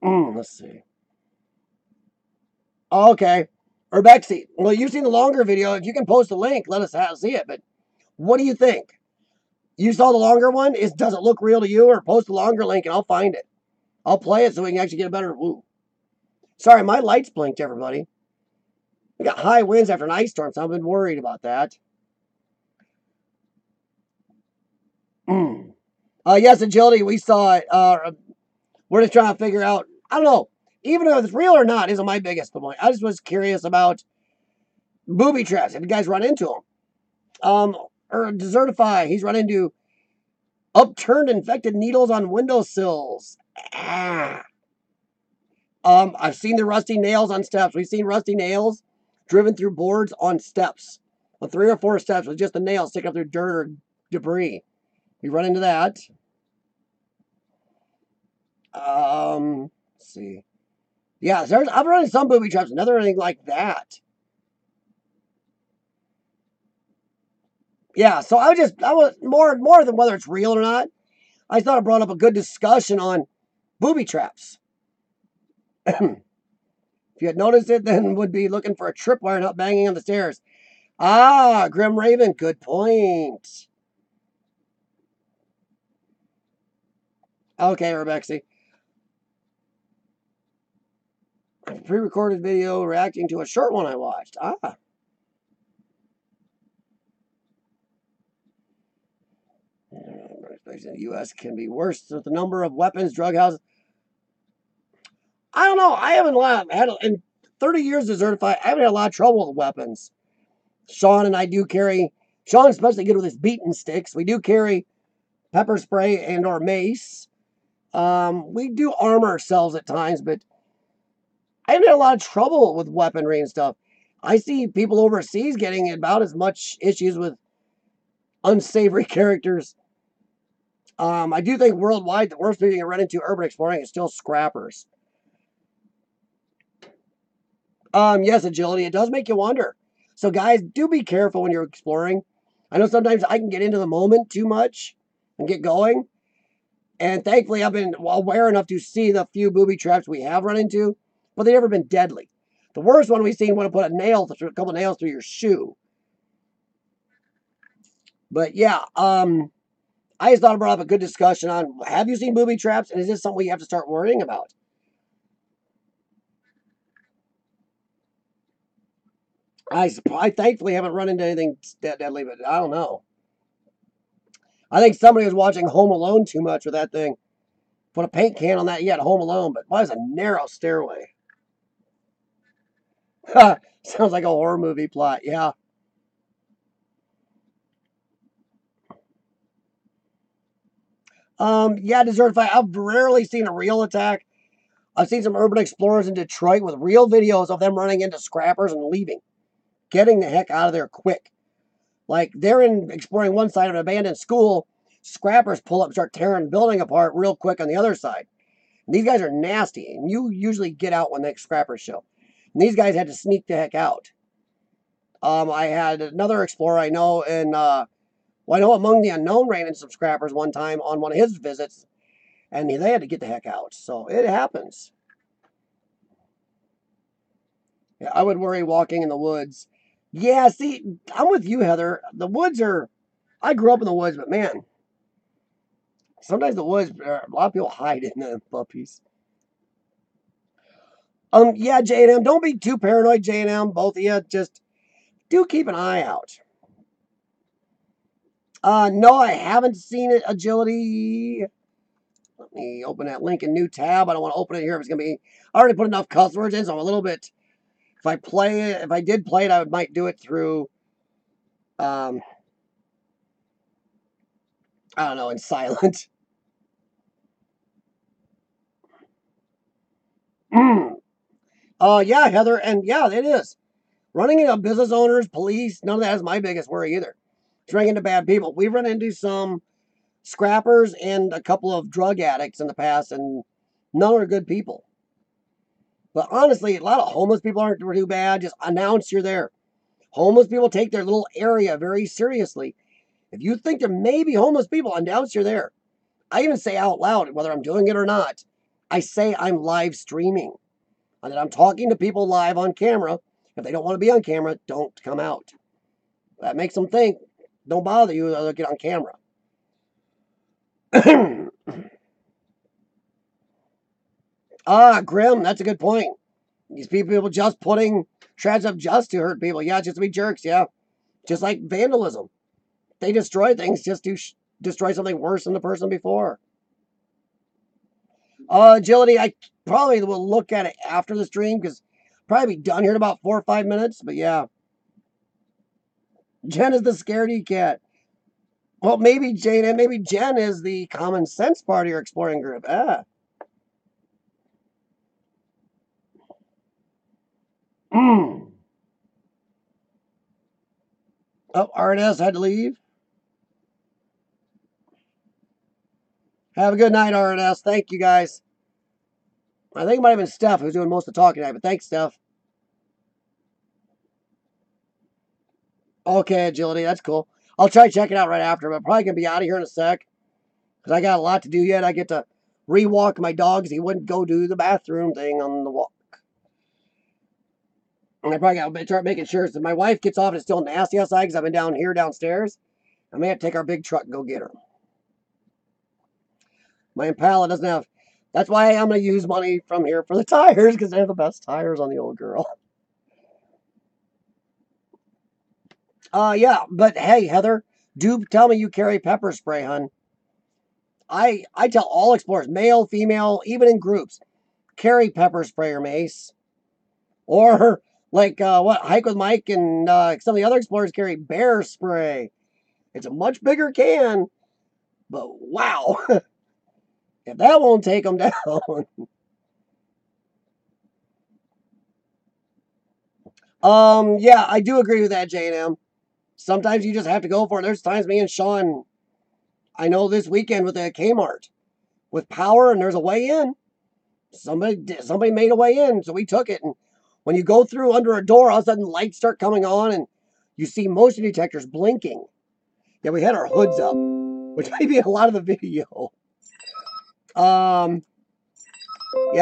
Let's see. Okay. Urbexy. Well, you've seen the longer video. If you can post a link, let us see it. But what do you think? You saw the longer one? Does it look real to you? Or post the longer link and I'll find it. I'll play it so we can actually get a better... Ooh. Sorry, my lights blinked, everybody. We got high winds after an ice storm, so I've been worried about that. Yes, agility, we saw it. We're just trying to figure out, I don't know, even if it's real or not, isn't my biggest point. I just was curious about booby traps, if you guys run into them. Or Desertify, he's run into upturned infected needles on windowsills. I've seen the rusty nails on steps. We've seen rusty nails driven through boards on steps. With 3 or 4 steps with just the nails sticking up through dirt or debris. We run into that. Let's see. Yeah, I've run into some booby traps, another anything like that. Yeah, so I was more than whether it's real or not. I thought it brought up a good discussion on booby traps. If you had noticed it, then would be looking for a tripwire, not banging on the stairs. Ah, Grim Raven, good point. Okay, Urbexy. Pre-recorded video reacting to a short one I watched. Ah. The U.S. can be worse with the number of weapons, drug houses. I don't know. I haven't had in 30 years of certified. I haven't had a lot of trouble with weapons. Sean and I do carry. Sean's especially good with his beating sticks. We do carry pepper spray and or mace. We do arm ourselves at times, but I haven't had a lot of trouble with weaponry and stuff. I see people overseas getting about as much issues with unsavory characters. I do think worldwide the worst thing you can run into urban exploring is still scrappers. Yes, agility. It does make you wonder. So guys, do be careful when you're exploring. I know sometimes I can get into the moment too much and get going. And thankfully, I've been aware enough to see the few booby traps we have run into, but they've never been deadly. The worst one we've seen would have put a couple nails through your shoe. But yeah, I just thought it brought up a good discussion on, have you seen booby traps, and is this something you have to start worrying about? I thankfully haven't run into anything that deadly, but I don't know. I think somebody was watching Home Alone too much with that thing. Put a paint can on that, Home Alone, but why is a narrow stairway? Sounds like a horror movie plot, yeah. Yeah, Desertify. I've rarely seen a real attack. I've seen some urban explorers in Detroit with real videos of them running into scrappers and leaving. Getting the heck out of there quick. Like, they're exploring one side of an abandoned school. Scrappers pull up and start tearing the building apart real quick on the other side. And these guys are nasty, and you usually get out when the scrappers show. And these guys had to sneak the heck out. I had another explorer I know, and I know Among the Unknown ran into some scrappers one time on one of his visits, and they had to get the heck out. So it happens. Yeah, I would worry walking in the woods. Yeah, see, I'm with you, Heather. The woods are... I grew up in the woods, but man, sometimes the woods, a lot of people hide in them puppies. Yeah, J&M, don't be too paranoid, J&M. Both of you, just do keep an eye out. No, I haven't seen it, Agility. Let me open that link in new tab. I don't want to open it here if it's going to be... I already put enough cuss words in, so I'm a little bit... If I did play it, I might do it through... I don't know, in silent. Yeah, Heather, and yeah, it is. Running into business owners, police, none of that is my biggest worry either. It's running into bad people. We've run into some scrappers and a couple of drug addicts in the past, and none are good people. But honestly, a lot of homeless people aren't too bad. Just announce you're there. Homeless people take their little area very seriously. If you think there may be homeless people, announce you're there. I even say out loud, whether I'm doing it or not, I say I'm live streaming. And that I'm talking to people live on camera. If they don't want to be on camera, don't come out. That makes them think, don't bother you, they'll get on camera. Grim, that's a good point. These people just putting shreds up just to hurt people. Yeah, just to be jerks. Yeah. Just like vandalism. They destroy things just to destroy something worse than the person before. Agility, I probably will look at it after the stream because probably be done here in about 4 or 5 minutes. But yeah. Jen is the scaredy cat. Well, maybe Jane and maybe Jen is the common sense part of your exploring group. Ah. Oh, RNS had to leave. Have a good night, RNS. Thank you, guys. I think it might have been Steph who's doing most of the talking tonight, but thanks, Steph. Okay, Agility, that's cool. I'll try to check it out right after, but I'm probably going to be out of here in a sec because I got a lot to do yet. I get to re-walk my dogs. He wouldn't go do the bathroom thing on the walk. And I probably got to start making sure that my wife gets off and it's still nasty outside because I've been down here downstairs. I may have to take our big truck and go get her. My Impala doesn't have... That's why I'm going to use money from here for the tires because they have the best tires on the old girl. Yeah, but hey, Heather, do tell me you carry pepper spray, hun. I tell all explorers, male, female, even in groups, carry pepper spray or mace. Or, like, Hike with Mike and some of the other explorers carry bear spray. It's a much bigger can, but wow. If that won't take them down. Yeah, I do agree with that, J&M. Sometimes you just have to go for it. There's times me and Sean, I know this weekend with the Kmart, with power and there's a way in. Somebody made a way in, so we took it. And when you go through under a door, all of a sudden lights start coming on and you see motion detectors blinking. Yeah, we had our hoods up, which may be a lot of the video. Yeah,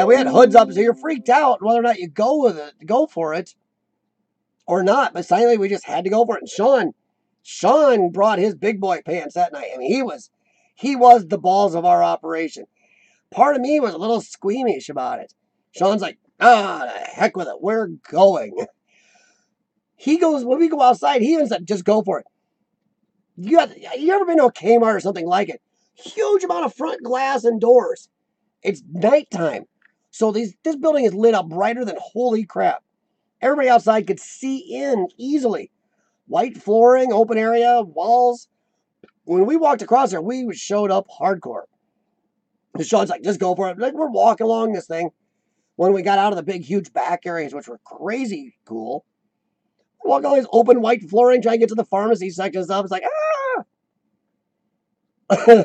we had hoods up, so you're freaked out whether or not you go for it or not. But silently, we just had to go for it. And Sean brought his big boy pants that night. I mean, he was the balls of our operation. Part of me was a little squeamish about it. Sean's like, the heck with it. We're going. He goes, when we go outside, he even said, just go for it. You ever been to a Kmart or something like it? Huge amount of front glass and doors. It's nighttime. So this building is lit up brighter than holy crap. Everybody outside could see in easily. White flooring, open area, walls. When we walked across there, we showed up hardcore. And Sean's like, just go for it. Like, we're walking along this thing. When we got out of the big, huge back areas, which were crazy cool, we walk all these open white flooring, trying to get to the pharmacy section and stuff. It's like,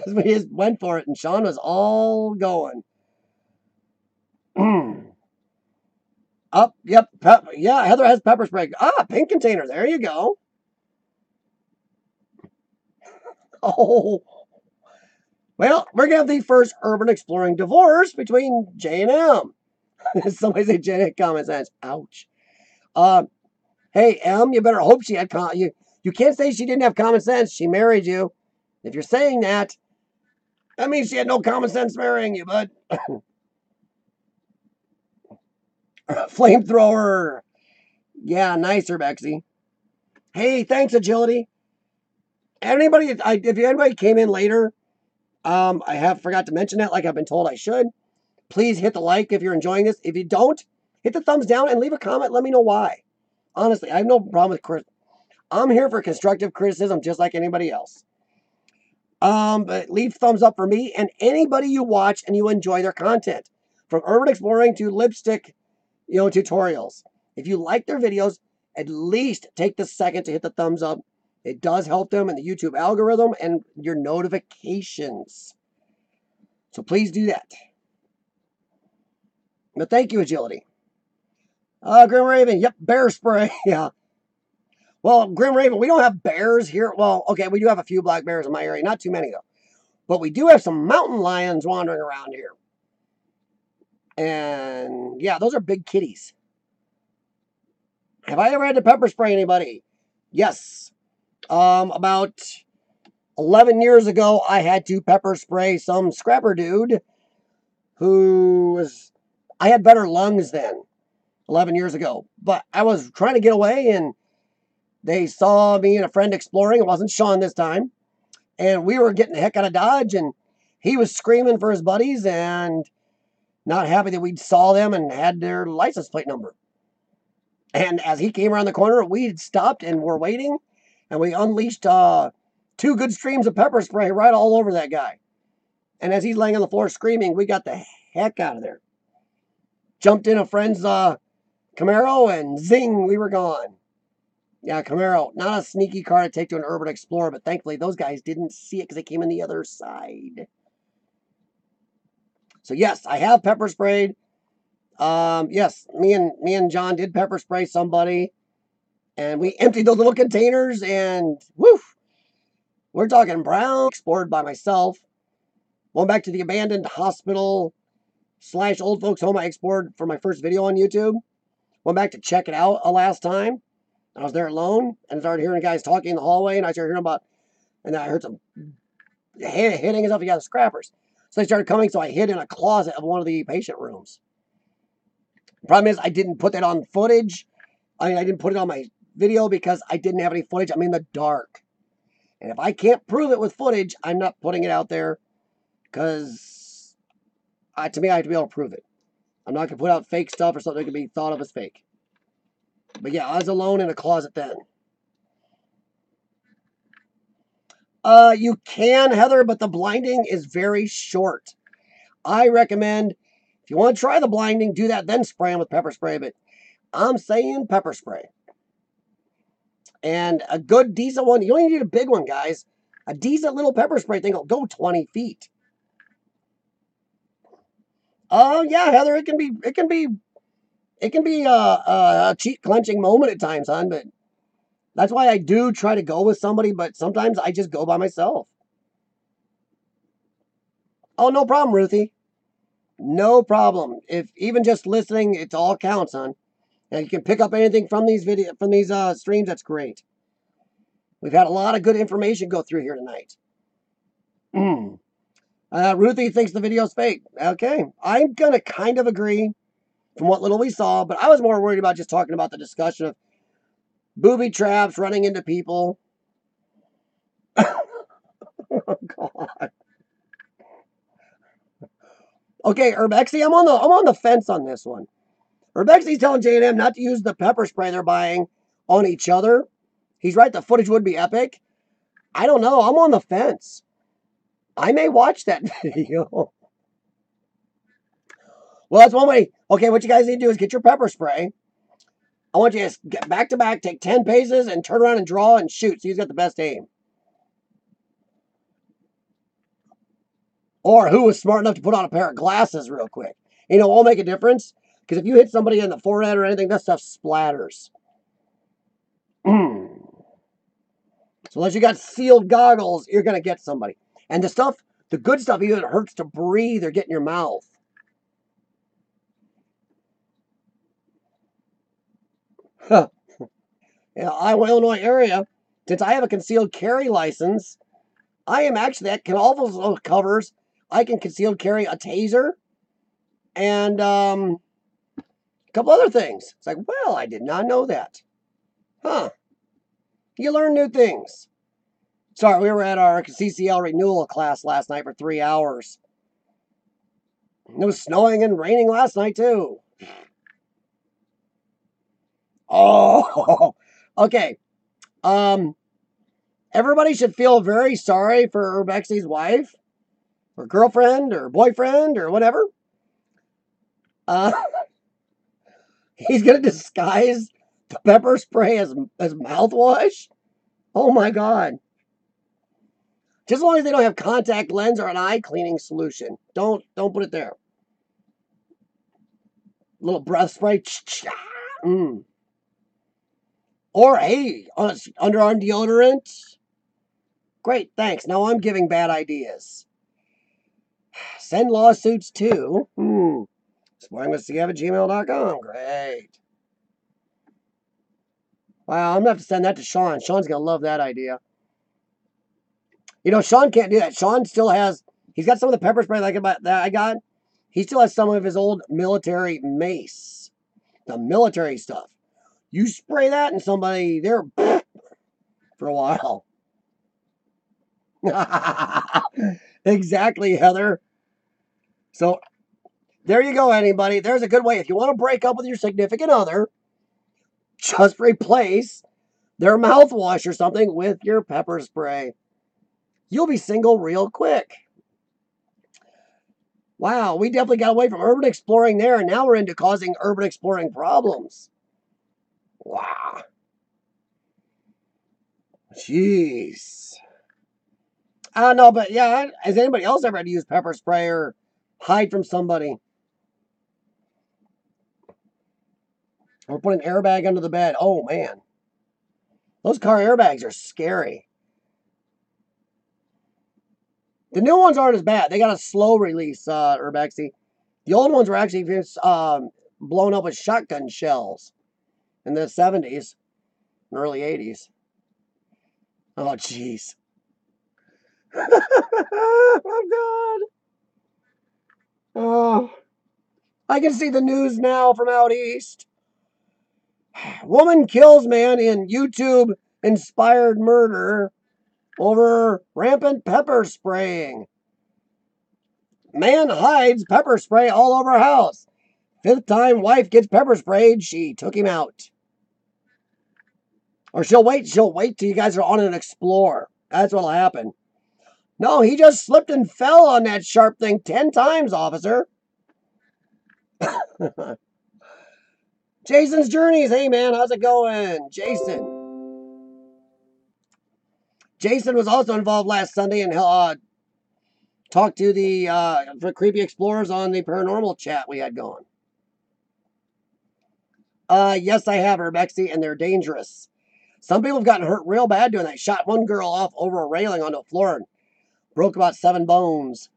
we just went for it, and Sean was all going. Up, yep, yeah, Heather has pepper spray. Pink container, there you go. Oh, well, we're going to have the first urban exploring divorce between J and M. Somebody say Jen had common sense. Ouch. Hey, M, you better hope she had you can't say she didn't have common sense. She married you. If you're saying that means she had no common sense marrying you, bud. Flamethrower. Yeah, nicer, Bexy. Hey, thanks, Agility. If anybody came in later, I have forgot to mention that, like I've been told I should. Please hit the like if you're enjoying this. If you don't, hit the thumbs down and leave a comment. Let me know why. Honestly, I have no problem with criticism. I'm here for constructive criticism just like anybody else. But leave thumbs up for me and anybody you watch and you enjoy their content. From urban exploring to lipstick, tutorials. If you like their videos, at least take the second to hit the thumbs up. It does help them in the YouTube algorithm and your notifications. So please do that. But thank you, Agility. Grim Raven, yep, bear spray, yeah. Well, Grim Raven, we don't have bears here. Well, okay, we do have a few black bears in my area. Not too many, though. But we do have some mountain lions wandering around here. And, yeah, those are big kitties. Have I ever had to pepper spray anybody? Yes. About 11 years ago, I had to pepper spray some scrapper dude who was... I had better lungs then. 11 years ago. But I was trying to get away, and they saw me and a friend exploring. It wasn't Sean this time. And we were getting the heck out of Dodge, and he was screaming for his buddies and not happy that we saw them and had their license plate number. And as he came around the corner, we stopped and were waiting, and we unleashed 2 good streams of pepper spray right all over that guy. And as he's laying on the floor screaming, we got the heck out of there. Jumped in a friend's Camaro, and zing, we were gone. Yeah, Camaro, not a sneaky car to take to an urban explorer, but thankfully those guys didn't see it because they came in the other side. So yes, I have pepper sprayed. Yes, me and John did pepper spray somebody, and we emptied those little containers, and woof, we're talking brown. Explored by myself. Went back to the abandoned hospital / old folks home I explored for my first video on YouTube. Went back to check it out a last time. I was there alone, and I started hearing guys talking in the hallway, and I started hearing about, and then I heard some hitting and stuff. You got the scrappers. So they started coming, so I hid in a closet of one of the patient rooms. The problem is I didn't put that on footage. I didn't put it on my video because I didn't have any footage. I'm in the dark. And if I can't prove it with footage, I'm not putting it out there because, to me, I have to be able to prove it. I'm not going to put out fake stuff or something that can be thought of as fake. But yeah, I was alone in a closet then. You can, Heather, but the blinding is very short. I recommend, if you want to try the blinding, do that, then spray them with pepper spray. But I'm saying pepper spray. And a good, decent one. You don't even need a big one, guys. A decent little pepper spray thing will go 20 feet. Oh, yeah, Heather, it can be a cheek clenching moment at times, hon, but that's why I do try to go with somebody, but sometimes I just go by myself. Oh, no problem, Ruthie. No problem. If even just listening, it all counts, hon. And you can pick up anything from these streams. That's great. We've had a lot of good information go through here tonight. Ruthie thinks the video's fake. Okay, I'm gonna kind of agree from what little we saw, but I was more worried about just talking about the discussion of booby traps, running into people. Oh, God. Okay, Urbexy, I'm on the fence on this one. Urbexy's telling J&M not to use the pepper spray they're buying on each other. He's right, the footage would be epic. I don't know, I'm on the fence. I may watch that video. Well, that's one way. Okay, what you guys need to do is get your pepper spray. I want you to get back to back, take 10 paces, and turn around and draw and shoot. So he's got the best aim. Or who was smart enough to put on a pair of glasses real quick. You know, it'll make a difference. Because if you hit somebody in the forehead or anything, that stuff splatters. So unless you got sealed goggles, you're going to get somebody. And the good stuff, even it hurts to breathe or get in your mouth. Huh. In the Iowa, Illinois area, since I have a concealed carry license, I am actually, that can also covers, I can concealed carry a taser and a couple other things. It's like, well, I did not know that. Huh. You learn new things. Sorry, we were at our CCL renewal class last night for 3 hours. It was snowing and raining last night, too. Oh, okay. Everybody should feel very sorry for Urbexy's wife, or girlfriend, or boyfriend, or whatever. He's gonna disguise the pepper spray as mouthwash. Oh my God! Just as long as they don't have contact lens or an eye cleaning solution, don't put it there. Little breath spray. Or, hey, underarm deodorant. Great, thanks. Now I'm giving bad ideas. Send lawsuits to sportingwithsteve@gmail.com. Great. Wow, I'm going to have to send that to Sean. Sean's going to love that idea. You know, Sean can't do that. Sean still has, he's got some of the pepper spray that I got. He still has some of his old military mace. The military stuff. You spray that in somebody, they're for a while. Exactly, Heather. So there you go, anybody. There's a good way. If you want to break up with your significant other, just replace their mouthwash or something with your pepper spray. You'll be single real quick. Wow, we definitely got away from urban exploring there, and now we're into causing urban exploring problems. Wow. Jeez. I don't know, but yeah, has anybody else ever had to use pepper spray or hide from somebody? Or put an airbag under the bed. Oh, man. Those car airbags are scary. The new ones aren't as bad. They got a slow release, Urbexy. The old ones were actually just blown up with shotgun shells in the 70s and early 80s. Oh, jeez. Oh, God. Oh, I can see the news now from out east. Woman kills man in YouTube-inspired murder over rampant pepper spraying. Man hides pepper spray all over house. 5th time wife gets pepper sprayed, she took him out. Or she'll wait till you guys are on an explore. That's what'll happen. No, he just slipped and fell on that sharp thing 10 times, officer. Jason's Journeys. Hey, man, how's it going? Jason was also involved last Sunday and talked to the creepy explorers on the paranormal chat we had going. Yes, I have, Urbexy, and they're dangerous. Some people have gotten hurt real bad doing that. Shot one girl off over a railing onto a floor and broke about 7 bones.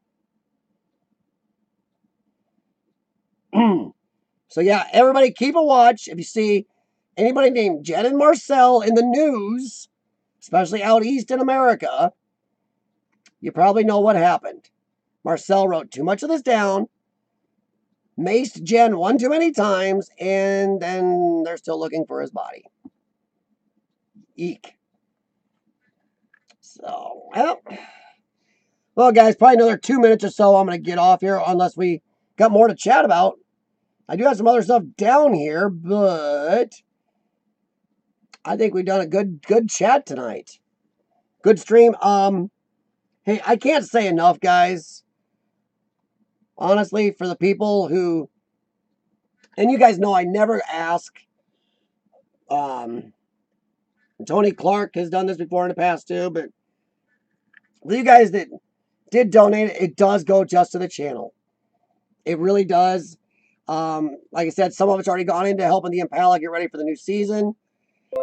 So yeah, everybody keep a watch. If you see anybody named Jen and Marcel in the news, especially out east in America, you probably know what happened. Marcel wrote too much of this down, maced Jen one too many times, and then they're still looking for his body. Eek. So, well, guys, probably another 2 minutes or so I'm going to get off here unless we got more to chat about. I do have some other stuff down here, but I think we've done a good chat tonight. Good stream. Hey, I can't say enough, guys. Honestly, for the people who, and you guys know I never ask. Tony Clark has done this before in the past too, but for you guys that did donate, it does go just to the channel. It really does. Like I said, some of it's already gone into helping the Impala get ready for the new season,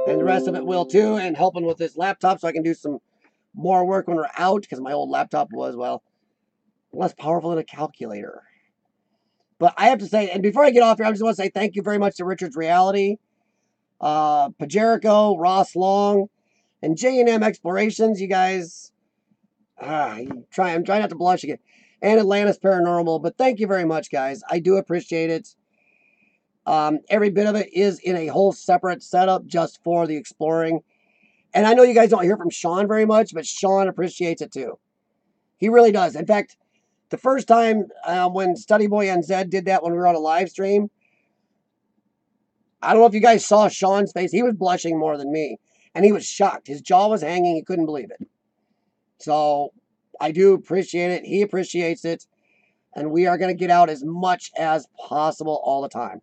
and the rest of it will too, and helping with this laptop so I can do some more work when we're out, because my old laptop was, well, less powerful than a calculator. But I have to say, and before I get off here, I just want to say thank you very much to Richard's Reality, Pajerico, Ross Long, and J&M Explorations. You guys, I'm trying not to blush again. And Atlantis Paranormal, but thank you very much, guys. I do appreciate it. Every bit of it is in a whole separate setup just for the exploring. And I know you guys don't hear from Sean very much, but Sean appreciates it too. He really does. In fact, the first time when Study Boy NZ did that when we were on a live stream, I don't know if you guys saw Sean's face. He was blushing more than me. And he was shocked. His jaw was hanging. He couldn't believe it. So I do appreciate it. He appreciates it. And we are going to get out as much as possible all the time.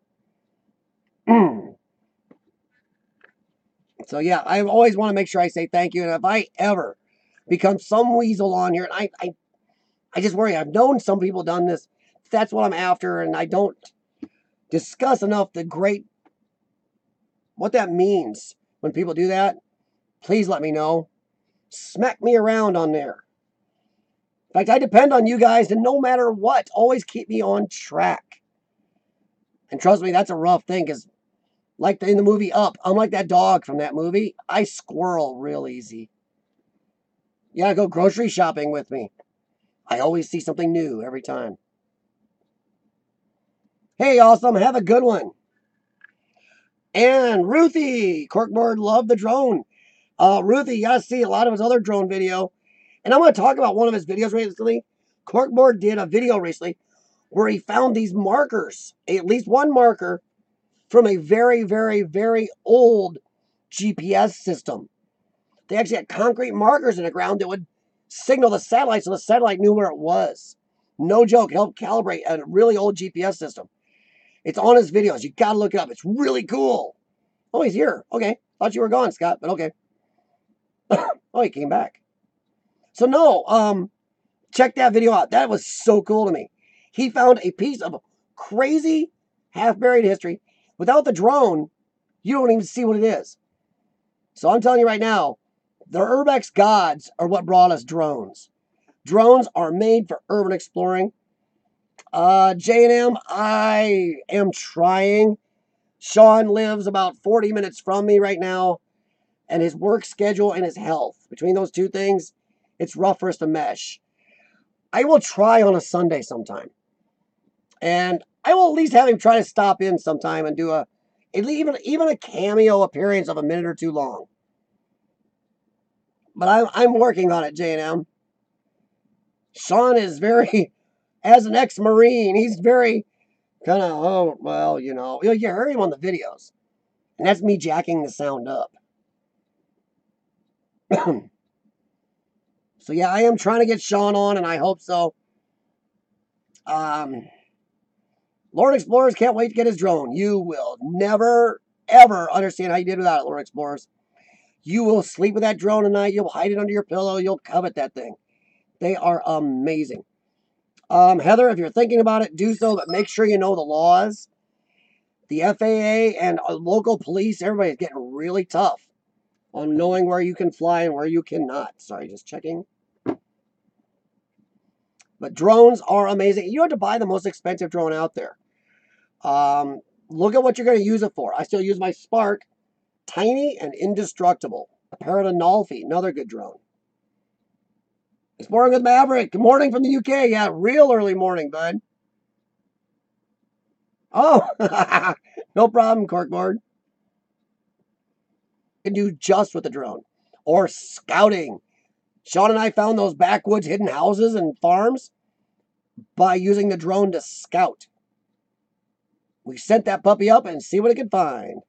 So yeah, I always want to make sure I say thank you. And if I ever become some weasel on here, and I just worry, I've known some people done this. That's what I'm after. And I don't discuss enough what that means when people do that. Please let me know. Smack me around on there. In fact, I depend on you guys to no matter what, always keep me on track. And trust me, that's a rough thing, because like in the movie Up, I'm like that dog from that movie. I squirrel real easy. You gotta go grocery shopping with me. I always see something new every time. Hey, awesome. Have a good one. And Ruthie, Corkboard, love the drone. Ruthie, you gotta see a lot of his other drone video. And I'm gonna talk about one of his videos recently. Corkboard did a video recently where he found these markers, at least one marker, from a very, very, very old GPS system. They actually had concrete markers in the ground that would signal the satellite so the satellite knew where it was. No joke, it helped calibrate a really old GPS system. It's on his videos. You gotta look it up. It's really cool. Oh, he's here. Okay. Thought you were gone, Scott, but okay. Oh, he came back. So no, check that video out. That was so cool to me. He found a piece of crazy half-buried history. Without the drone, you don't even see what it is. So I'm telling you right now, the Urbex gods are what brought us drones. Drones are made for urban exploring. J&M, I am trying. Sean lives about 40 minutes from me right now, and his work schedule and his health, between those two things, it's rough for us to mesh. I will try on a Sunday sometime, and I will at least have him try to stop in sometime and do even a cameo appearance of a minute or two long. But I'm working on it, J&M. Sean is very, as an ex-Marine, he's very kind of, oh, well, you know, you heard him on the videos. And that's me jacking the sound up. So yeah, I am trying to get Sean on, and I hope so. Lord Explorers can't wait to get his drone. You will never, ever understand how you did without it, Lord Explorers. You will sleep with that drone tonight. You'll hide it under your pillow. You'll covet that thing. They are amazing. Heather, if you're thinking about it, do so, but make sure you know the laws. The FAA and local police, everybody's getting really tough on knowing where you can fly and where you cannot. Sorry, just checking. But drones are amazing. You have to buy the most expensive drone out there. Look at what you're going to use it for. I still use my Spark. Tiny and indestructible. Paradonolfi, another good drone. Exploring with Maverick. Good morning from the UK. Yeah, real early morning, bud. Oh, no problem, Corkboard. You can do just with the drone. Or scouting. Sean and I found those backwoods hidden houses and farms by using the drone to scout. We sent that puppy up and see what it could find.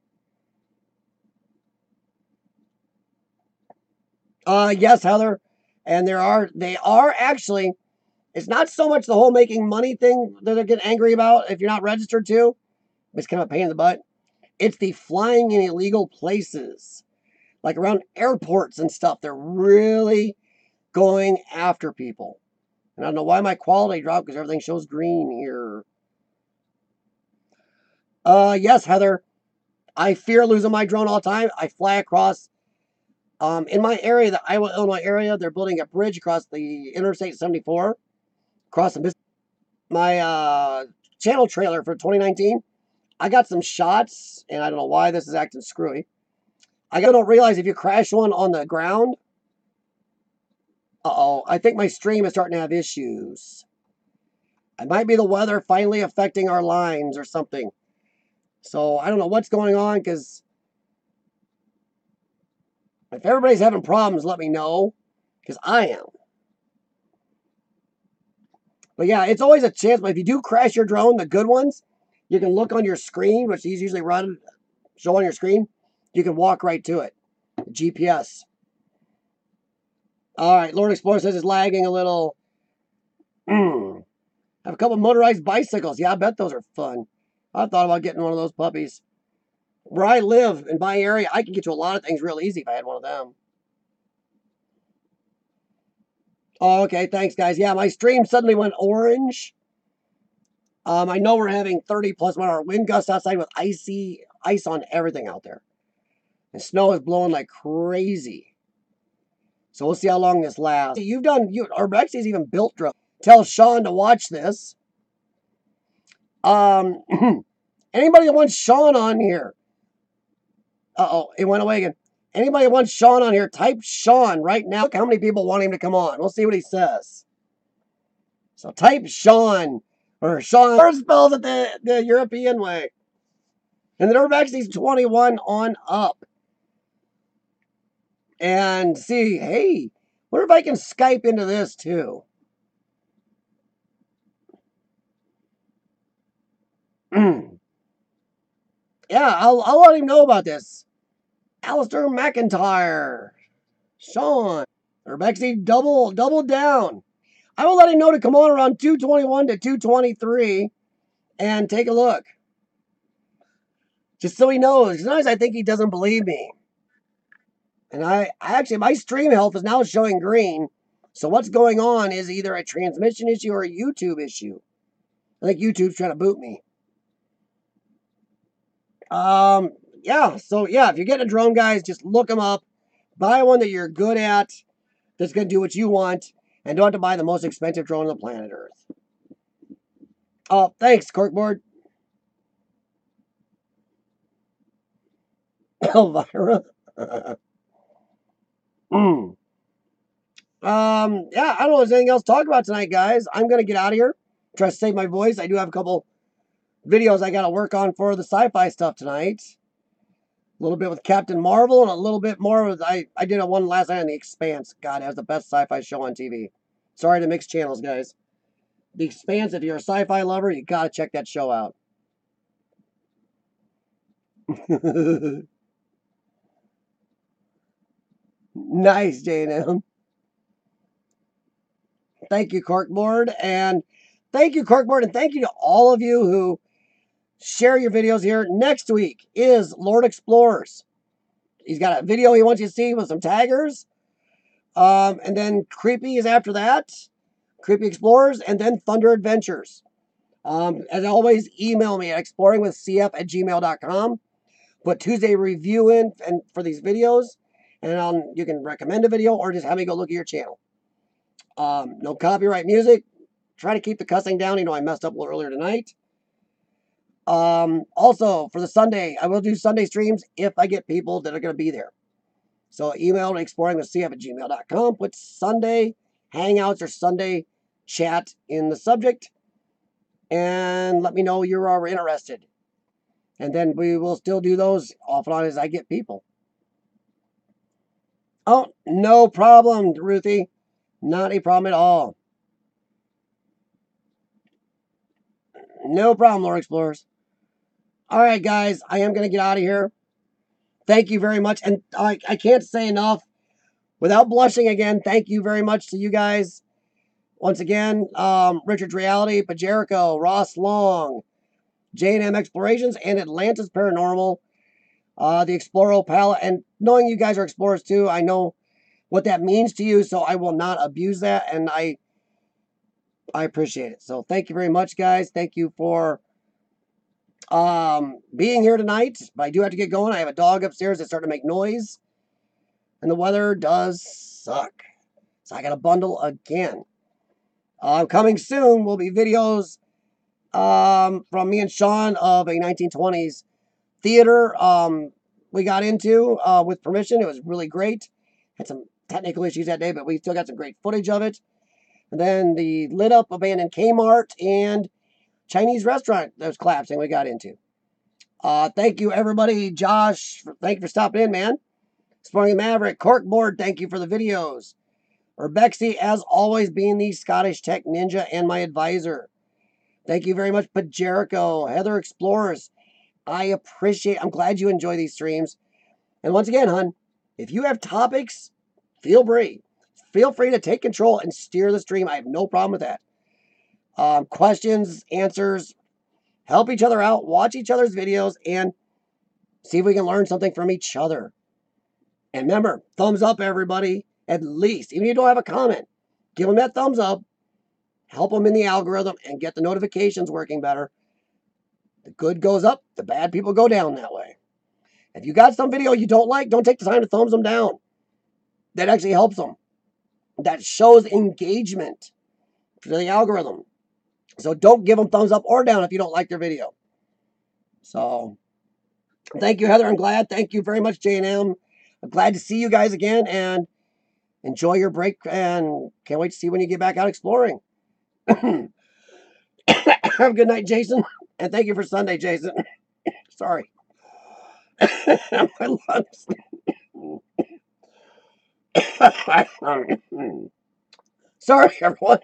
Yes, Heather. And they are actually, it's not so much the whole making money thing that they're getting angry about if you're not registered to. It's kind of a pain in the butt. It's the flying in illegal places. Like around airports and stuff. They're really going after people. And I don't know why my quality dropped because everything shows green here. Yes, Heather. I fear losing my drone all the time. I fly across. In my area, the Iowa, Illinois area, they're building a bridge across the Interstate 74. Across the my channel trailer for 2019. I got some shots, and I don't know why this is acting screwy. I don't realize if you crash one on the ground. Uh-oh, I think my stream is starting to have issues. It might be the weather finally affecting our lines or something. So I don't know what's going on, because if everybody's having problems, let me know, because I am. But yeah, it's always a chance. But if you do crash your drone, the good ones, you can look on your screen, which these usually show on your screen. You can walk right to it. GPS. All right, Lord Explorer says it's lagging a little. Have a couple motorized bicycles. Yeah, I bet those are fun. I thought about getting one of those puppies. Where I live, in my area, I can get to a lot of things real easy if I had one of them. Oh, okay, thanks, guys. Yeah, my stream suddenly went orange. I know we're having 30-plus-mile-an-hour wind gusts outside with ice on everything out there. And snow is blowing like crazy. So we'll see how long this lasts. Urbex even built drones. Tell Sean to watch this. Anybody that wants Sean on here. Uh-oh, it went away again. Anybody that wants Sean on here, type Sean right now. Look how many people want him to come on. We'll see what he says. So type Sean. Or Sean. Or spells it the European way. And the Urbex is 21 on up. And see, hey, wonder if I can Skype into this too. Yeah, I'll let him know about this. Alistair McIntyre. Sean. Urbexy double down. I will let him know to come on around 221 to 223 and take a look. Just so he knows. Sometimes I think he doesn't believe me. And I actually, my stream health is now showing green. So what's going on is either a transmission issue or a YouTube issue. I think YouTube's trying to boot me. Yeah, so yeah, if you're getting a drone, guys, just look them up. Buy one that you're good at, that's going to do what you want, and don't have to buy the most expensive drone on the planet Earth. Oh, thanks, Corkboard. Elvira. Yeah, I don't know if there's anything else to talk about tonight, guys. I'm going to get out of here. Try to save my voice. I do have a couple videos I got to work on for the sci-fi stuff tonight. A little bit with Captain Marvel and a little bit more with, I did a one last night on The Expanse. God, it was the best sci-fi show on TV. Sorry to mix channels, guys. The Expanse, if you're a sci-fi lover, you got to check that show out. Nice, J&M. Thank you, Corkboard. And thank you, Corkboard. And thank you to all of you who share your videos here. Next week is Lord Explorers. He's got a video he wants you to see with some taggers. And then Creepy is after that. Creepy Explorers. And then Thunder Adventures. As always, email me at exploringwithcf@gmail.com. Put Tuesday review in and for these videos. And you can recommend a video or just have me go look at your channel. No copyright music. Try to keep the cussing down. You know, I messed up a little earlier tonight. Also, for the Sunday, I will do Sunday streams if I get people that are going to be there. So email to exploringwithcf@gmail.com. Put Sunday Hangouts or Sunday chat in the subject. And let me know you are interested. And then we will still do those off and on as I get people. Oh, no problem, Ruthie. Not a problem at all. No problem, Lord Explorers. All right, guys, I am going to get out of here. Thank you very much. And I can't say enough. Without blushing again, thank you very much to you guys. Once again, Richard's Reality, Pajerico, Ross Long, J&M Explorations, and Atlantis Paranormal. The Exploro Palette. And knowing you guys are explorers too, I know what that means to you, so I will not abuse that. And I appreciate it. So thank you very much, guys. Thank you for being here tonight. But I do have to get going. I have a dog upstairs that's starting to make noise. And the weather does suck. So I got to bundle again. Coming soon will be videos from me and Sean of a 1920s theater we got into with permission. It was really great. Had some technical issues that day, but we still got some great footage of it. And then the lit up abandoned Kmart and Chinese restaurant that was collapsing we got into. Thank you, everybody. Josh, thank you for stopping in, man. Exploring Maverick, Corkboard, thank you for the videos. Urbexy, as always, being the Scottish Tech Ninja and my advisor. Thank you very much, Pajerico, Heather Explorers. I appreciate, I'm glad you enjoy these streams. And once again, hon, if you have topics, feel free. Feel free to take control and steer the stream. I have no problem with that. Questions, answers, help each other out, watch each other's videos, and see if we can learn something from each other. And remember, thumbs up, everybody. At least, even if you don't have a comment, give them that thumbs up. Help them in the algorithm and get the notifications working better. The good goes up, the bad people go down that way. If you got some video you don't like, don't take the time to thumbs them down. That actually helps them. That shows engagement for the algorithm. So don't give them thumbs up or down if you don't like their video. So, thank you, Heather. I'm glad. Thank you very much, J&M. I'm glad to see you guys again, and enjoy your break, and can't wait to see when you get back out exploring. Have a good night, Jason. And thank you for Sunday, Jason. Sorry. My lungs. Sorry, everyone.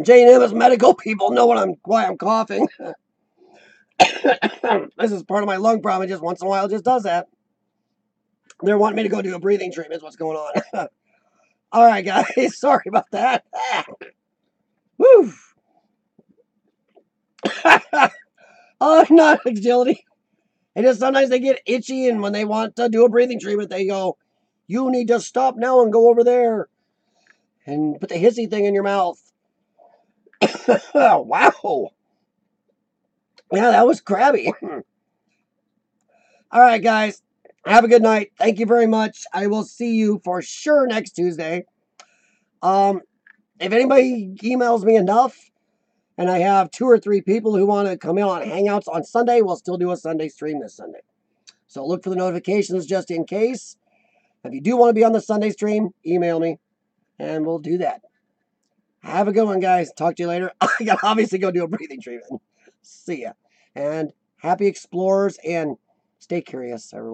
J&M's medical people know why I'm coughing. This is part of my lung problem. It just once in a while just does that. They're wanting me to go do a breathing treatment is what's going on. All right, guys. Sorry about that. Woo. Oh, not agility. And just sometimes they get itchy, and when they want to do a breathing treatment, they go, "You need to stop now and go over there and put the hissy thing in your mouth." Wow. Yeah, that was crabby. All right, guys. Have a good night. Thank you very much. I will see you for sure next Tuesday. If anybody emails me enough, and I have 2 or 3 people who want to come in on Hangouts on Sunday, we'll still do a Sunday stream this Sunday. So look for the notifications just in case. If you do want to be on the Sunday stream, email me, and we'll do that. Have a good one, guys. Talk to you later. I gotta obviously go do a breathing treatment. See ya. And happy explorers, and stay curious, everyone.